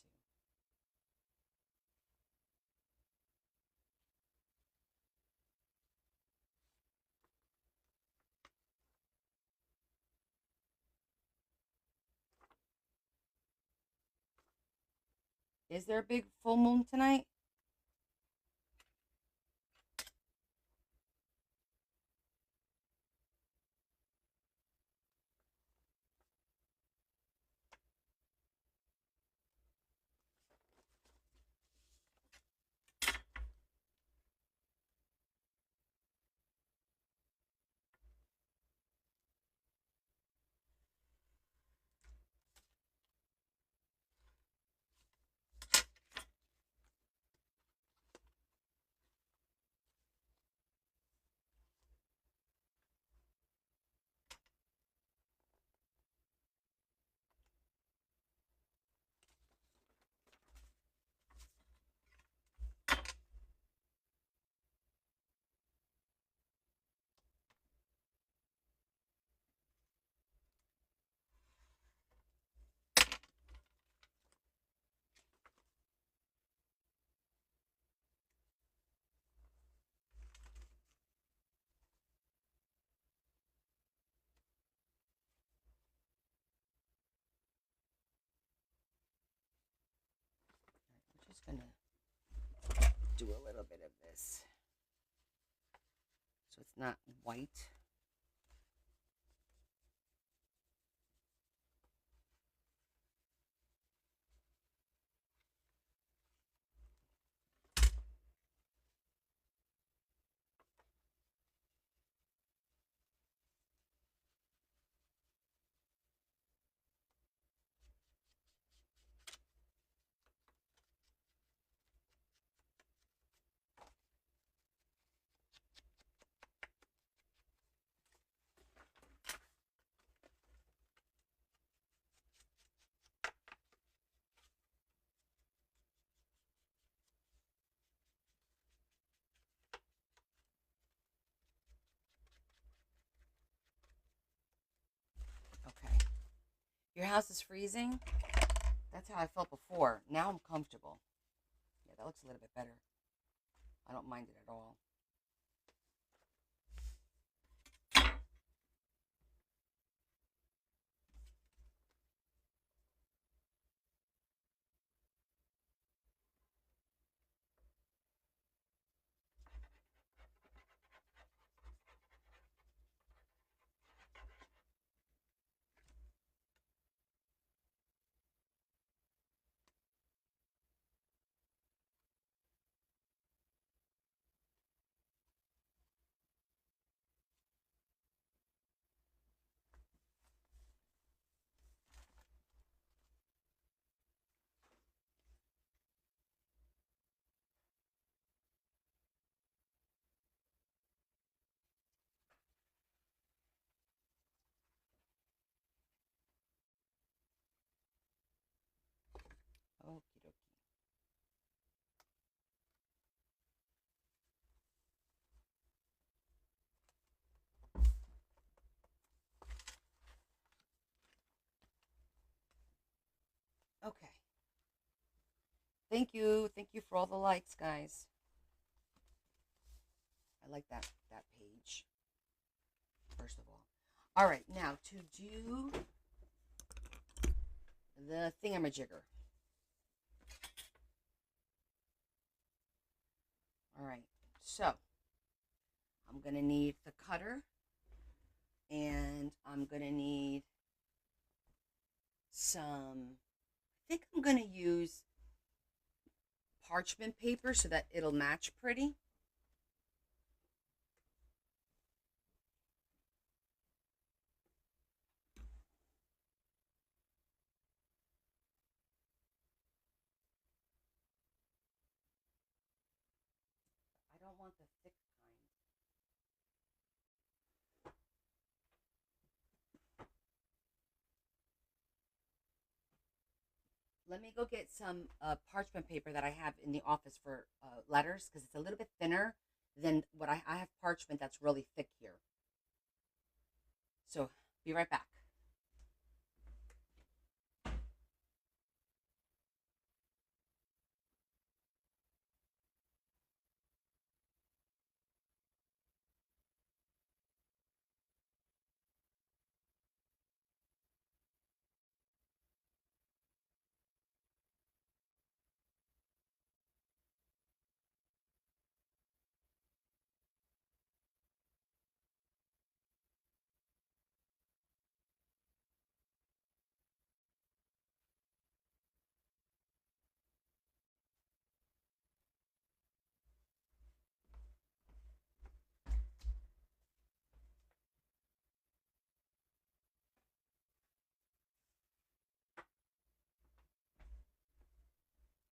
Is there a big full moon tonight? do a little bit of this so it's not white. Okay. Your house is freezing? That's how I felt before. Now I'm comfortable. Yeah, that looks a little bit better. I don't mind it at all. Okie dokie. Okay. Thank you. Thank you for all the likes, guys. I like that page. First of all. All right, now to do the thingamajigger. All right, so I'm going to need the cutter, and I'm going to need some, I think I'm going to use parchment paper so that it'll match pretty. I don't want the thick kind. Let me go get some parchment paper that I have in the office for letters, because it's a little bit thinner than what I have parchment that's really thick here. So be right back.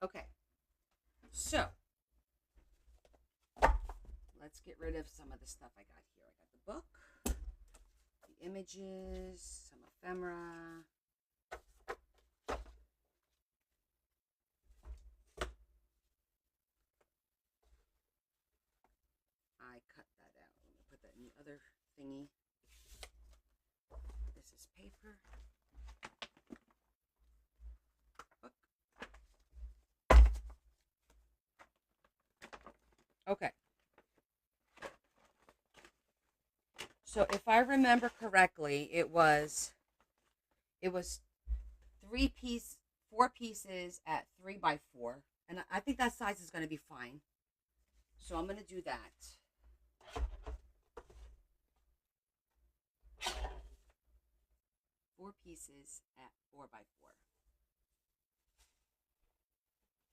Okay, so let's get rid of some of the stuff I got here. I got the book, the images, some ephemera. I cut that out. Let me put that in the other thingy. This is paper. Book. Okay. So if I remember correctly, it was 4 pieces at 3 by 4, and I think that size is going to be fine. So I'm going to do that. Four pieces at 4x4.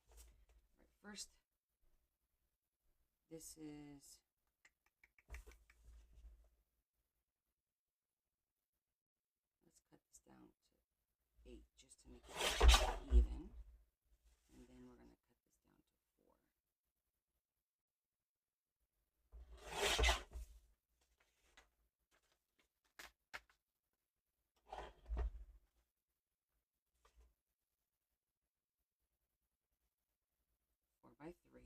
Right, first, this is let's cut this down to 8 just to make it even. And then we're going to cut this down to 4. By 3.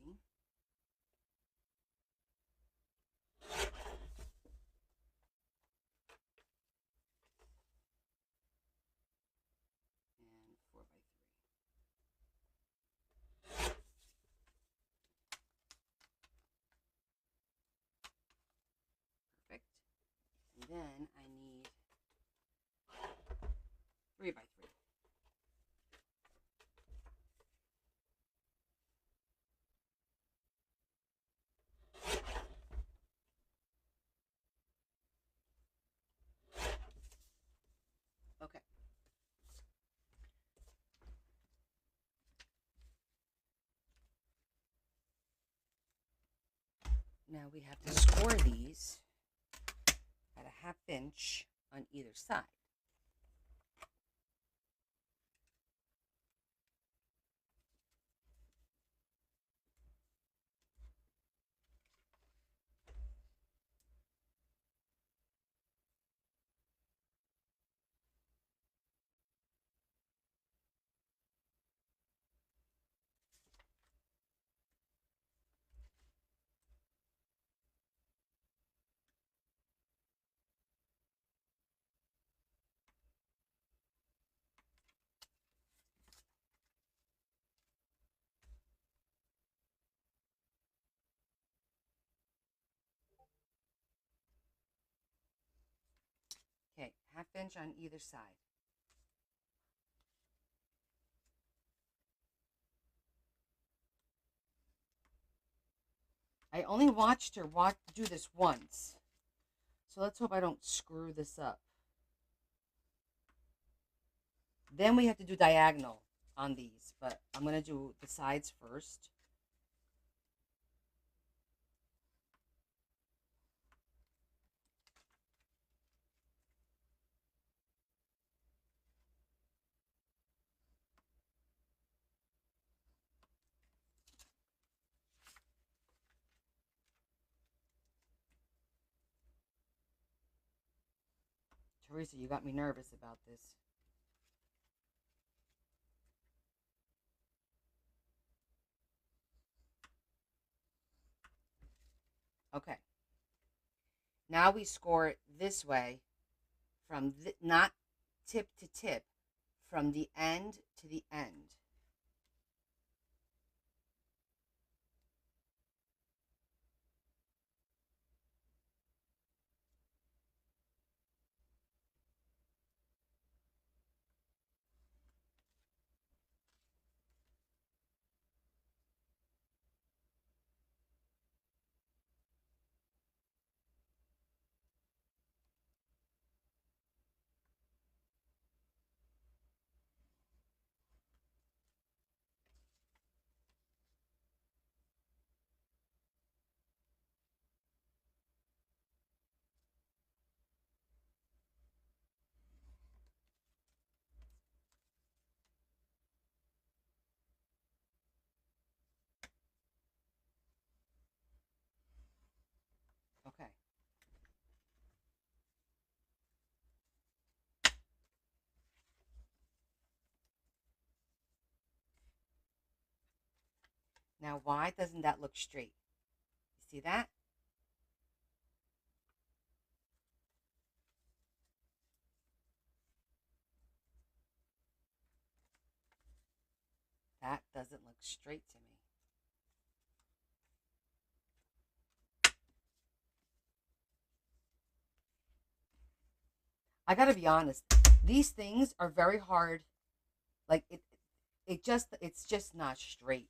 And 4x3. Perfect. And then I need 3x3. Okay. Now we have to score these at a 1/2 inch on either side. Okay, 1/2 inch on either side. I only watched her do this once. So let's hope I don't screw this up. Then we have to do diagonal on these, but I'm going to do the sides first. Teresa, you got me nervous about this. Okay. Now we score it this way from not tip to tip, from the end to the end. Okay. Now, why doesn't that look straight? You see that? That doesn't look straight to me. I gotta be honest. These things are very hard. Like it's just not straight.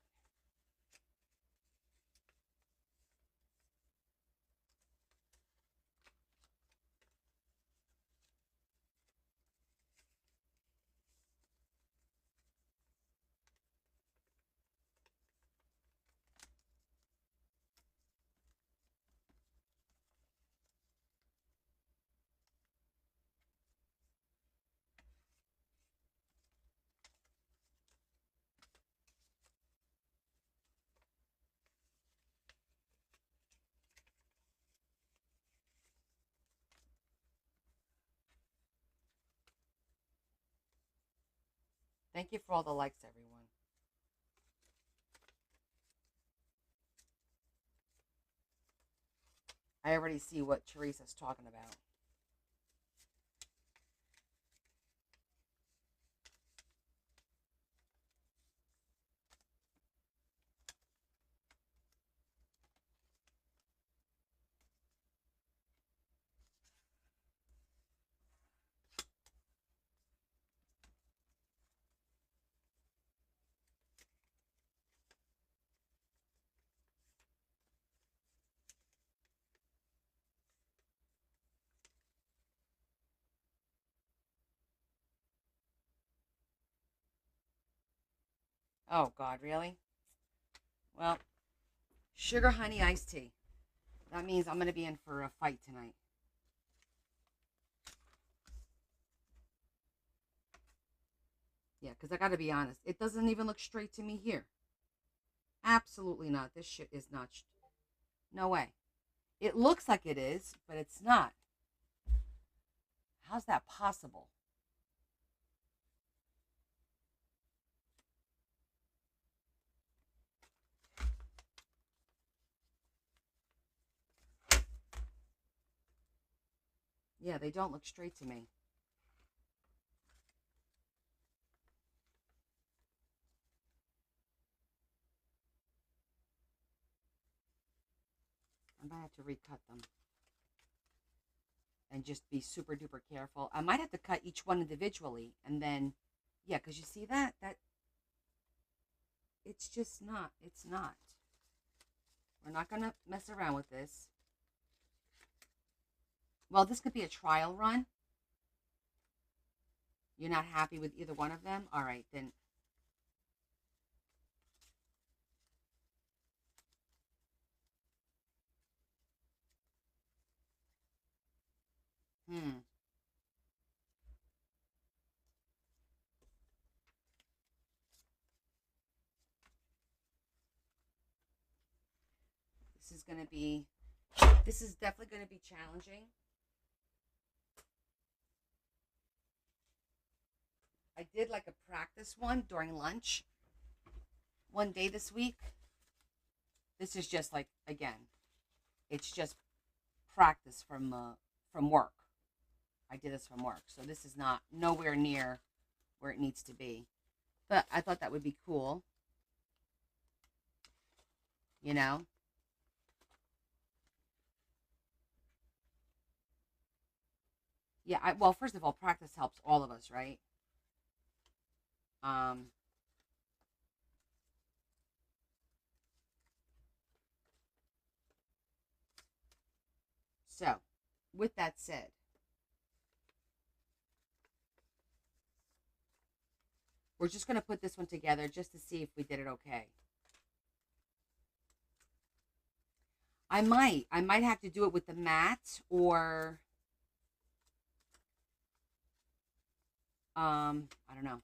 Thank you for all the likes, everyone. I already see what Teresa's talking about. Oh, God, really? Well, sugar honey iced tea. That means I'm going to be in for a fight tonight. Yeah, because I got to be honest. It doesn't even look straight to me here. Absolutely not. This shit is not. No way. It looks like it is, but it's not. How's that possible? Yeah, they don't look straight to me. I might have to recut them. And just be super duper careful. I might have to cut each one individually. And then, yeah, because you see that? It's just not. It's not. We're not going to mess around with this. Well, this could be a trial run. You're not happy with either one of them? All right, then. This is definitely going to be challenging. I did like a practice one during lunch one day this week. This is just like, again, it's just practice from work. I did this from work, so this is not nowhere near where it needs to be. But I thought that would be cool. You know? Yeah, well, first of all, practice helps all of us, right? So, with that said, we're just going to put this one together just to see if we did it okay. I might have to do it with the mat or, I don't know.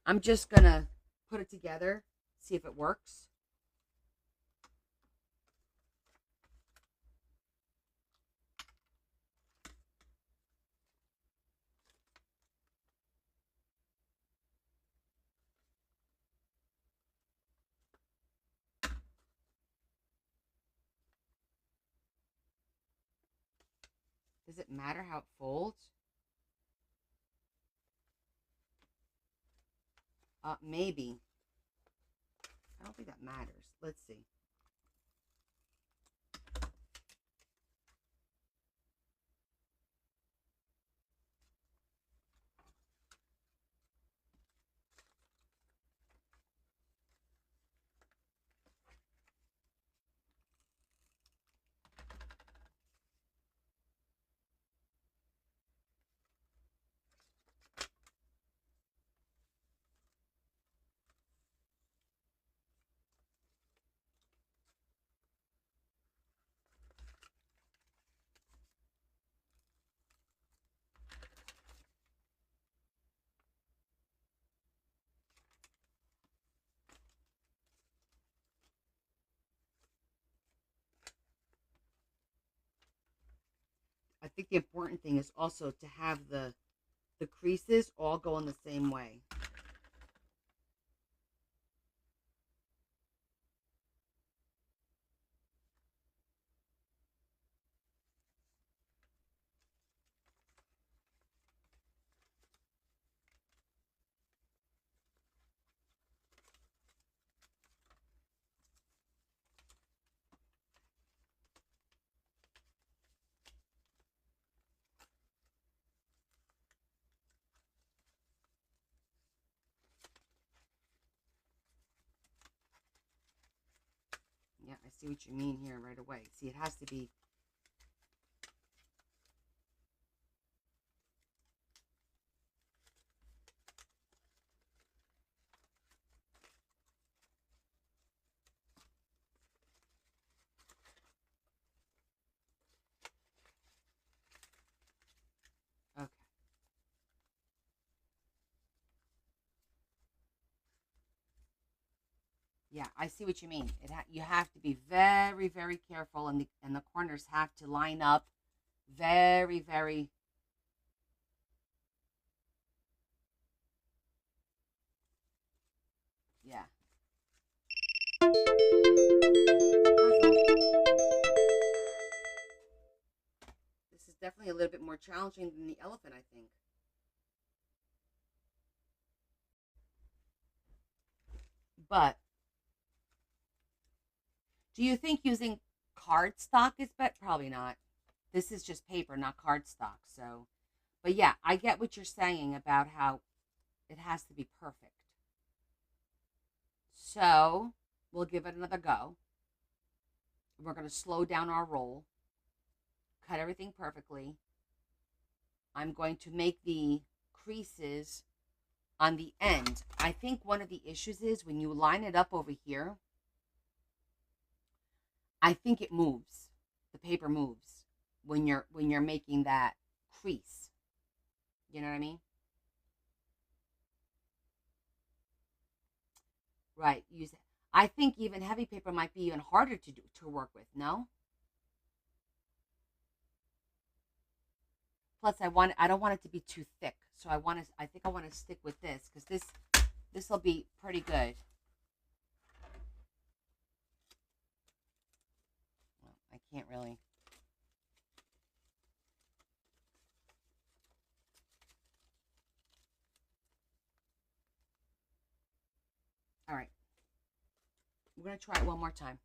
I'm just going to put it together, see if it works. Does it matter how it folds? Maybe. I don't think that matters. Let's see. think the important thing is also to have the creases all go in the same way. Yeah, I see what you mean here right away. See, it has to be. Okay. Yeah, I see what you mean. You have to be very, very careful, and the corners have to line up very, very. Yeah. This is definitely a little bit more challenging than the elephant, I think. But do you think using cardstock is better? Probably not. This is just paper, not cardstock. So, but yeah, I get what you're saying about how it has to be perfect. So we'll give it another go. We're going to slow down our roll, cut everything perfectly. I'm going to make the creases on the end. I think one of the issues is when you line it up over here, I think it moves. The paper moves when you're making that crease. You know what I mean? Right. Use it. I think even heavy paper might be even harder to work with. No. Plus, I don't want it to be too thick, so I think I want to stick with this because this will be pretty good. Well, I can't really. All right. We're going to try it one more time.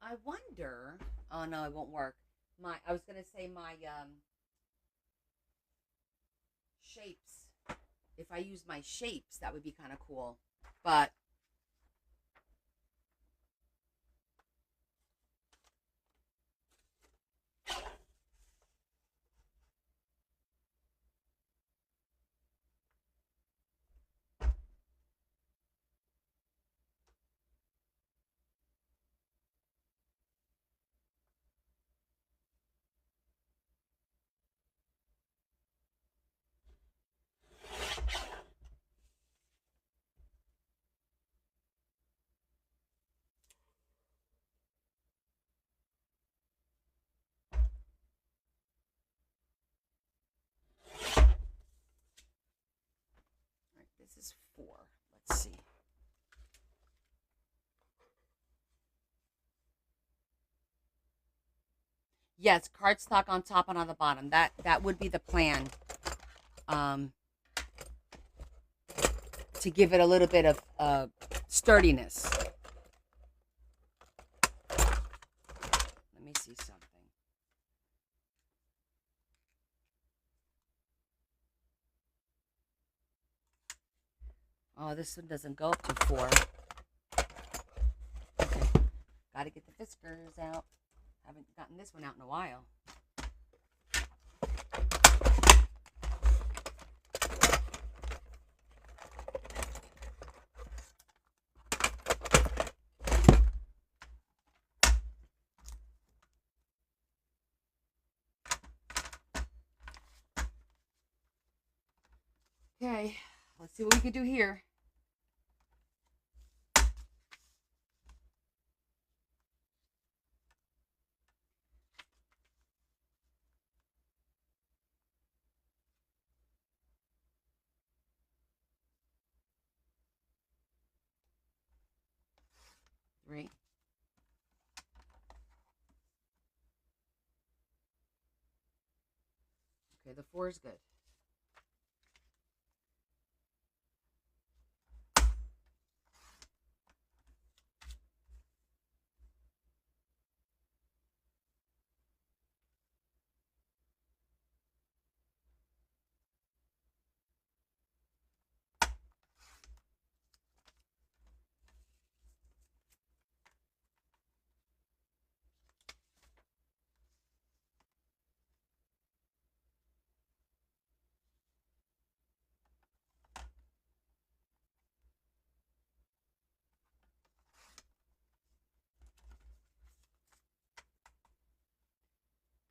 I wonder. Oh no, it won't work. I was gonna say my shapes. If I use my shapes, that would be kind of cool. But all right, this is 4. Let's see. Yes, cardstock on top and on the bottom. That would be the plan. Um, to give it a little bit of sturdiness. Let me see something. Oh, this one doesn't go up to 4. Okay, gotta get the whiskers out. Haven't gotten this one out in a while. Okay, let's see what we can do here. Three. Okay, the 4 is good.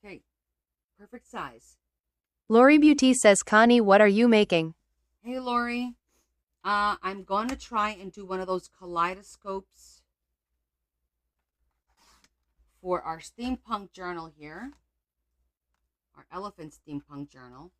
Okay, perfect size. Lori Beauty says, Connie, what are you making? Hey, Lori. I'm going to try and do one of those kaleidoscopes for our steampunk journal here. Our elephant steampunk journal.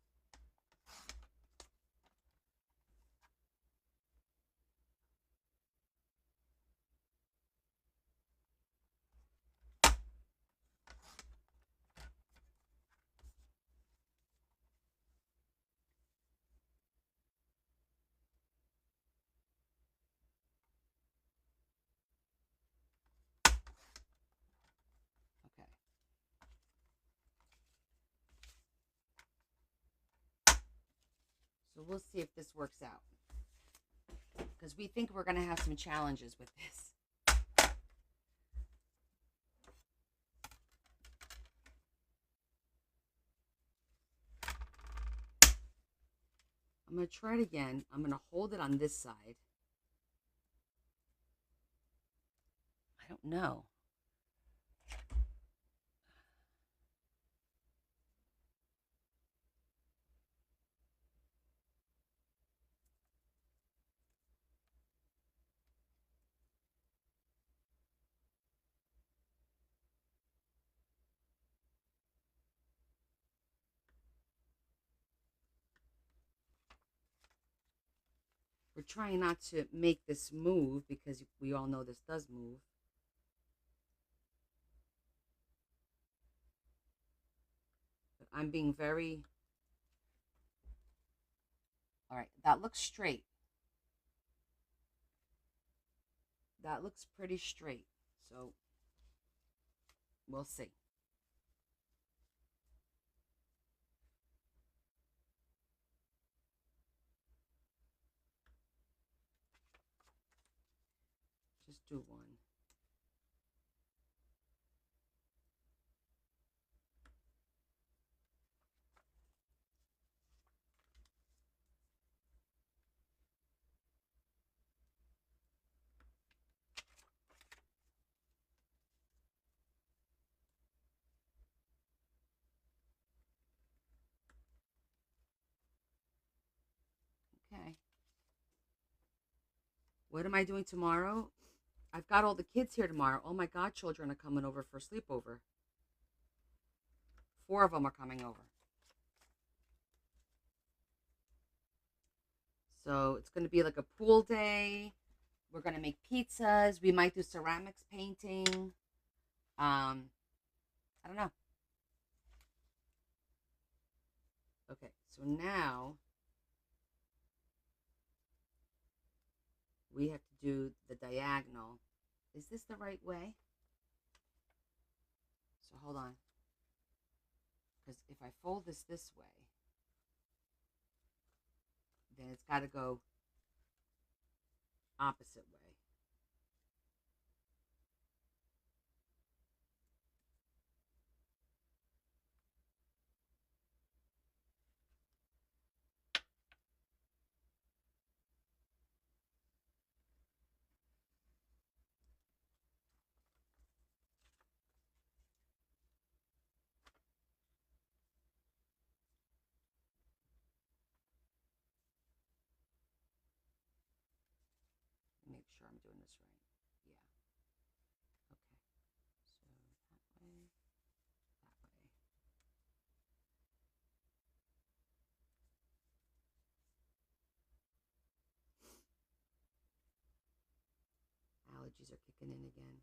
Okay. So we'll see if this works out. Because we think we're going to have some challenges with this. I'm going to try it again. I'm going to hold it on this side. I don't know. We're trying not to make this move because we all know this does move. But I'm being very... All right, that looks straight. That looks pretty straight. So we'll see. Just do one. Okay. What am I doing tomorrow? I've got all the kids here tomorrow. All my godchildren are coming over for sleepover. 4 of them are coming over. So it's going to be like a pool day. We're going to make pizzas. We might do ceramics painting. I don't know. Okay, so now we have to do the diagonal. Is this the right way? So hold on. Because if I fold this way, then it's got to go opposite way. was right. Yeah. Okay. So that way, that way. Allergies are kicking in again.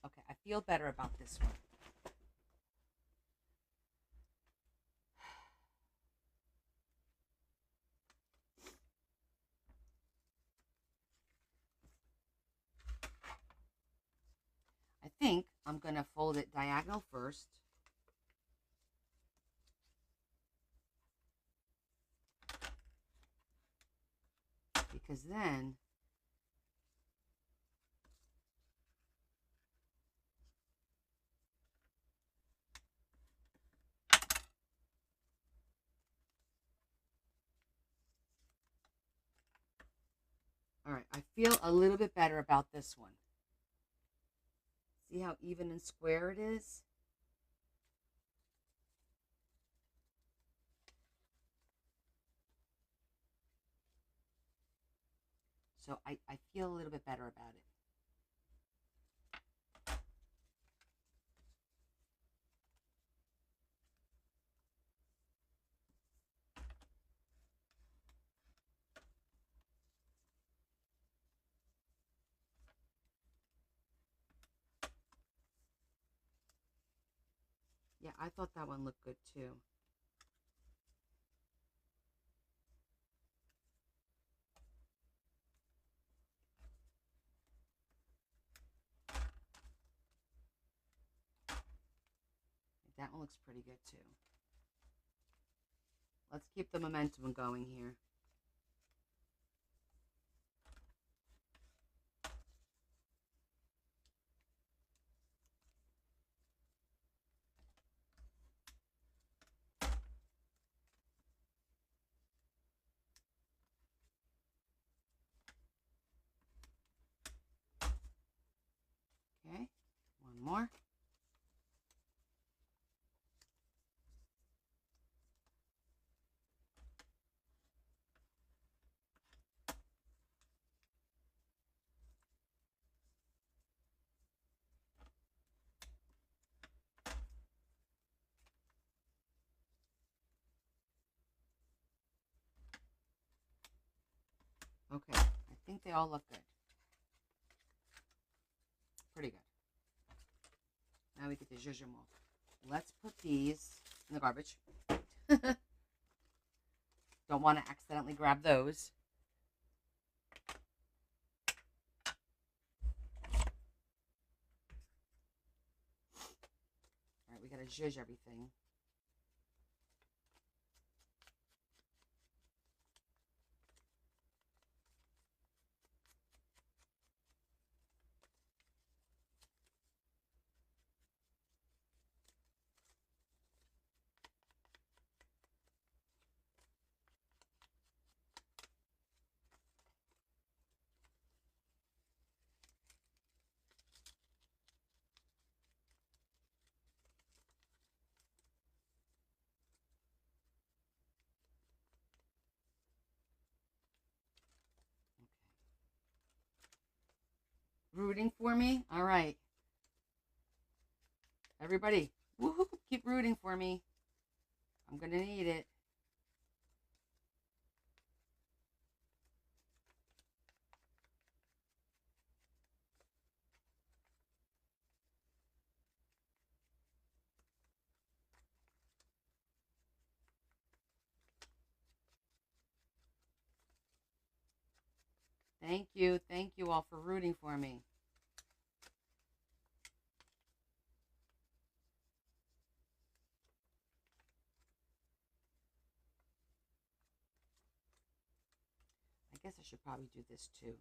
Okay, I feel better about this one. I think I'm going to fold it diagonal first. Because then all right, I feel a little bit better about this one. See how even and square it is? So I feel a little bit better about it. Yeah, I thought that one looked good too. That one looks pretty good too. Let's keep the momentum going here. Okay, one more. Okay, I think they all look good. Pretty good. Now we get the zhuzh them all. Let's put these in the garbage. Don't want to accidentally grab those. All right, we got to zhuzh everything. Rooting for me? All right. Everybody, woohoo, keep rooting for me. I'm going to need it. Thank you. Thank you all for rooting for me. I guess I should probably do this too.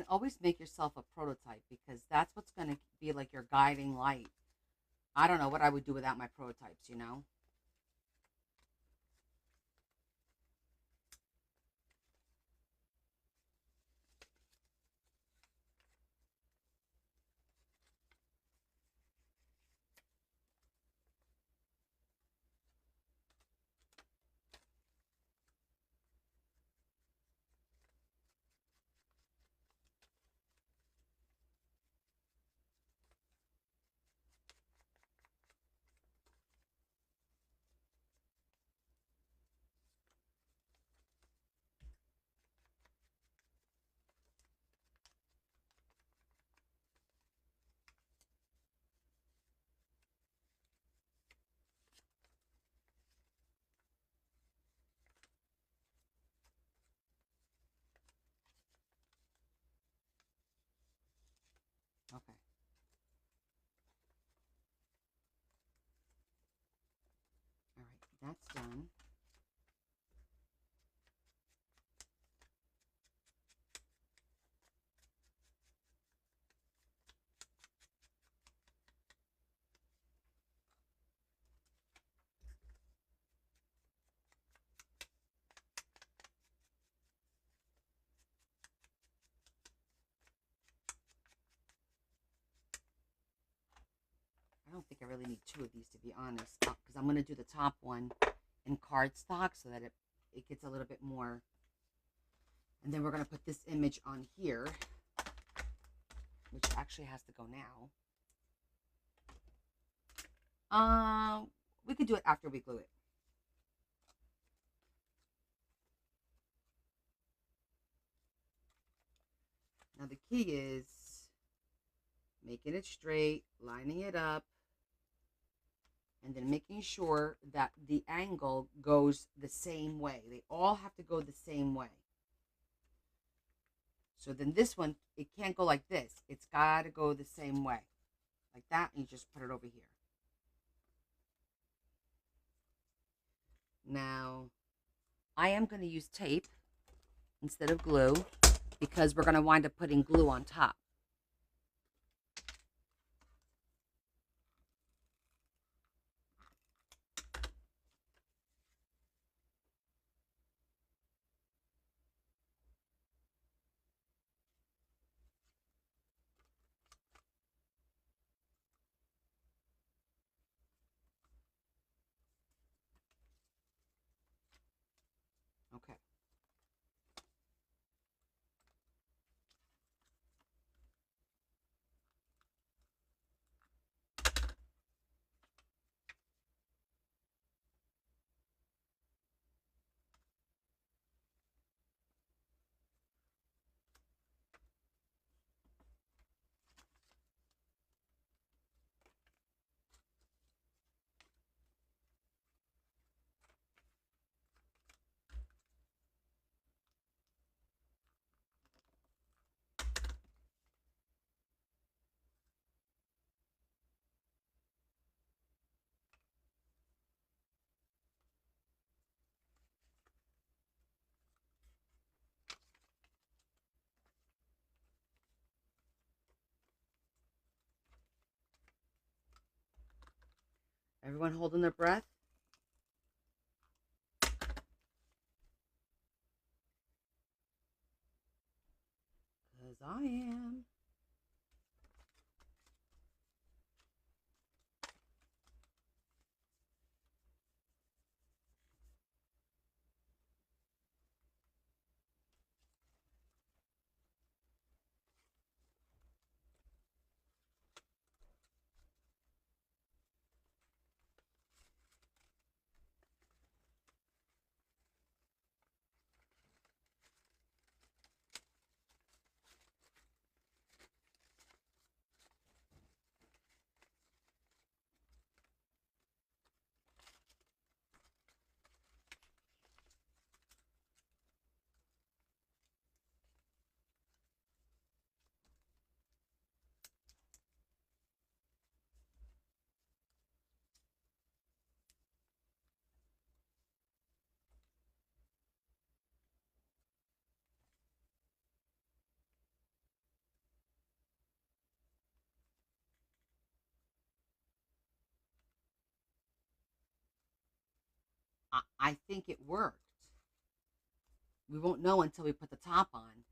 And always make yourself a prototype, because that's what's going to be like your guiding light. I don't know what I would do without my prototypes, you know? Okay. All right, that's done. I don't think I really need two of these, to be honest, because I'm going to do the top one in cardstock so that it gets a little bit more. And then we're going to put this image on here, which actually has to go now. We could do it after we glue it. Now the key is making it straight, lining it up, and then making sure that the angle goes the same way. They all have to go the same way. So then this one, it can't go like this. It's got to go the same way. Like that, and you just put it over here. Now, I am going to use tape instead of glue, because we're going to wind up putting glue on top. Okay. Everyone holding their breath? Because I am. I think it worked. We won't know until we put the top on.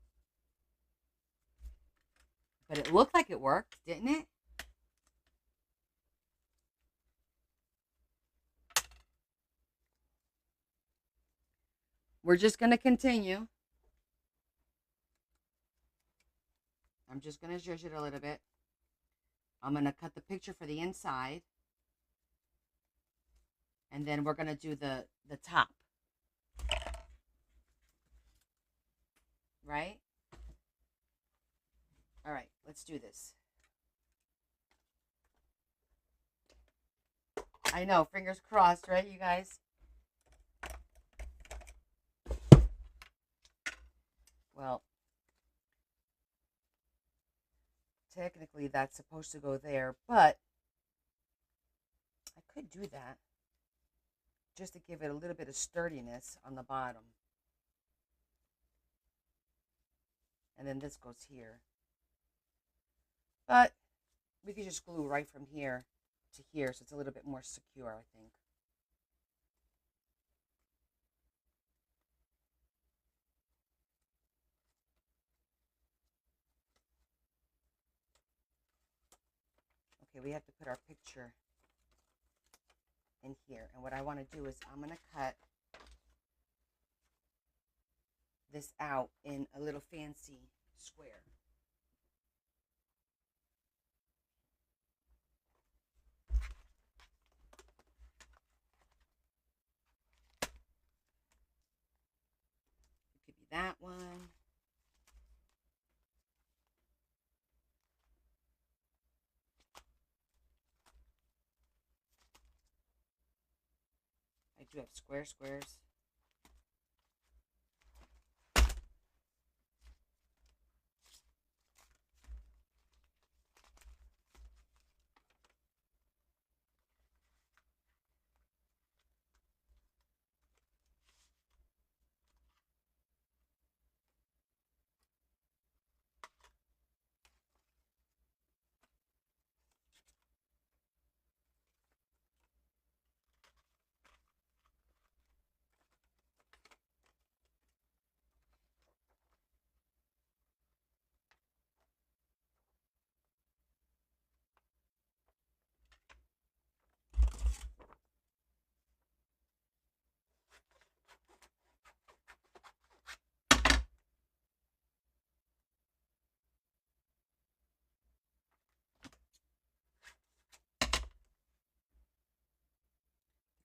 But it looked like it worked, didn't it? We're just going to continue. I'm just going to zhuzh it a little bit. I'm going to cut the picture for the inside. And then we're going to do the top. Right? All right, let's do this. I know, fingers crossed, right, you guys? Well, technically that's supposed to go there, but I could do that just to give it a little bit of sturdiness on the bottom. And then this goes here. But we could just glue right from here to here, so it's a little bit more secure, I think. Okay, we have to put our picture in here. And what I want to do is I'm going to cut this out in a little fancy square. It could be that one. I do have squares.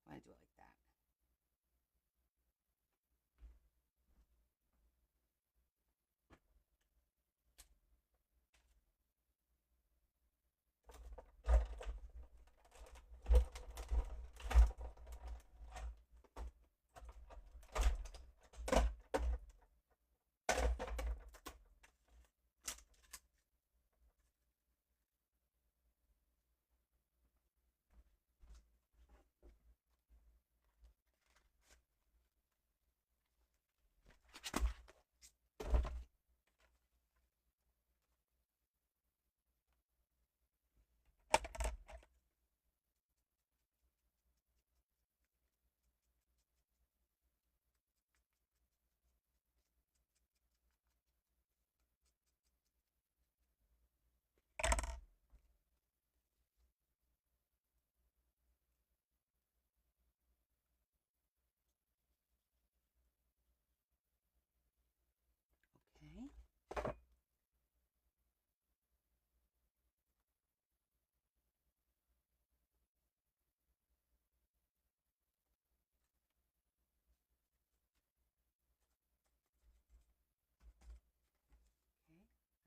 I do it like that. Okay.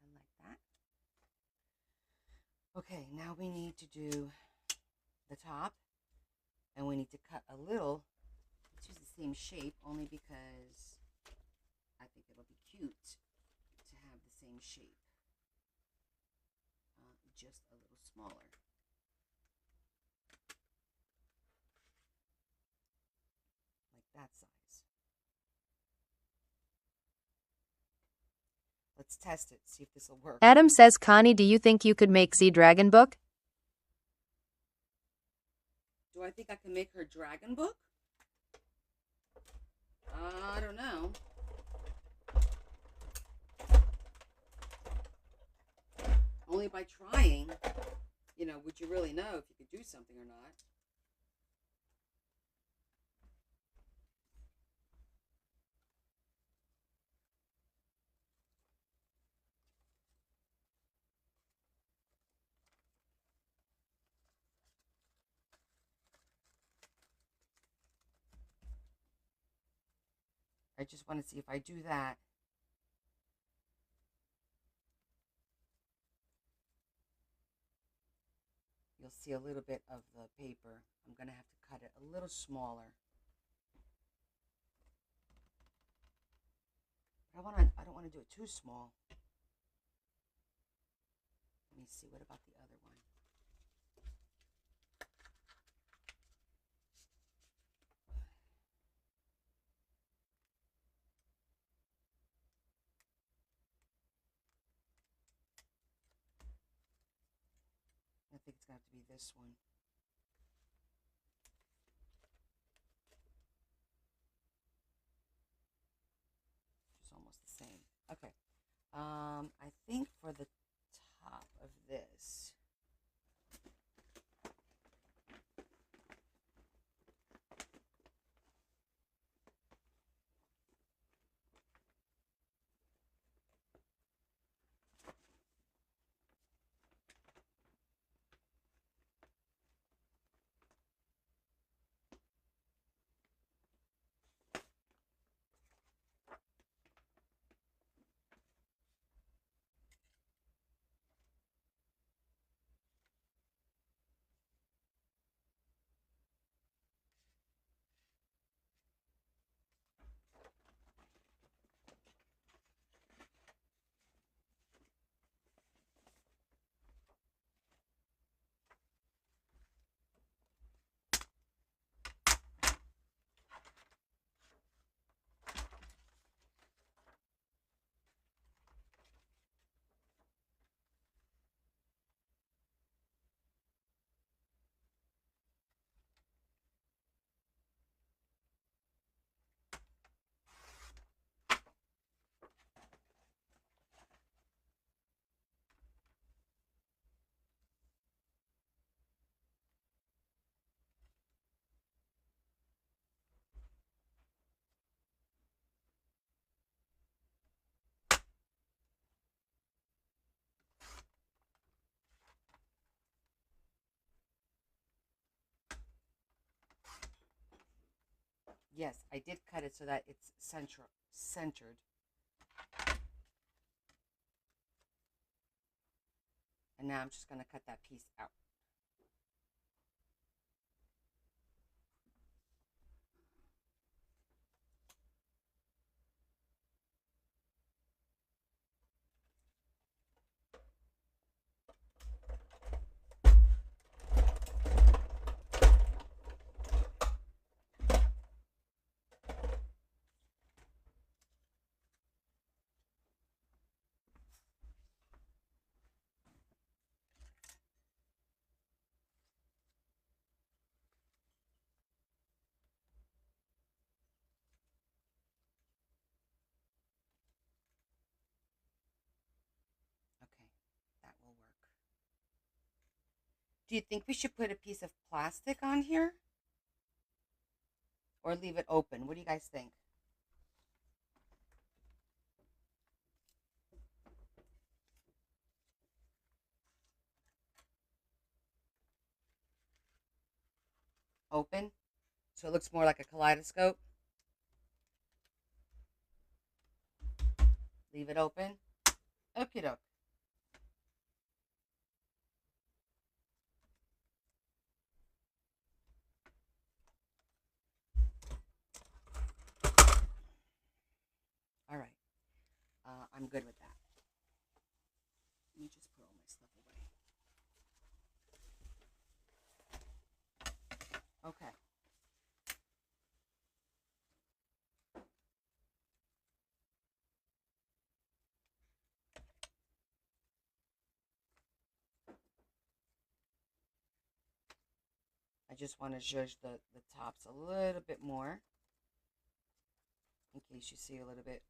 I like that. Okay, now we need to do the top, and we need to cut a little. Let's use the same shape only because I think it'll be cute to have the same shape, just a little smaller. Like that size. Let's test it, see if this will work. Adam says, Connie, do you think you could make Z Dragon Book? Do I think I can make her dragon book? know. Only by trying, would you really know if you could do something or not. I just want to see if I do that. You'll see a little bit of the paper. I'm going to have to cut it a little smaller. But I don't want to do it too small. Let me see, what about the other one? I think it's going to have to be this one. It's almost the same. Okay. I think for the top of this, yes, I did cut it so that it's centered. And now I'm just going to cut that piece out. Okay, that will work. Do you think we should put a piece of plastic on here? Or leave it open? What do you guys think? Open? So it looks more like a kaleidoscope? Leave it open? Okie doke. All right. I'm good with that. Let me just put all my stuff away. Okay. I just want to zhuzh the tops a little bit more in least you see a little bit.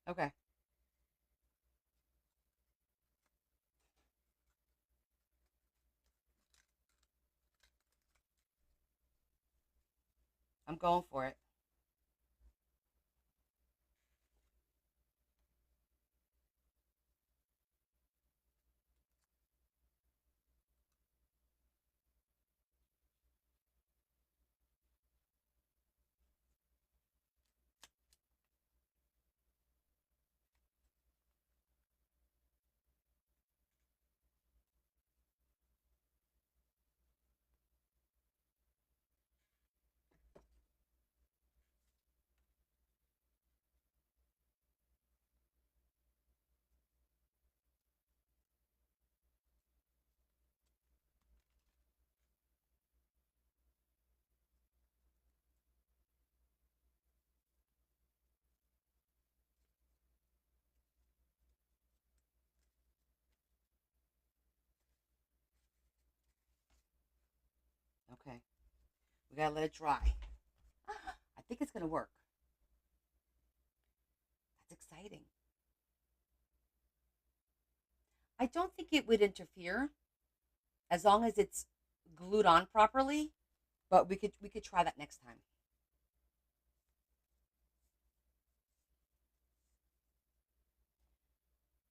Okay. I'm going for it. Okay. We gotta let it dry. I think it's gonna work. That's exciting. I don't think it would interfere as long as it's glued on properly, but we could try that next time.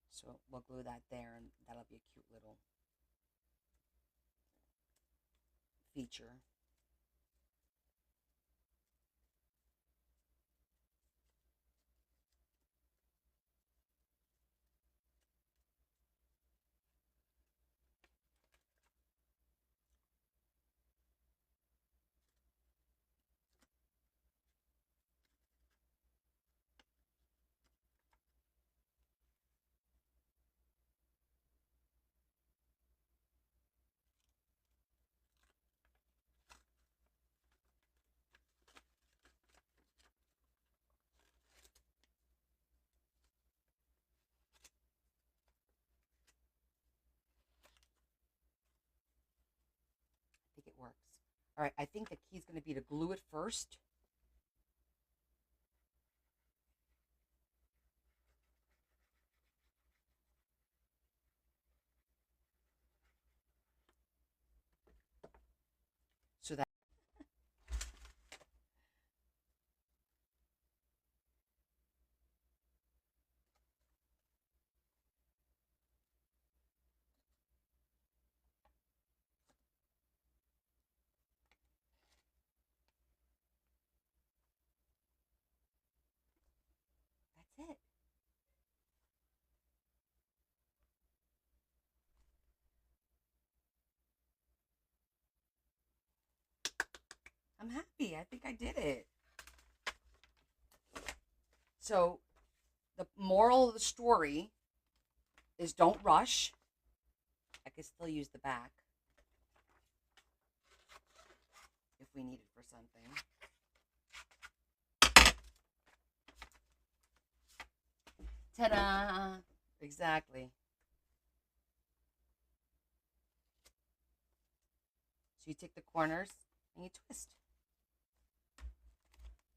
So we'll glue that there, and that'll be a cute little feature. I think it works. All right, I think the key is going to be to glue it first. So that that's it. I'm happy. I think I did it. So the moral of the story is don't rush. I could still use the back if we need it for something. Ta-da! Exactly. So you take the corners and you twist.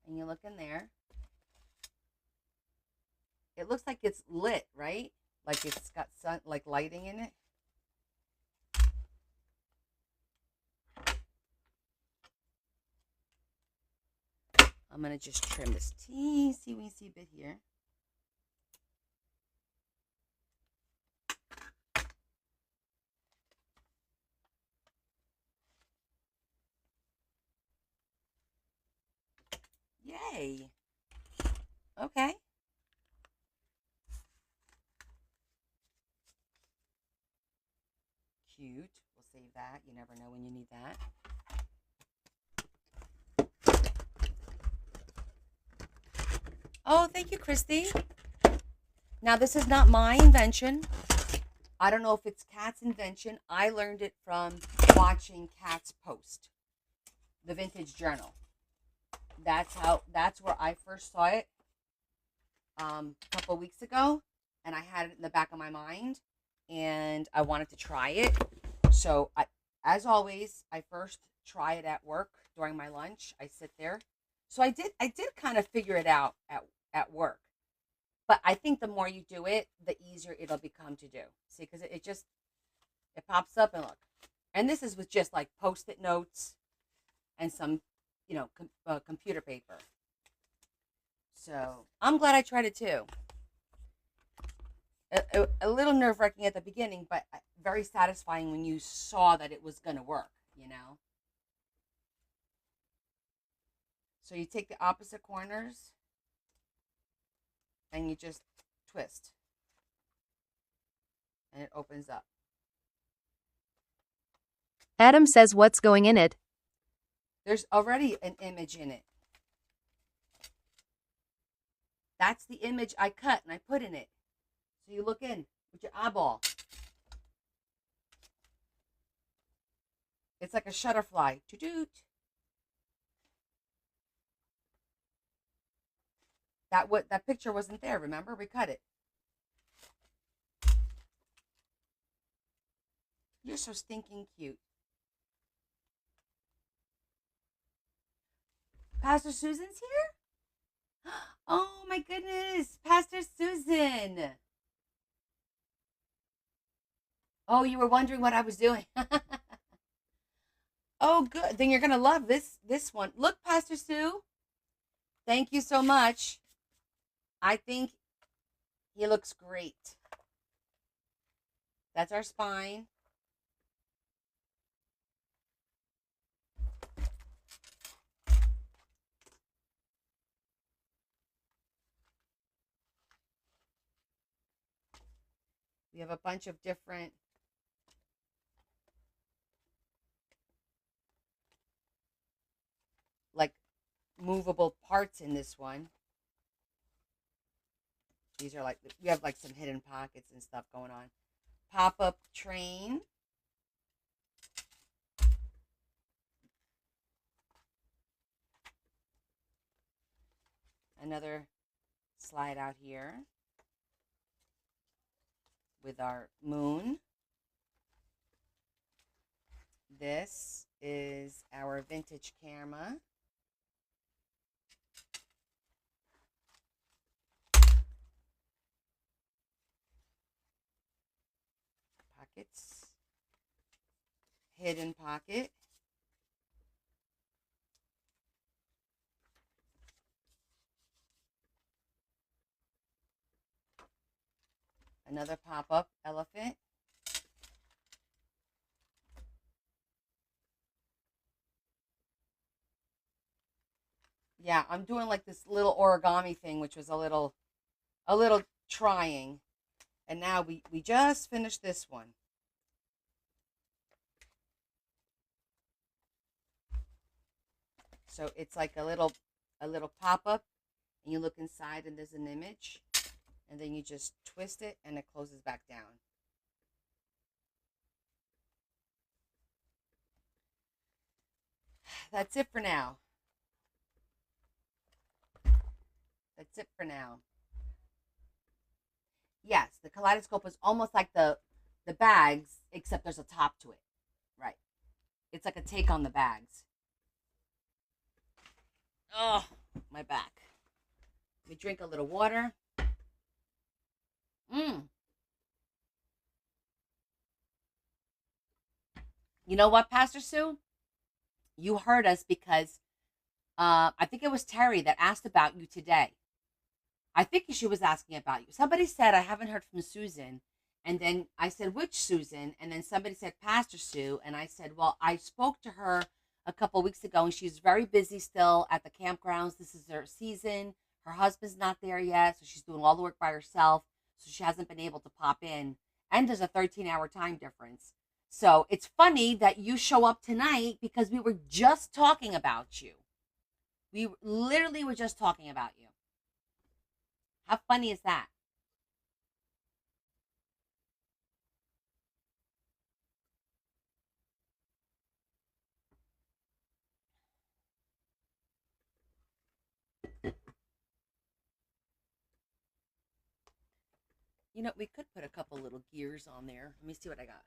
And you look in there. It looks like it's lit, right? Like it's got sun, like lighting in it. I'm gonna just trim this teensy-weensy bit here. Yay! Okay. Cute. We'll save that. You never know when you need that. Oh, thank you, Christy. Now, this is not my invention. I don't know if it's Kat's invention. I learned it from watching Kat's post, the Vintage Journal. That's where I first saw it a couple weeks ago, and I had it in the back of my mind, and I wanted to try it. So, as always, I first try it at work during my lunch. I sit there. So I did kind of figure it out at work. But I think the more you do it, the easier it'll become to do. See, because it pops up and look. And this is with just like Post-it notes and some, computer paper. So I'm glad I tried it too. A little nerve-wracking at the beginning, but very satisfying when you saw that it was going to work, So you take the opposite corners and you just twist. And it opens up. Adam says what's going in it. There's already an image in it. That's the image I cut and I put in it. So you look in with your eyeball. It's like a shutterfly. Toot. That picture wasn't there, remember? We cut it. You're so stinking cute. Pastor Susan's here? Oh my goodness, Pastor Susan. Oh, you were wondering what I was doing. Oh, good. Then you're going to love this one. Look, Pastor Sue. Thank you so much. I think he looks great. That's our spine. We have a bunch of different like movable parts in this one. These are like, we have like some hidden pockets and stuff going on. Pop-up train. Another slide out here with our moon. This is our vintage camera. Pockets. Hidden pocket. Another pop-up elephant. Yeah, I'm doing like this little origami thing, which was a little trying. And now we just finished this one. So it's like a little pop-up, and you look inside and there's an image, and then you just twist it and it closes back down. That's it for now. That's it for now. Yes, the Kaleidoscope is almost like the bags, except there's a top to it. Right. It's like a take on the bags. Oh, my back. Let me drink a little water. You know what, Pastor Sue? You heard us because I think it was Terry that asked about you today. I think she was asking about you. Somebody said, I haven't heard from Susan. And then I said, which Susan? And then somebody said, Pastor Sue. And I said, well, I spoke to her a couple weeks ago, and she's very busy still at the campgrounds. This is her season. Her husband's not there yet, so she's doing all the work by herself. So she hasn't been able to pop in. And there's a 13-hour time difference. So it's funny that you show up tonight because we were just talking about you. We literally were just talking about you. How funny is that? You know, we could put a couple little gears on there. Let me see what I got.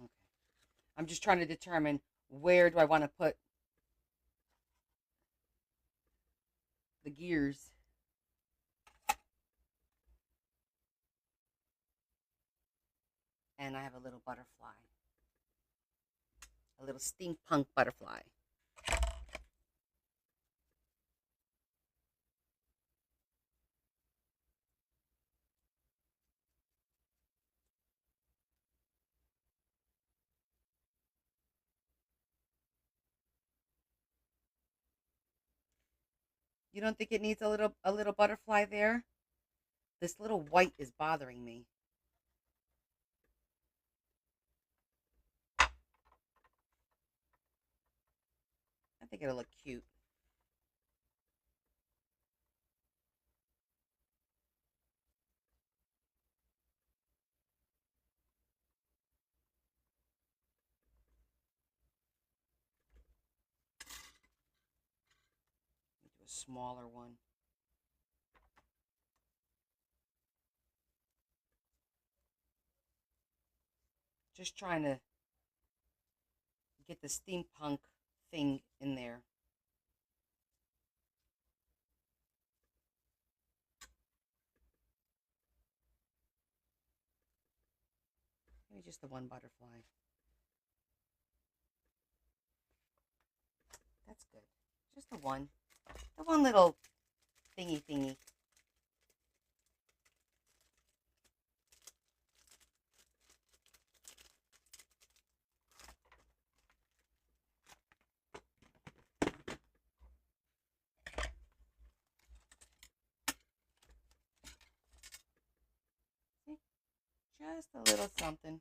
Okay. I'm just trying to determine where do I want to put the gears. And I have a little butterfly. A little steampunk butterfly. You don't think it needs a little butterfly there? This little white is bothering me. I think it'll look cute. Do a smaller one. Just trying to get the steampunk thing in there. Maybe just the one butterfly. That's good. Just the one. The one little thingy. See? Just a little something.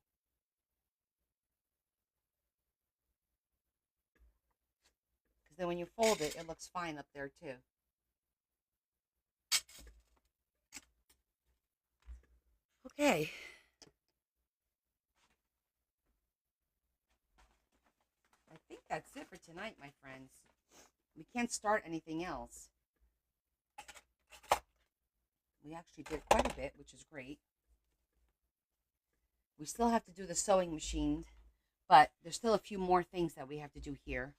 Because then when you fold it, it looks fine up there too. Okay. I think that's it for tonight, my friends. We can't start anything else. We actually did quite a bit, which is great. We still have to do the sewing machine, but there's still a few more things that we have to do here.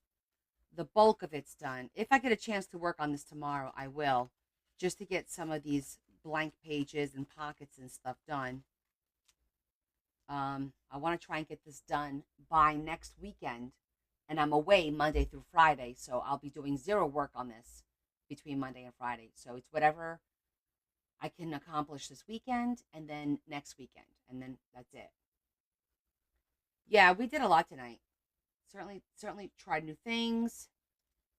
The bulk of it's done. If I get a chance to work on this tomorrow, I will, just to get some of these blank pages and pockets and stuff done. I want to try and get this done by next weekend and I'm away Monday through Friday, so I'll be doing zero work on this between Monday and Friday. So it's whatever I can accomplish this weekend and then next weekend, and then that's it. Yeah, we did a lot tonight. Certainly tried new things.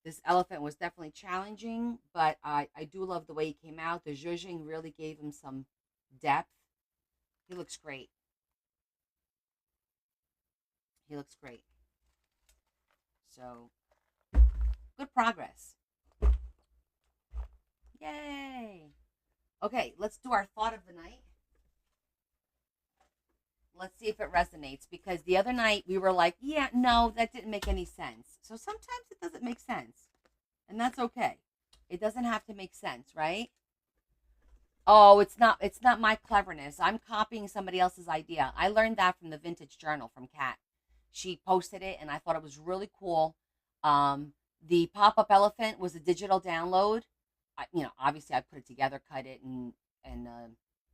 This elephant was definitely challenging, but I do love the way he came out. The zhuzhing really gave him some depth. He looks great. He looks great. So, good progress. Yay. Okay, let's do our thought of the night. Let's see if it resonates, because the other night we were like, yeah, no, that didn't make any sense. So sometimes it doesn't make sense, and that's okay. It doesn't have to make sense, right? Oh, it's not my cleverness. I'm copying somebody else's idea. I learned that from the Vintage Journal from Kat. She posted it and I thought it was really cool. The pop-up elephant was a digital download. Obviously I put it together, cut it, and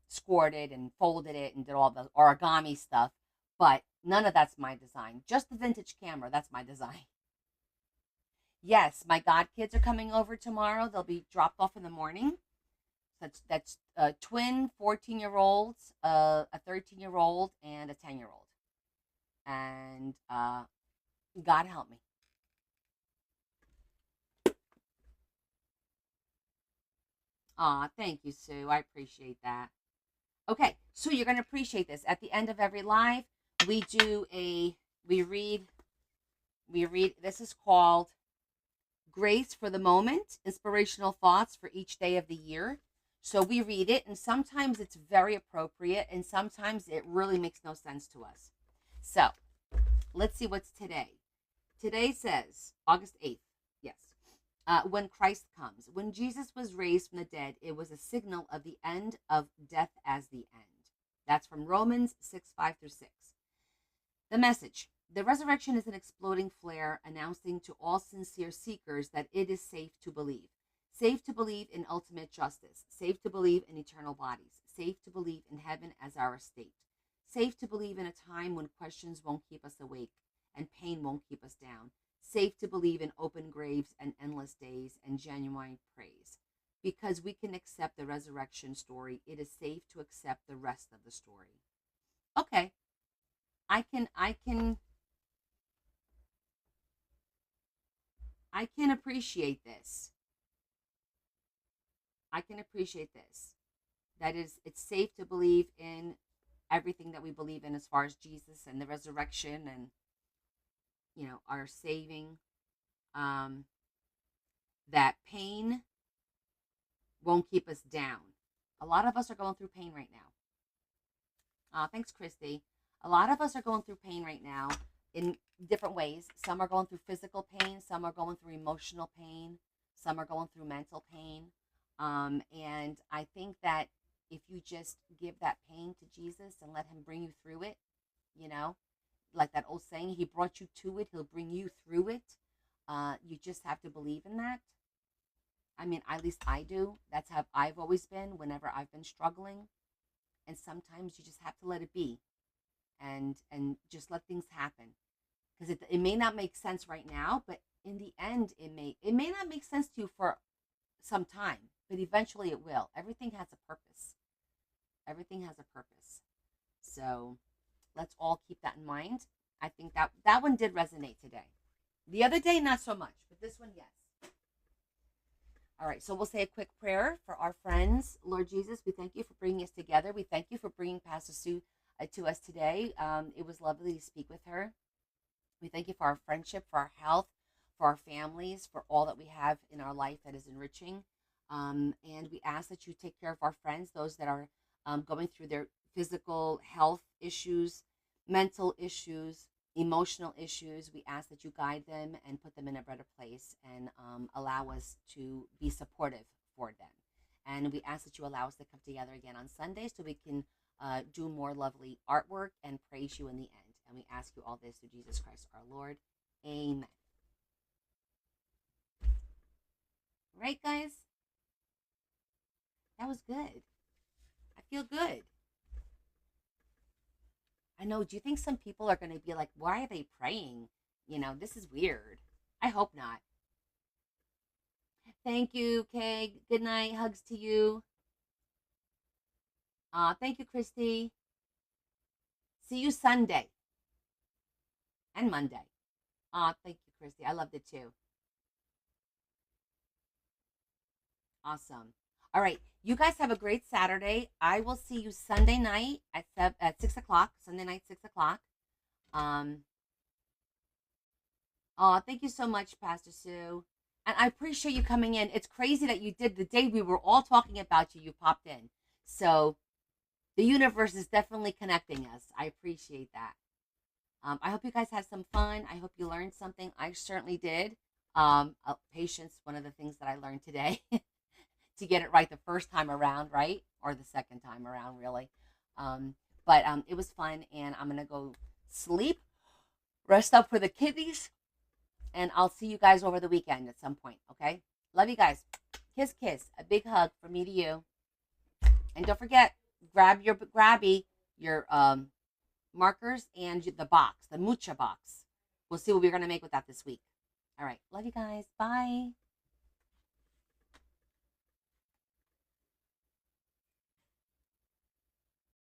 scored it and folded it and did all the origami stuff. But none of that's my design. Just the vintage camera, that's my design. Yes, my godkids are coming over tomorrow. They'll be dropped off in the morning. That's twin 14-year-olds, a 13-year-old, and a 10-year-old. And God help me. Aw, thank you, Sue. I appreciate that. Okay, so you're gonna appreciate this. At the end of every live, we read. This is called Grace for the Moment, Inspirational Thoughts for Each Day of the Year. So we read it, and sometimes it's very appropriate, and sometimes it really makes no sense to us. So let's see what's today. Today says August 8th. Yes. When Christ comes. When Jesus was raised from the dead, it was a signal of the end of death as the end. That's from Romans 6:5-6. The message. The resurrection is an exploding flare announcing to all sincere seekers that it is safe to believe. Safe to believe in ultimate justice. Safe to believe in eternal bodies. Safe to believe in heaven as our estate. Safe to believe in a time when questions won't keep us awake and pain won't keep us down. Safe to believe in open graves and endless days and genuine praise. Because we can accept the resurrection story, it is safe to accept the rest of the story. Okay. I can appreciate this. I can appreciate this. That is, it's safe to believe in everything that we believe in as far as Jesus and the resurrection and, our saving. That pain won't keep us down. A lot of us are going through pain right now. Thanks, Christy. A lot of us are going through pain right now in different ways. Some are going through physical pain. Some are going through emotional pain. Some are going through mental pain. And I think that if you just give that pain to Jesus and let him bring you through it, like that old saying, he brought you to it, he'll bring you through it. You just have to believe in that. I mean, at least I do. That's how I've always been whenever I've been struggling. And sometimes you just have to let it be and just let things happen. Because it may not make sense right now, but in the end, it may not make sense to you for some time, but eventually it will. Everything has a purpose. Everything has a purpose. So let's all keep that in mind. I think that one did resonate today. The other day, not so much, but this one, yes. All right, so we'll say a quick prayer for our friends. Lord Jesus, we thank you for bringing us together. We thank you for bringing Pastor Sue to us today. It was lovely to speak with her. We thank you for our friendship, for our health, for our families, for all that we have in our life that is enriching. And we ask that you take care of our friends, those that are going through their physical health issues, mental issues, emotional issues. We ask that you guide them and put them in a better place and allow us to be supportive for them. And we ask that you allow us to come together again on Sunday so we can do more lovely artwork and praise you in the end. And we ask you all this through Jesus Christ our Lord. Amen. Right, guys? That was good. I feel good. I know. Do you think some people are going to be like, why are they praying? You know, this is weird. I hope not. Thank you, Kay. Good night. Hugs to you. Thank you, Christy. See you Sunday and Monday. Thank you, Christy. I loved it too. Awesome. All right. You guys have a great Saturday. I will see you Sunday night at 6 o'clock. Sunday night, 6 o'clock. Um, thank you so much, Pastor Sue. And I appreciate you coming in. It's crazy that you did the day we were all talking about you, you popped in. So the universe is definitely connecting us. I appreciate that. I hope you guys have some fun. I hope you learned something. I certainly did. Patience, one of the things that I learned today to get it right the first time around, right? Or the second time around, really. But it was fun, and I'm going to go sleep, rest up for the kiddies, and I'll see you guys over the weekend at some point, okay? Love you guys. Kiss, kiss. A big hug from me to you. And don't forget, grab your markers and the box, the mucha box. We'll see what we're going to make with that this week. All right. Love you guys. Bye.